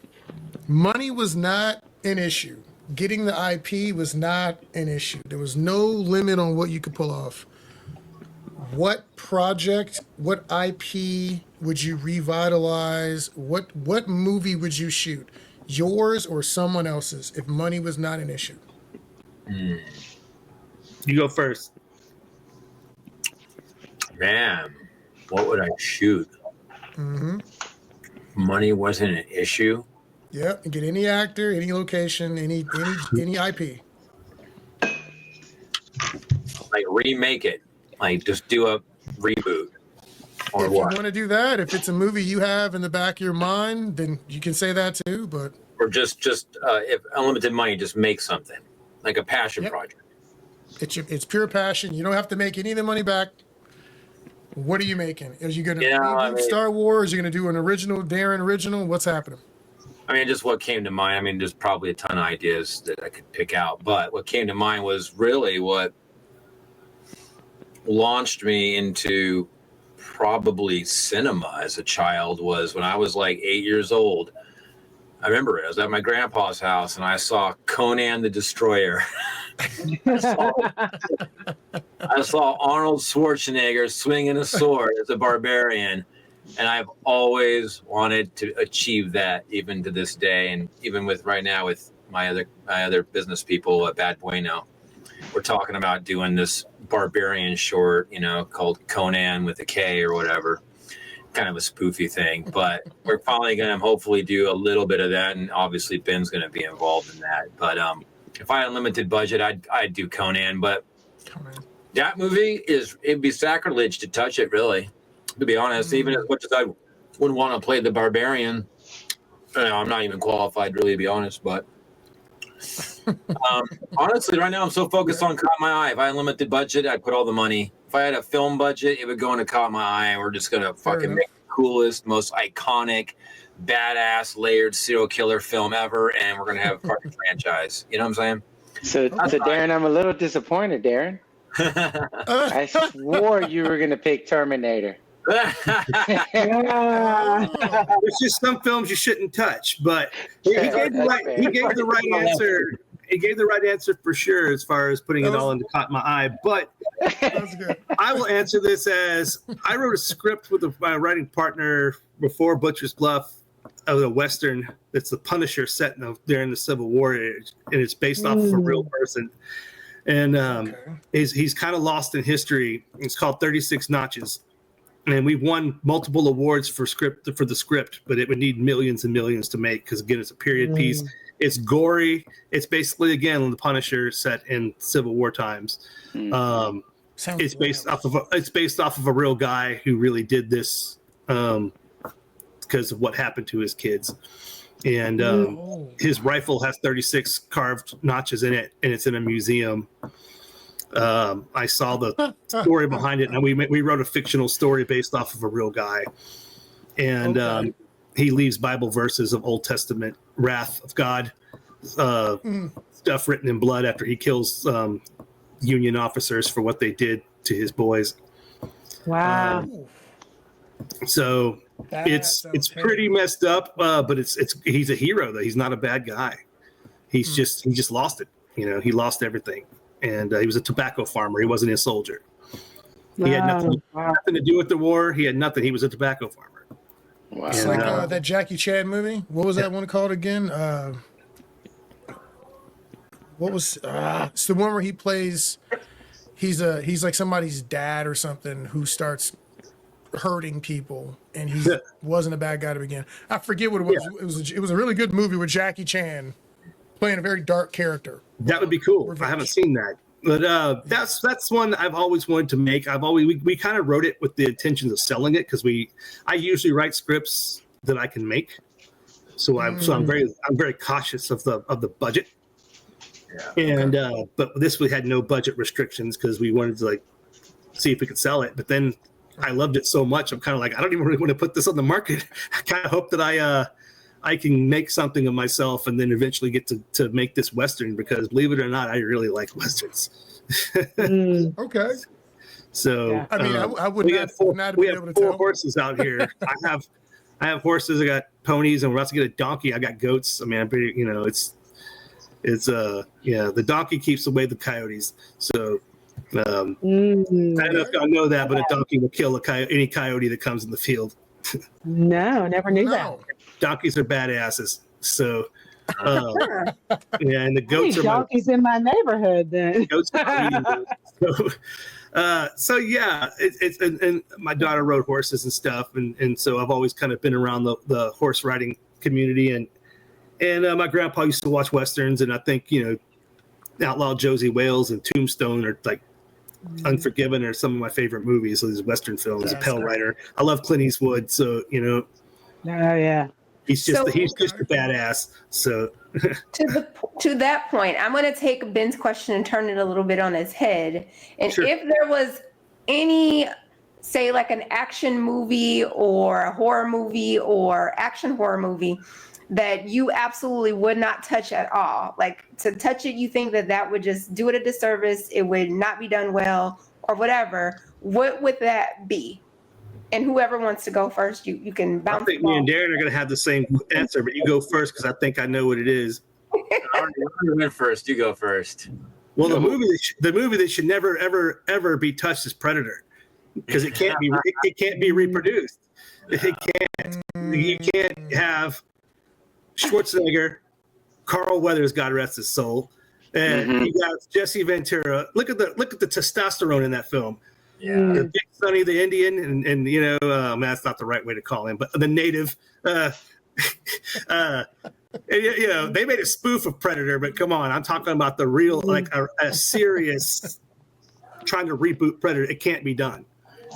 Speaker 2: money was not an issue, getting the IP was not an issue, there was no limit on what you could pull off, what project, what IP would you revitalize? What movie would you shoot? Yours or someone else's, if money was not an issue?
Speaker 6: You go first.
Speaker 5: Man, what would I shoot? Money wasn't an issue.
Speaker 2: Yeah, and get any actor, any location, any IP.
Speaker 5: Like remake it. Like just do a reboot. Or
Speaker 2: if
Speaker 5: what?
Speaker 2: you want to do that, if it's a movie you have in the back of your mind, then you can say that too. But
Speaker 5: or just if unlimited money, just make something like a passion project.
Speaker 2: It's pure passion. You don't have to make any of the money back. What are you making? Are you going to reboot Star Wars? Are you going to do an original Darren original? What's happening?
Speaker 5: I mean, just what came to mind. I mean, there's probably a ton of ideas that I could pick out, but what came to mind was really what launched me into probably cinema as a child was when I was like 8 years old. I remember it. I was at my grandpa's house and I saw Conan the Destroyer. I saw Arnold Schwarzenegger swinging a sword as a barbarian. And I've always wanted to achieve that, even to this day. And even with right now with my other business people at Bad Bueno, we're talking about doing this barbarian short, called Conan with a K or whatever, kind of a spoofy thing. But we're finally going to hopefully do a little bit of that. And obviously Ben's going to be involved in that. But if I had a limited budget, I'd do Conan. But that movie it'd be sacrilege to touch it, really. To be honest, even as much as I wouldn't want to play the barbarian, I'm not even qualified, really, to be honest. But honestly, right now I'm so focused on Caught My Eye. If I had a limited budget, I'd put all the money. If I had a film budget, it would go into Caught My Eye. We're just going to fucking make the coolest, most iconic, badass, layered serial killer film ever, and we're going to have a fucking franchise. You know what I'm saying?
Speaker 4: So Darren, I'm a little disappointed, Darren. I swore you were going to pick Terminator.
Speaker 6: There's just some films you shouldn't touch, but he gave the right answer. He gave the right answer for sure as far as putting it all into Caught My Eye. But I will answer this as I wrote a script with my writing partner before Butcher's Bluff of the Western. It's the Punisher set during the Civil War, and it's based off of a real person. And he's kind of lost in history. It's called 36 Notches. And we've won multiple awards for the script, but it would need millions and millions to make because again, it's a period piece. It's gory. It's basically again the Punisher set in Civil War times. It's based off of a real guy who really did this because of what happened to his kids. And his rifle has 36 carved notches in it, and it's in a museum. I saw the story behind it, and we wrote a fictional story based off of a real guy. And he leaves Bible verses of Old Testament wrath of God, stuff written in blood after he kills Union officers for what they did to his boys.
Speaker 3: Wow.
Speaker 6: So it's pretty messed up, but he's a hero though. He's not a bad guy. He just lost it. He lost everything. And he was a tobacco farmer. He wasn't a soldier. He had nothing to do with the war. He had nothing. He was a tobacco farmer.
Speaker 2: Wow. It's like that Jackie Chan movie. What was that one called again? What was it's the one where he plays he's like somebody's dad or something who starts hurting people, and he wasn't a bad guy to begin. I forget what it was. Yeah. It was a really good movie with Jackie Chan. playing a very dark character.
Speaker 6: That would be cool. I haven't seen that. But that's one I've always wanted to make. We kind of wrote it with the intentions of selling it because I usually write scripts that I can make. So I'm very cautious of the budget. Yeah. And but this we had no budget restrictions because we wanted to like see if we could sell it. But then I loved it so much, I'm kind of like, I don't even really want to put this on the market. I kind of hope that I can make something of myself and then eventually get to make this Western because believe it or not, I really like Westerns.
Speaker 2: Okay.
Speaker 6: So
Speaker 2: yeah. I mean, I would
Speaker 6: we
Speaker 2: not,
Speaker 6: have four,
Speaker 2: not
Speaker 6: we
Speaker 2: be
Speaker 6: have
Speaker 2: able to
Speaker 6: four
Speaker 2: tell.
Speaker 6: horses out here. I have horses. I got ponies, and we're about to get a donkey. I got goats. I mean, the donkey keeps away the coyotes. So I don't know if y'all know that, but a donkey will kill any coyote that comes in the field.
Speaker 3: No, never knew that.
Speaker 6: Donkeys are badasses. So yeah, and the goats are
Speaker 3: donkeys in my neighborhood then.
Speaker 6: Goats so yeah, it's and my daughter rode horses and stuff, and so I've always kind of been around the horse riding community, and my grandpa used to watch Westerns, and I think Outlaw Josie Wales and Tombstone are like Unforgiven are some of my favorite movies. So these Western films, Pale Rider. I love Clint Eastwood, so
Speaker 3: Oh yeah.
Speaker 6: He's just a badass. So
Speaker 1: to that point, I'm going to take Ben's question and turn it a little bit on its head. And
Speaker 6: Sure.
Speaker 1: if there was any, say, like an action movie or a horror movie or action horror movie that you absolutely would not touch at all, like to touch it, you think that would just do it a disservice, it would not be done well or whatever, what would that be? And whoever wants to go first, you can bounce.
Speaker 6: I think me and Darren are going to have the same answer, but you go first because I think I know what it is.
Speaker 5: I already went first. You go first.
Speaker 6: Well, the movie that should never ever be touched is Predator because it can't be reproduced. It can't. You can't have Schwarzenegger, Carl Weathers, God rest his soul, and you got Jesse Ventura. Look at the testosterone in that film.
Speaker 5: Yeah.
Speaker 6: The Big Sonny, the Indian, and that's not the right way to call him, but the native. They made a spoof of Predator, but come on, I'm talking about the real, like a serious trying to reboot Predator. It can't be done.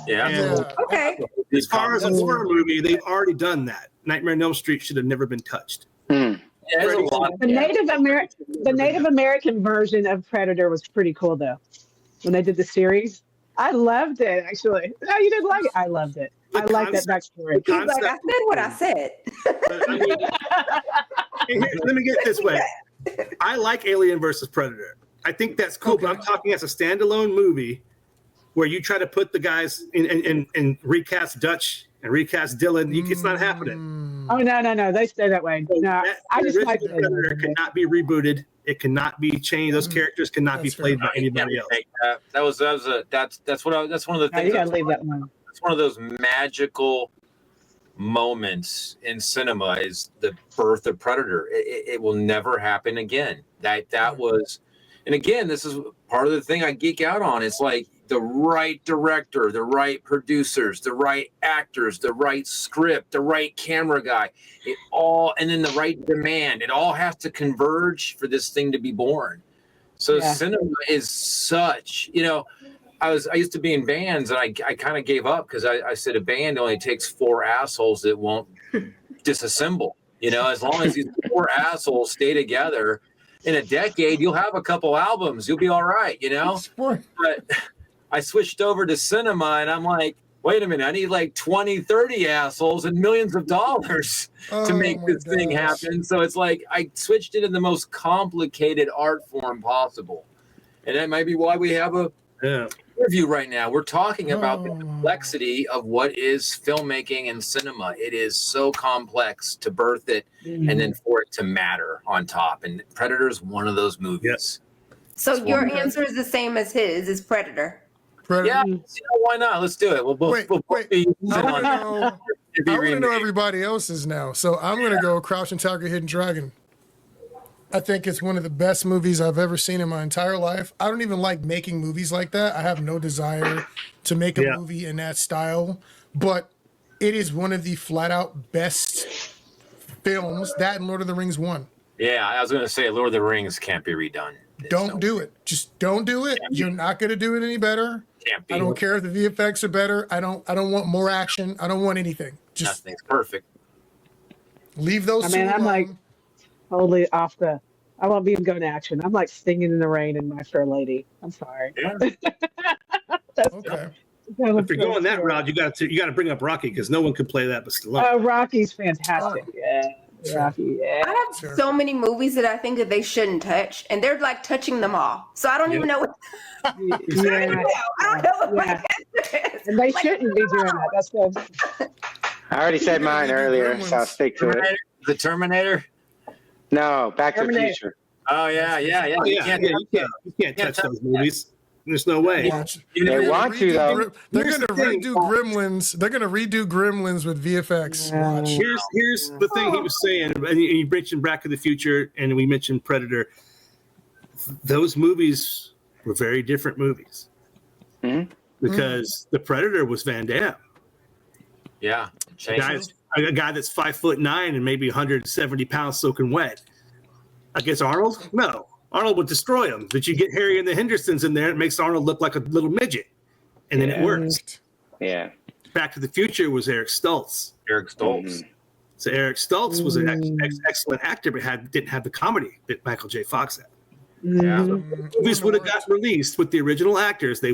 Speaker 5: Yeah.
Speaker 1: Okay.
Speaker 6: As far as a horror movie, they've already done that. Nightmare on Elm Street should have never been touched.
Speaker 5: Yeah, there's a lot.
Speaker 3: The Native American version of Predator was pretty cool though. When they did the series, I loved it actually. No, you didn't like it. I loved it. I like that backstory.
Speaker 1: He's like, I said what I said.
Speaker 6: Let me get it this way. I like Alien versus Predator. I think that's cool, but I'm talking as a standalone movie where you try to put the guys and recast Dutch and recast Dylan. It's not happening.
Speaker 3: Oh no, they stay that way. No, I just like it.
Speaker 6: Predator cannot be rebooted. It cannot be changed. Those characters cannot be played by anybody else.
Speaker 5: That's one of the things.
Speaker 3: You gotta leave that one.
Speaker 5: It's one of those magical moments in cinema is the birth of Predator. It will never happen again. That was, and again, this is part of the thing I geek out on. It's like the right director, the right producers, the right actors, the right script, the right camera guy, and then the right demand. It all has to converge for this thing to be born. So cinema is such, I used to be in bands and I kind of gave up because I said a band only takes 4 assholes that won't disassemble. As long as these 4 assholes stay together in a decade, you'll have a couple albums. You'll be all right, But I switched over to cinema and I'm like, wait a minute, I need like 20, 30 assholes and millions of dollars to make this thing happen. So it's like I switched it in the most complicated art form possible. And that might be why we have a interview right now. We're talking about the complexity of what is filmmaking and cinema. It is so complex to birth it and then for it to matter on top. And Predator's one of those movies.
Speaker 1: So your answer is the same as his, is Predator.
Speaker 5: Yeah, why not? Let's do it. We'll both
Speaker 2: I want to know everybody else's now. So I'm going to go Crouching Tiger, Hidden Dragon. I think it's one of the best movies I've ever seen in my entire life. I don't even like making movies like that. I have no desire to make a movie in that style. But it is one of the flat out best films, that and Lord of the Rings 1.
Speaker 5: Yeah, I was going to say Lord of the Rings can't be redone.
Speaker 2: Don't do it. Just don't do it. You're not going to do it any better.
Speaker 5: Can't be.
Speaker 2: I don't care if the VFX are better. I don't want more action. I don't want anything. Just
Speaker 5: Nothing's perfect.
Speaker 2: leave those two
Speaker 3: I'm
Speaker 2: alone.
Speaker 3: like totally off the. I won't even go to action. I'm like singing in the rain in My Fair Lady. I'm sorry.
Speaker 5: Yeah.
Speaker 2: Okay.
Speaker 6: If you're going that route, you got to bring up Rocky because no one can play that but Stallone.
Speaker 3: Oh, Rocky's fantastic.
Speaker 2: Oh.
Speaker 3: Yeah.
Speaker 2: Sure.
Speaker 3: Rocky, yeah.
Speaker 1: I have so many movies that I think that they shouldn't touch, and they're like touching them all. So I don't even know what. I don't know what my answer is.
Speaker 3: And they
Speaker 1: Like,
Speaker 3: shouldn't be doing that. That's good.
Speaker 4: I already said mine earlier, so I'll stick to it.
Speaker 5: The Terminator?
Speaker 4: No, Back to the
Speaker 3: Terminator.
Speaker 4: Future.
Speaker 5: Oh, yeah.
Speaker 6: Oh, you can't touch those movies. There's no way.
Speaker 4: They want to, though.
Speaker 2: They're going to redo Gremlins. They're going to redo Gremlins with VFX. Watch.
Speaker 6: Here's the thing he was saying, and you mentioned Back to the Future, and we mentioned Predator. Those movies were very different movies because the Predator was Van Damme.
Speaker 5: Yeah.
Speaker 6: A guy that's 5'9" and maybe 170 pounds soaking wet. Against Arnold? No. Arnold would destroy him. But you get Harry and the Hendersons in there, it makes Arnold look like a little midget. And then it works.
Speaker 4: Yeah.
Speaker 6: Back to the Future was Eric Stoltz. So Eric Stoltz was an excellent actor, but didn't have the comedy that Michael J. Fox had. Movies would have got released with the original actors. They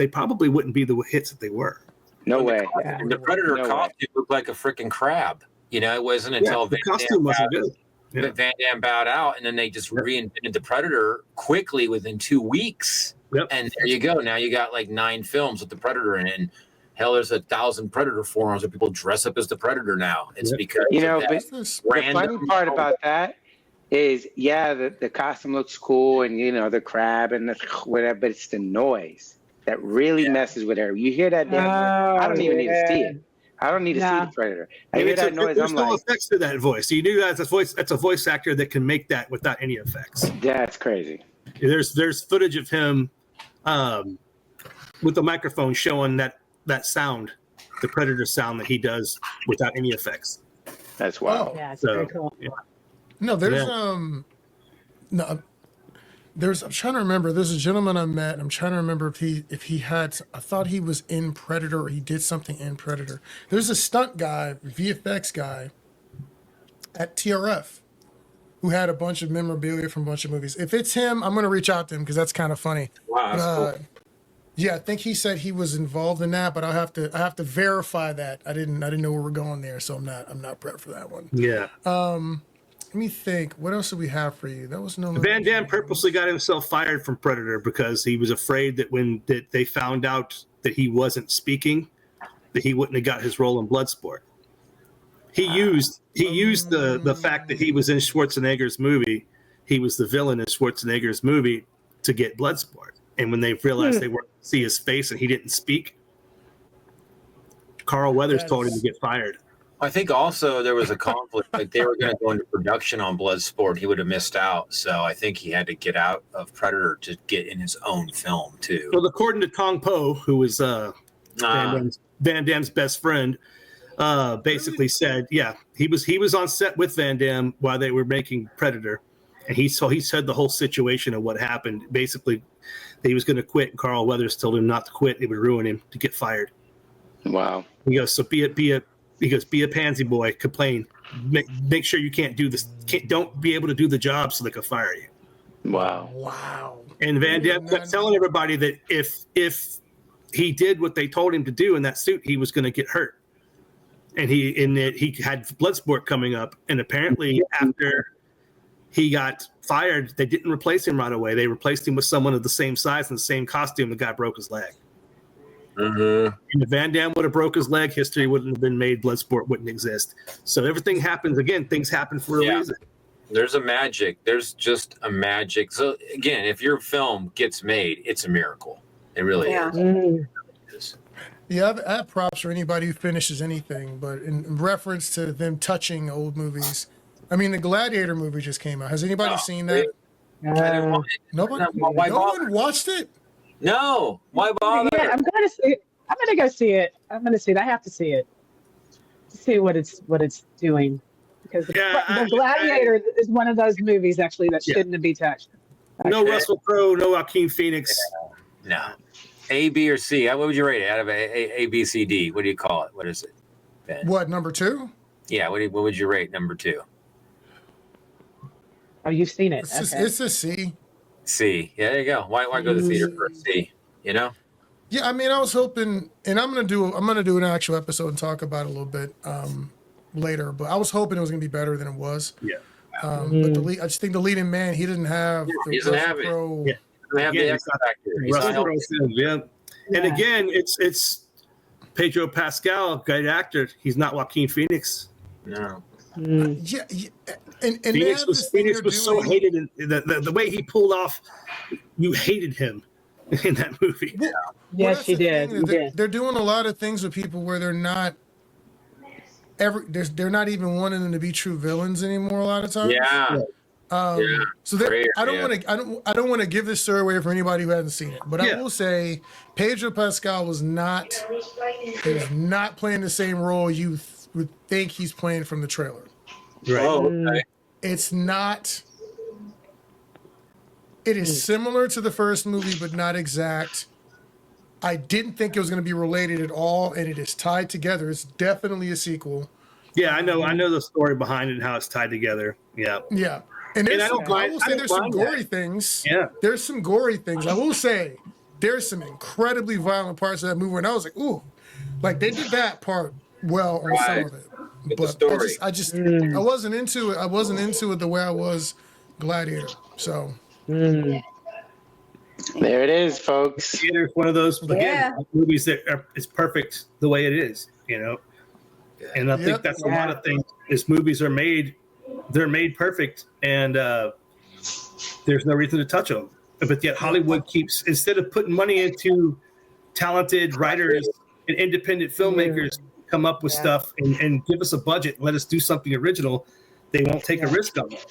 Speaker 6: probably wouldn't be the hits that they were.
Speaker 4: No way.
Speaker 5: And the Predator costume looked like a freaking crab. You know, it wasn't until
Speaker 6: the costume wasn't good.
Speaker 5: Van Damme bowed out, and then they just reinvented the Predator quickly within 2 weeks. And there you go. Now you got like 9 films with the Predator in it. And hell, there's 1,000 Predator forums where people dress up as the Predator now. It's because
Speaker 4: but the funny part about that is, the costume looks cool and, the crab and the whatever, but it's the noise that really messes with her. You hear that damn I don't even need to see it. I don't need to see the Predator. I hear that noise.
Speaker 6: There's no effects to that voice. You knew that's a voice actor that can make that without any effects.
Speaker 4: That's crazy.
Speaker 6: There's footage of him with the microphone showing that sound, the Predator sound that he does without any effects.
Speaker 4: That's wild.
Speaker 3: Yeah, it's very cool.
Speaker 6: Yeah.
Speaker 2: No, there's I'm trying to remember. There's a gentleman I met. I'm trying to remember if he had. I thought he was in Predator or he did something in Predator. There's a stunt guy, VFX guy, at TRF, who had a bunch of memorabilia from a bunch of movies. If it's him, I'm gonna reach out to him because that's kind of funny.
Speaker 5: Wow, that's cool.
Speaker 2: Yeah, I think he said he was involved in that, but I have to verify that. I didn't know where we're going there, so I'm not prepped for that one.
Speaker 6: Yeah.
Speaker 2: Let me think. What else do we have for you? That was no.
Speaker 6: Van Damme purposely got himself fired from Predator because he was afraid that when they found out that he wasn't speaking, that he wouldn't have got his role in Bloodsport. He used the fact that he was in Schwarzenegger's movie, he was the villain in Schwarzenegger's movie, to get Bloodsport. And when they realized they weren't see his face and he didn't speak, Carl Weathers told him to get fired.
Speaker 5: I think also there was a conflict. Like they were going to go into production on Bloodsport, he would have missed out. So I think he had to get out of Predator to get in his own film too.
Speaker 6: Well, according to Tong Po, who was Van Damme's best friend, basically said, he was on set with Van Damme while they were making Predator, and he said the whole situation of what happened. Basically, that he was going to quit, and Carl Weathers told him not to quit; it would ruin him to get fired.
Speaker 4: Wow.
Speaker 6: He goes, so be a pansy boy, complain, make sure you can't do this, don't be able to do the job so they can fire you.
Speaker 4: Wow.
Speaker 6: And Van Damme kept telling everybody that if he did what they told him to do in that suit, he was going to get hurt. And he had Bloodsport coming up, and apparently after he got fired, they didn't replace him right away. They replaced him with someone of the same size and the same costume. The guy broke his leg. And if Van Damme would have broke his leg, history wouldn't have been made. Bloodsport wouldn't exist. So everything happens. Again, things happen for a reason.
Speaker 5: There's a magic. There's just a magic. So again, if your film gets made, it's a miracle. It really is.
Speaker 2: Yeah, I have props for anybody who finishes anything, but in reference to them touching old movies, I mean, the Gladiator movie just came out. Has anybody seen that? Nobody? No one watched it?
Speaker 5: No. Why bother?
Speaker 3: Yeah, I'm going to see it. I'm going to go see it. I have to see it to see what it's doing. Because
Speaker 6: Yeah,
Speaker 3: the Gladiator is one of those movies actually that shouldn't be touched.
Speaker 6: No Russell Crowe, no Joaquin Phoenix.
Speaker 14: No. A, B, or C. What would you rate it out of A, B, C, D? What do you call it? What is it, Ben?
Speaker 2: What, number 2?
Speaker 14: Yeah. What would you rate number 2?
Speaker 3: Oh, you've seen it.
Speaker 2: It's a C.
Speaker 14: C. Yeah, there you go. Why go to the theater for a C? You know?
Speaker 2: Yeah, I mean, I was hoping, and I'm gonna do an actual episode and talk about it a little bit later. But I was hoping it was gonna be better than it was.
Speaker 6: Yeah.
Speaker 2: But I just think the leading man, he didn't have.
Speaker 14: He doesn't have it.
Speaker 2: Yeah.
Speaker 14: Have the X factor.
Speaker 6: Yeah. And again, it's Pedro Pascal, great actor. He's not Joaquin Phoenix.
Speaker 14: No.
Speaker 2: Yeah, and
Speaker 6: Phoenix was so hated, and the way he pulled off, you hated him in that movie.
Speaker 2: Well,
Speaker 3: yes, he did.
Speaker 2: They're doing a lot of things with people where they're not they're not even wanting them to be true villains anymore. A lot of times.
Speaker 14: Yeah.
Speaker 2: So I don't want to give this story away for anybody who hasn't seen it, but I will say Pedro Pascal was not playing the same role you would think he's playing from the trailer.
Speaker 6: Right.
Speaker 14: Oh, okay.
Speaker 2: It's not. It is similar to the first movie, but not exact. I didn't think it was going to be related at all, and it is tied together. It's definitely a sequel.
Speaker 6: Yeah, I know the story behind it and how it's tied together. Yeah.
Speaker 2: Yeah. And I will say there's some gory things.
Speaker 6: Yeah.
Speaker 2: There's some gory things. I will say there's some incredibly violent parts of that movie, and I was like, ooh, like they did that part well on some of it. But I wasn't into it. I wasn't into it the way I was Gladiator. So
Speaker 4: there it is, folks.
Speaker 6: Gladiator is one of those movies that it's perfect the way it is, you know. And I think that's a lot of things. Is movies are made. They're made perfect, and there's no reason to touch them. But yet Hollywood keeps, instead of putting money into talented writers and independent filmmakers come up with stuff and give us a budget and let us do something original, they won't take a risk on it.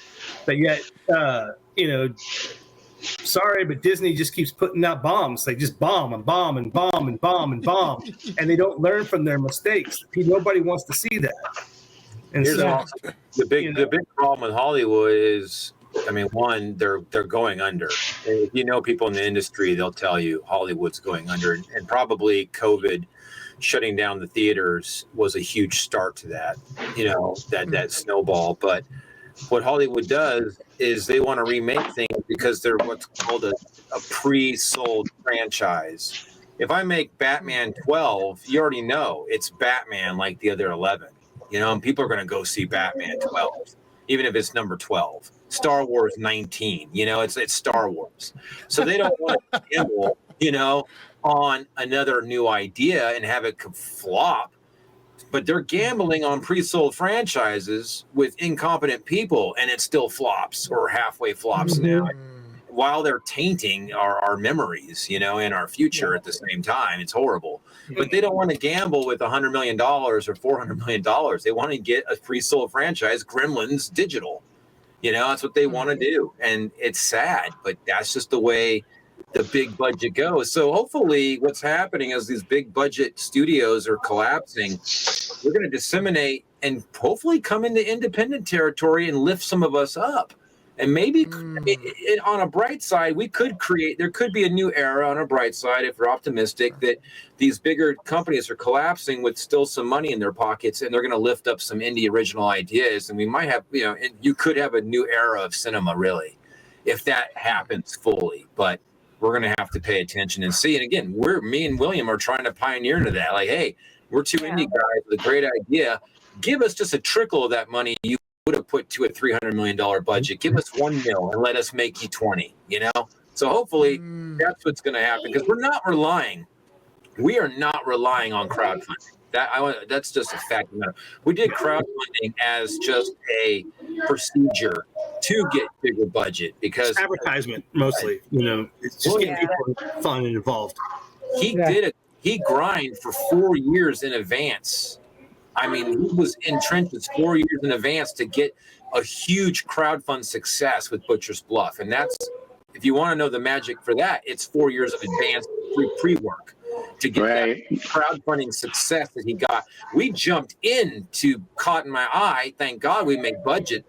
Speaker 6: But yet, sorry, but Disney just keeps putting out bombs. They just bomb and bomb and bomb and bomb and bomb, and they don't learn from their mistakes. Nobody wants to see that. And
Speaker 14: the big problem with Hollywood is, I mean, one, they're going under. And if you know people in the industry, they'll tell you Hollywood's going under, and probably COVID shutting down the theaters was a huge start to that. You know, that snowball. But what Hollywood does is they want to remake things because they're what's called a pre-sold franchise. If I make Batman 12, you already know it's Batman like the other 11. You know, and people are going to go see Batman 12, even if it's number 12. Star Wars 19, you know, it's Star Wars. So they don't want to gamble, you know, on another new idea and have it flop. But they're gambling on pre-sold franchises with incompetent people, and it still flops or halfway flops now, while they're tainting our memories, you know, and our future at the same time. It's horrible. But they don't want to gamble with $100 million or $400 million. They want to get a pre-sold franchise, Gremlins digital. You know, that's what they want to do. And it's sad, but that's just the way the big budget goes. So hopefully what's happening is these big budget studios are collapsing. We're going to disseminate and hopefully come into independent territory and lift some of us up. And maybe on a bright side, there could be a new era on a bright side, if we're optimistic, that these bigger companies are collapsing with still some money in their pockets, and they're going to lift up some indie original ideas. And we might have, you know, you could have a new era of cinema, really, if that happens fully. But we're going to have to pay attention and see. And again, me and William are trying to pioneer into that. Like, hey, we're two indie guys with a great idea. Give us just a trickle of that money you would have put to a $300 million budget. Give us $1 million and let us make you 20, you know? So hopefully that's what's going to happen, because we are not relying on crowdfunding. That's just a fact of the matter. We did crowdfunding as just a procedure to get bigger budget, because
Speaker 6: it's advertisement mostly, you know, it's just getting people fun and involved.
Speaker 14: He grind for 4 years in advance. I mean, he was in trenches 4 years in advance to get a huge crowdfund success with Butcher's Bluff. And that's, if you want to know the magic for that, it's 4 years of advanced pre-work to get that crowdfunding success that he got. We jumped into Caught in My Eye. Thank God we made budget,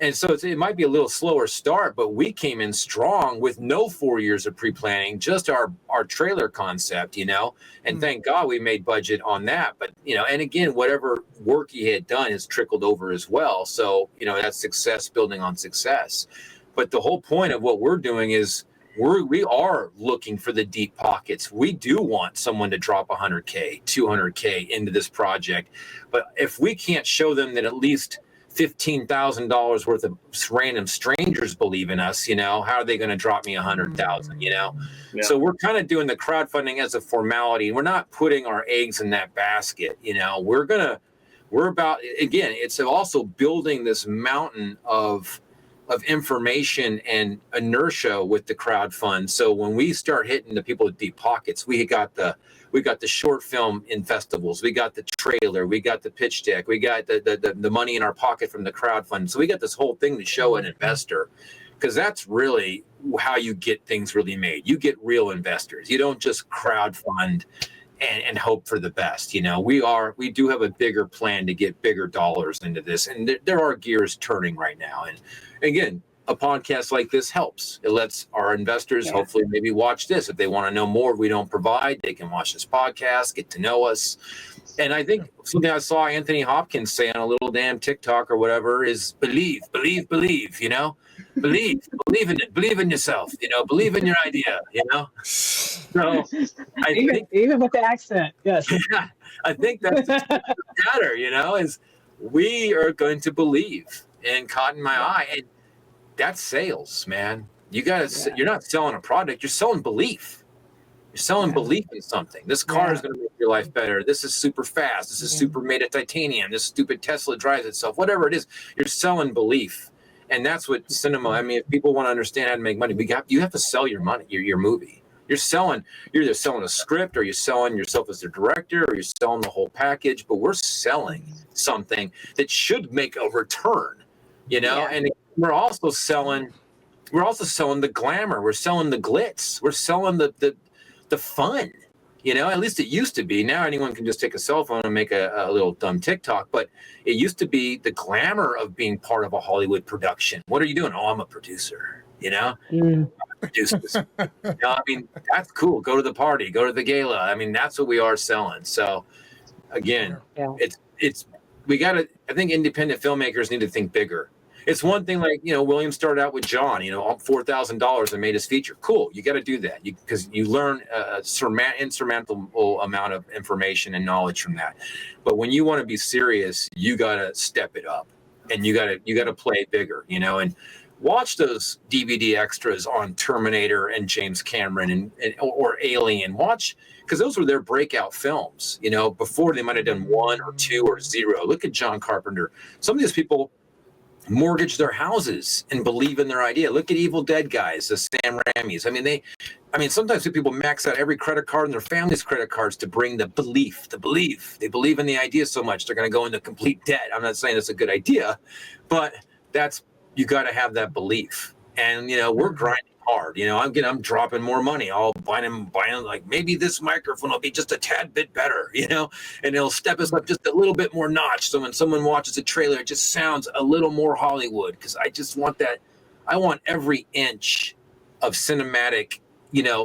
Speaker 14: And so it might be a little slower start, but we came in strong with no 4 years of pre-planning, just our trailer concept, and thank God we made budget on that. But, and again, whatever work he had done has trickled over as well. So, that's success building on success. But the whole point of what we're doing is we are looking for the deep pockets. We do want someone to drop $100K, $200K into this project. But if we can't show them that at least $15,000 worth of random strangers believe in us, how are they going to drop me 100,000, Yeah. So we're kind of doing the crowdfunding as a formality. We're not putting our eggs in that basket. We're about, again, it's also building this mountain of information and inertia with the crowdfund. So when we start hitting the people with deep pockets, we got the short film in festivals, we got the trailer, we got the pitch deck, we got the money in our pocket from the crowdfund. So we got this whole thing to show an investor, because that's really how you get things really made. You get real investors. You don't just crowdfund and hope for the best. We do have a bigger plan to get bigger dollars into this, and there are gears turning right now. And again, a podcast like this helps. It lets our investors hopefully maybe watch this. If they want to know more we don't provide, they can watch this podcast, get to know us. And I think something I saw Anthony Hopkins say on a little damn TikTok or whatever is believe, believe, believe in it, believe in yourself, believe in your idea, So I think
Speaker 3: even with the accent, yes.
Speaker 14: Yeah, I think that's the matter, is we are going to believe in Caught in My Eye. And that's sales, man. You're not selling a product, you're selling belief. You're selling belief in something. This car is going to make your life better. This is super fast. This is super made of titanium. This stupid Tesla drives itself. Whatever it is, you're selling belief. And that's what cinema, if people want to understand how to make money, you have to sell your money, your movie. You're either selling a script, or you're selling yourself as the director, or you're selling the whole package, but we're selling something that should make a return, and we're also selling the glamour. We're selling the glitz. We're selling the fun, at least it used to be. Now anyone can just take a cell phone and make a little dumb TikTok, but it used to be the glamour of being part of a Hollywood production. What are you doing? Oh, I'm a producer, produce this. That's cool. Go to the party, go to the gala. That's what we are selling. So again, I think independent filmmakers need to think bigger. It's one thing, like, William started out with John, $4,000 and made his feature. Cool. You got to do that because you learn a insurmountable amount of information and knowledge from that. But when you want to be serious, you got to step it up, and you got to play bigger, and watch those DVD extras on Terminator and James Cameron or Alien. Watch, because those were their breakout films, before they might have done 1 or 2 or 0. Look at John Carpenter. Some of these people mortgage their houses and believe in their idea. Look at Evil Dead guys, the Sam Raimis. Sometimes people max out every credit card and their family's credit cards to bring the belief. They believe in the idea so much they're going to go into complete debt. I'm not saying it's a good idea, but you got to have that belief. And we're grinding hard. I'm dropping more money. I'll buying like, maybe this microphone will be just a tad bit better, and it'll step us up just a little bit more notch. So when someone watches a trailer, it just sounds a little more Hollywood, because I just want that. I want every inch of cinematic,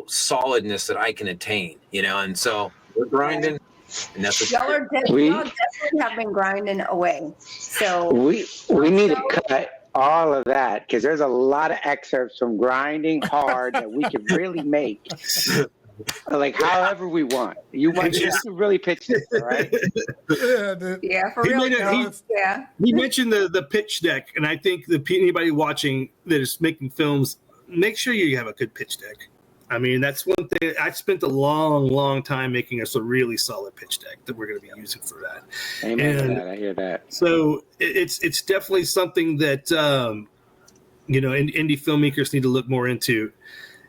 Speaker 14: solidness that I can attain, and so we're grinding. And that's
Speaker 1: y'all definitely have been grinding away. So
Speaker 4: we need to cut all of that, because there's a lot of excerpts from grinding hard that we can really make, like however we want. You can really pitch this, all right?
Speaker 1: Yeah, for real.
Speaker 6: He mentioned the pitch deck, and I think anybody watching that is making films, make sure you have a good pitch deck. That's one thing. I spent a long time making us a really solid pitch deck that we're going to be using for that.
Speaker 4: Amen to that. I hear that.
Speaker 6: So it's definitely something that indie filmmakers need to look more into,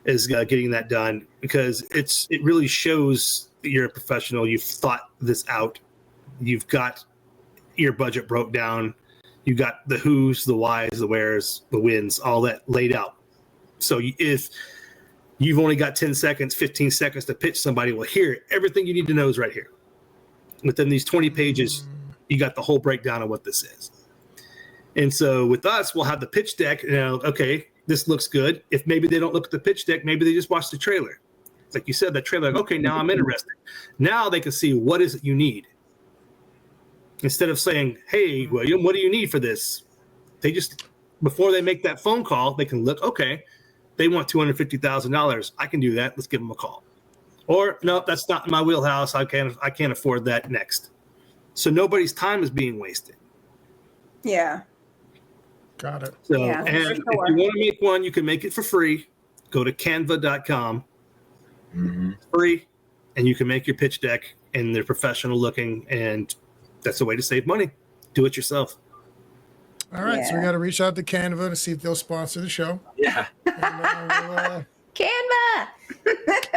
Speaker 6: is getting that done, because it really shows that you're a professional. You've thought this out. You've got your budget broke down. You've got the who's, the whys, the where's, the wins, all that laid out. So You've only got 10 seconds, 15 seconds to pitch somebody. Well, here, everything you need to know is right here. Within these 20 pages, you got the whole breakdown of what this is. And so with us, we'll have the pitch deck. Okay, this looks good. If maybe they don't look at the pitch deck, maybe they just watch the trailer. Like you said, that trailer, like, okay, now I'm interested. Now they can see what is it you need. Instead of saying, hey, William, what do you need for this? They just, before they make that phone call, they can look, okay, they want $250,000. I can do that. Let's give them a call. Or, no, that's not in my wheelhouse. I can't afford that. Next. So nobody's time is being wasted.
Speaker 1: Yeah.
Speaker 2: Got it.
Speaker 6: So, and if you want to make one, you can make it for free. Go to canva.com. Free, and you can make your pitch deck, and they're professional looking, and that's a way to save money. Do it yourself.
Speaker 2: All right, so we got to reach out to Canva to see if they'll sponsor the show.
Speaker 14: Yeah.
Speaker 2: And,
Speaker 1: Canva.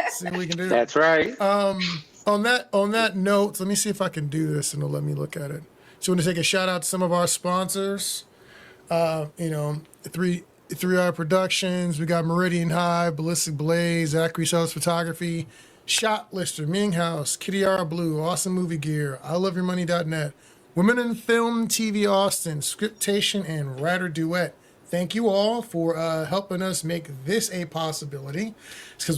Speaker 2: see what we can do.
Speaker 4: That's right.
Speaker 2: On that note, let me see if I can do this, and it'll let me look at it. So, I want to take a shout out to some of our sponsors. 3R Productions. We got Meridian High, Ballistic Blaze, Zachary Sells Photography, Shot Lister, Ming House, Kitty R Blue, Awesome Movie Gear, ILoveYourMoney.net, Women in Film TV Austin, Scriptation, and Writer Duet. Thank you all for helping us make this a possibility. It's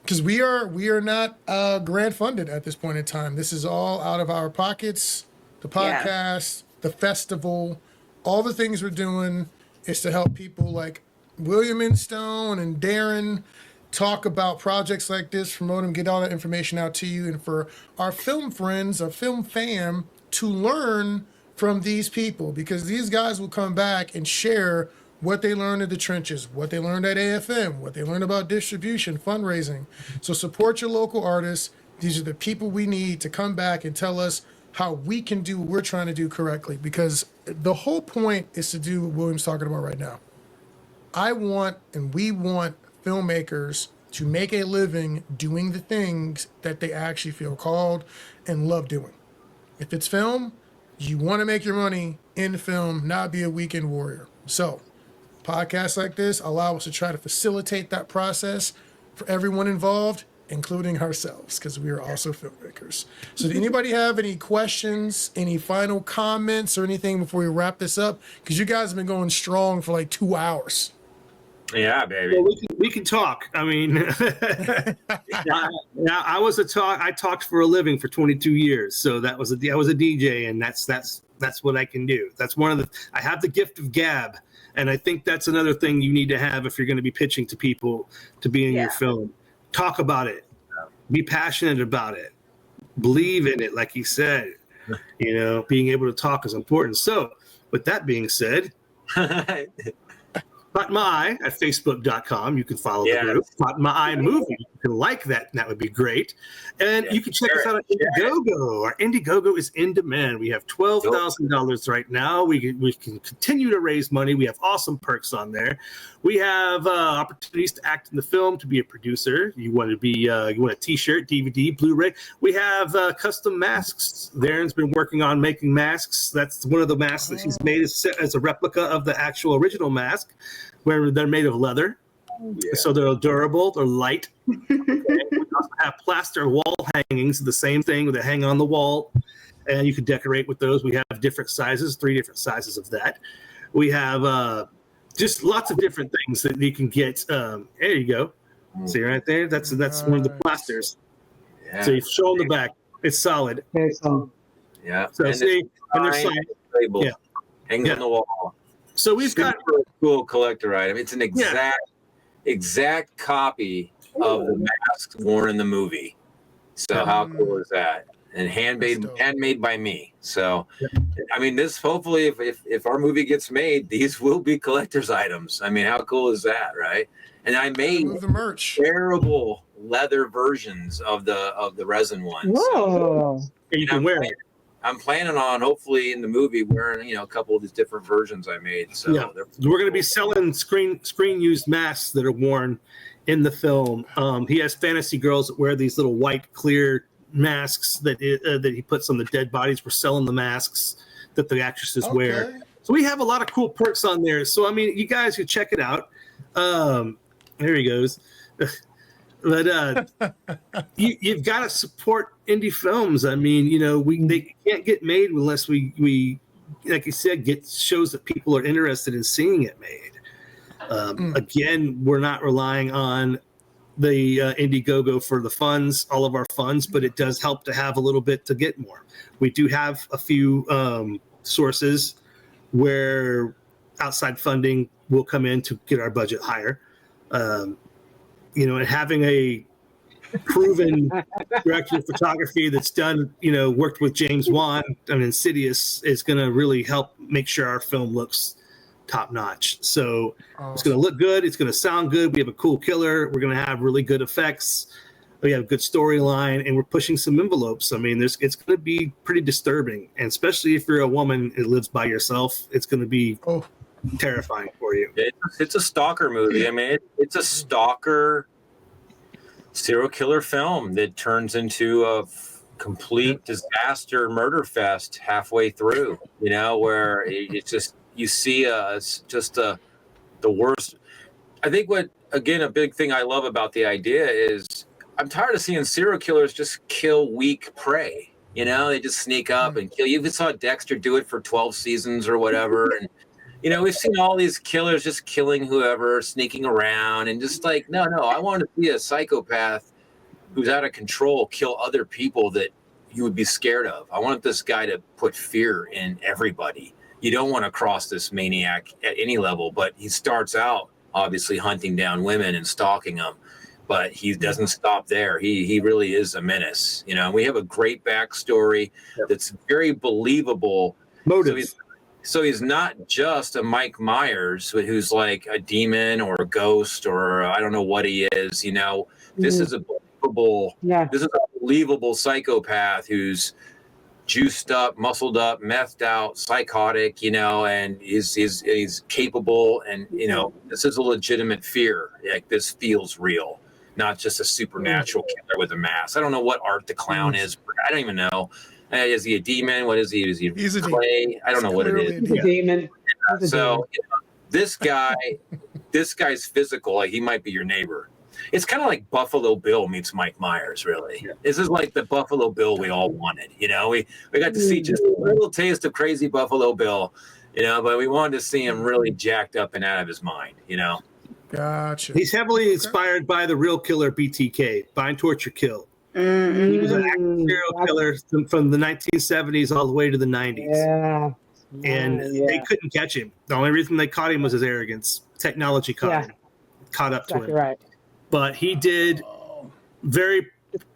Speaker 2: because we are not grant funded at this point in time. This is all out of our pockets. The podcast, the festival, all the things we're doing is to help people like William Instone and Darren talk about projects like this, promote them, get all that information out to you, and for our film friends, our film fam, to learn from these people, because these guys will come back and share what they learned in the trenches, what they learned at AFM, what they learned about distribution, fundraising. So support your local artists. These are the people we need to come back and tell us how we can do what we're trying to do correctly, because the whole point is to do what William's talking about right now. I want, and we want, filmmakers to make a living doing the things that they actually feel called and love doing. If it's film, you want to make your money in film, not be a weekend warrior. So podcasts like this allow us to try to facilitate that process for everyone involved, including ourselves, because we are also filmmakers. So did anybody have any questions, any final comments or anything before we wrap this up? Because you guys have been going strong for like 2 hours.
Speaker 14: Yeah, baby.
Speaker 6: Well, we can talk. I mean, I talked for a living for 22 years. So I was a DJ, and that's what I can do. That's I have the gift of gab. And I think that's another thing you need to have if you're going to be pitching to people to be in your film. Talk about it. Be passionate about it. Believe in it, like he said. Being able to talk is important. So, with that being said, Caught My Eye at Facebook.com. You can follow the group. Caught My Eye Movie. You can like that, and that would be great. And you can check us out on Indiegogo. Our Indiegogo is in demand. We have $12,000 right now. We can continue to raise money. We have awesome perks on there. We have opportunities to act in the film, to be a producer. You want a T-shirt, DVD, Blu-ray. We have custom masks. Darren's been working on making masks. That's one of the masks that he's made as a replica of the actual original mask, where they're made of leather. So they're durable, they're light. Okay. We also have plaster wall hangings, the same thing that hang on the wall, and you can decorate with those. We have different sizes, 3 different sizes of that. We have just lots of different things that you can get. There you go. See right there? That's one of the plasters. Yeah. So you show on the back. It's solid.
Speaker 14: Yeah.
Speaker 6: So and see, and they're solid.
Speaker 14: Yeah. Hangs on the wall.
Speaker 6: So we've got
Speaker 14: a cool collector item. It's an exact copy of the mask worn in the movie. So how cool is that? And handmade by me. So, I mean, this hopefully, if our movie gets made, these will be collector's items. I mean, how cool is that, right? And I made
Speaker 2: the merch.
Speaker 14: Terrible leather versions of the resin ones.
Speaker 3: Whoa!
Speaker 14: So,
Speaker 6: you can wear it.
Speaker 14: I'm planning on hopefully in the movie wearing a couple of these different versions I made. So
Speaker 6: we're going to be selling screen used masks that are worn in the film. He has fantasy girls that wear these little white clear masks that he puts on the dead bodies. We're selling the masks that the actresses wear. So we have a lot of cool perks on there. So I mean, you guys can check it out. There he goes. But you've got to support indie films. I mean, they can't get made unless we like you said, get shows that people are interested in seeing it made. Again, we're not relying on the Indiegogo for the funds, all of our funds, but it does help to have a little bit to get more. We do have a few sources where outside funding will come in to get our budget higher. And having a proven director of photography that's done, worked with James Wan and Insidious is going to really help make sure our film looks top notch. So It's going to look good. It's going to sound good. We have a cool killer. We're going to have really good effects. We have a good storyline, and we're pushing some envelopes. I mean, it's going to be pretty disturbing, and especially if you're a woman that lives by yourself, it's going to be terrifying for you.
Speaker 14: It's a stalker movie. I mean, it's a stalker serial killer film that turns into a complete disaster murder fest halfway through, where it's just, you see it's just the worst. I think a big thing I love about the idea is I'm tired of seeing serial killers just kill weak prey. They just sneak up and kill. You even saw Dexter do it for 12 seasons or whatever. And, we've seen all these killers just killing whoever, sneaking around, and just like, no, I want to see a psychopath who's out of control kill other people that you would be scared of. I want this guy to put fear in everybody. You don't want to cross this maniac at any level, but he starts out obviously hunting down women and stalking them, but he doesn't stop there. He really is a menace. We have a great backstory that's very believable.
Speaker 6: Motives.
Speaker 14: So he's not just a Mike Myers who's like a demon or a ghost or I don't know what he is. This is a believable psychopath who's juiced up, muscled up, methed out, psychotic, and he's capable, and this is a legitimate fear. Like, this feels real, not just a supernatural killer with a mask. I don't know what Art the Clown is. I don't even know. Is he a demon? What is he? Is he
Speaker 2: He's a
Speaker 14: clay? I don't know what it is.
Speaker 3: He's a demon.
Speaker 14: So this guy's physical. Like, he might be your neighbor. It's kind of like Buffalo Bill meets Mike Myers, really. Yeah. This is like the Buffalo Bill we all wanted. We got to see just a little taste of crazy Buffalo Bill, but we wanted to see him really jacked up and out of his mind,
Speaker 2: Gotcha.
Speaker 6: He's heavily inspired by the real killer BTK, Bind, Torture, Kill. He was an active serial killer from the 1970s all the way to the 90s.
Speaker 3: Yeah.
Speaker 6: And they couldn't catch him. The only reason they caught him was his arrogance. Technology caught up to him.
Speaker 3: Right.
Speaker 6: But he did very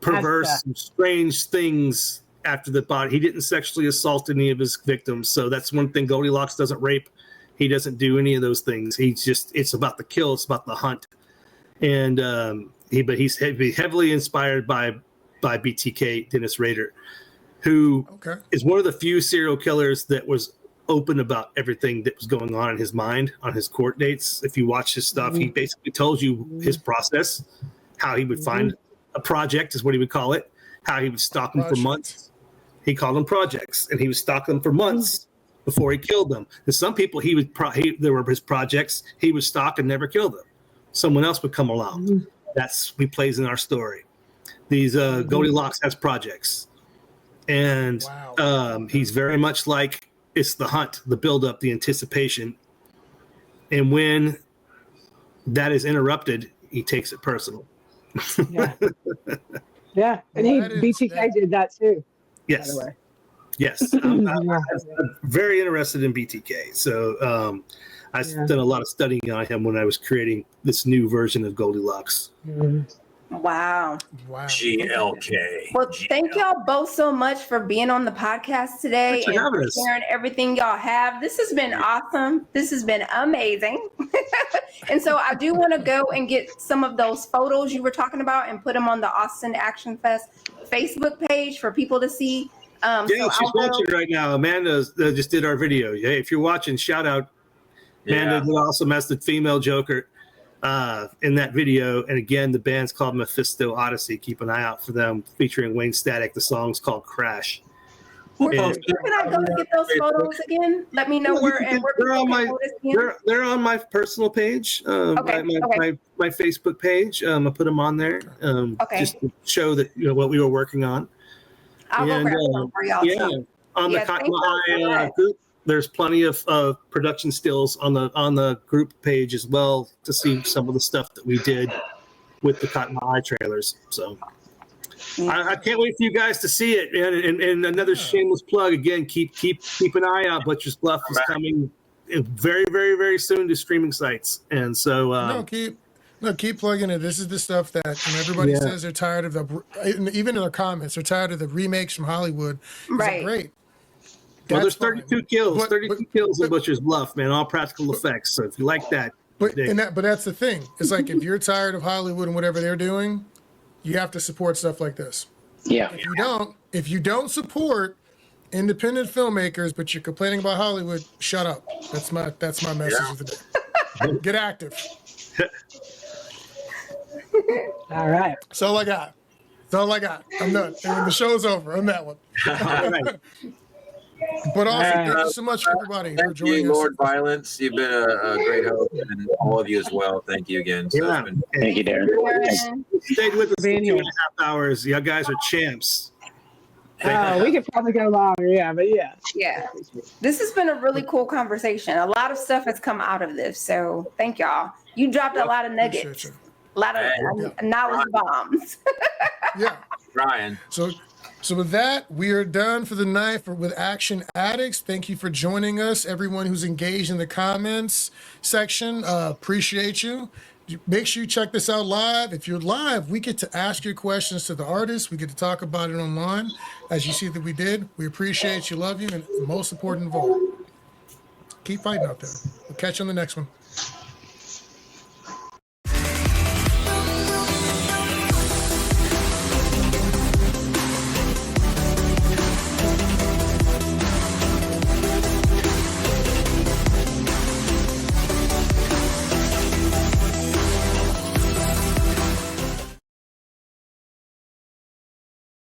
Speaker 6: perverse and strange things after the body. He didn't sexually assault any of his victims. So that's one thing. Goldilocks doesn't rape. He doesn't do any of those things. It's about the kill. It's about the hunt. And he's heavily inspired by BTK, Dennis Rader, who is one of the few serial killers that was open about everything that was going on in his mind on his court dates. If you watch his stuff, he basically tells you his process, how he would find a project is what he would call it, how he would stalk them for months. He called them projects, and he would stalk them for months before he killed them. And some people there were his projects, he would stalk and never kill them. Someone else would come along. That's what plays in our story. These Goldilocks has projects, and he's very much like, it's the hunt, the buildup, the anticipation. And when that is interrupted, he takes it personal.
Speaker 3: Yeah. And BTK did that too.
Speaker 6: Yes.
Speaker 3: By the way.
Speaker 6: Yes. I'm very interested in BTK. So I did a lot of studying on him when I was creating this new version of Goldilocks.
Speaker 1: Wow.
Speaker 14: GLK.
Speaker 1: Well, thank y'all both so much for being on the podcast today and for sharing everything y'all have. This has been awesome. This has been amazing. And so I do want to go and get some of those photos you were talking about and put them on the Austin Action Fest Facebook page for people to see.
Speaker 6: She's watching right now. Amanda just did our video. Hey, if you're watching, shout out. Amanda did awesome as the female Joker in that video. And again, the band's called Mephisto Odyssey. Keep an eye out for them, featuring Wayne Static. The song's called Crash.
Speaker 1: Where can I go to get those photos again? Let me know where and where
Speaker 6: They're
Speaker 1: people
Speaker 6: on
Speaker 1: can
Speaker 6: my
Speaker 1: notice them.
Speaker 6: they're on my personal page, my Facebook page. I put them on there just to show that what we were working on.
Speaker 1: I'll go grab some for y'all too.
Speaker 6: On the Cotton Eye group, there's plenty of production stills on the group page as well to see some of the stuff that we did with the Cotton Eye trailers. So I can't wait for you guys to see it. And another shameless plug again. Keep an eye out. Butcher's Bluff is coming very, very, very soon to streaming sites. And so
Speaker 2: keep plugging it. This is the stuff that everybody says they're tired of. Even in their comments, they're tired of the remakes from Hollywood.
Speaker 1: Right.
Speaker 2: Great.
Speaker 6: Well, there's 32 kills. 32 kills in Butcher's Bluff, man. All practical effects. So if you like that,
Speaker 2: but that's the thing. It's like if you're tired of Hollywood and whatever they're doing, you have to support stuff like this.
Speaker 4: Yeah.
Speaker 2: If you don't support independent filmmakers, but you're complaining about Hollywood, shut up. That's my message of the day. Get active.
Speaker 3: All right.
Speaker 2: That's all I got. I'm done. And the show's over on that one.
Speaker 6: All right.
Speaker 2: But also, thank you so much for everybody for
Speaker 14: Thank
Speaker 2: joining
Speaker 14: you,
Speaker 2: us.
Speaker 14: Lord Violence. You've been a great host, and all of you as well. Thank you again. So it's been-
Speaker 4: Thank you, Darren.
Speaker 6: Stayed with us for 2.5 hours. You guys are champs.
Speaker 3: We could probably go longer, but yeah.
Speaker 1: Yeah. This has been a really cool conversation. A lot of stuff has come out of this. So thank y'all. You dropped a lot of nuggets. A lot of knowledge bombs.
Speaker 2: Yeah.
Speaker 14: Ryan.
Speaker 2: So with that, we are done for the night with Action Addicts. Thank you for joining us. Everyone who's engaged in the comments section, appreciate you. Make sure you check this out live. If you're live, we get to ask your questions to the artists. We get to talk about it online. As you see that we did, we appreciate you, love you, and most important of all, keep fighting out there. We'll catch you on the next one.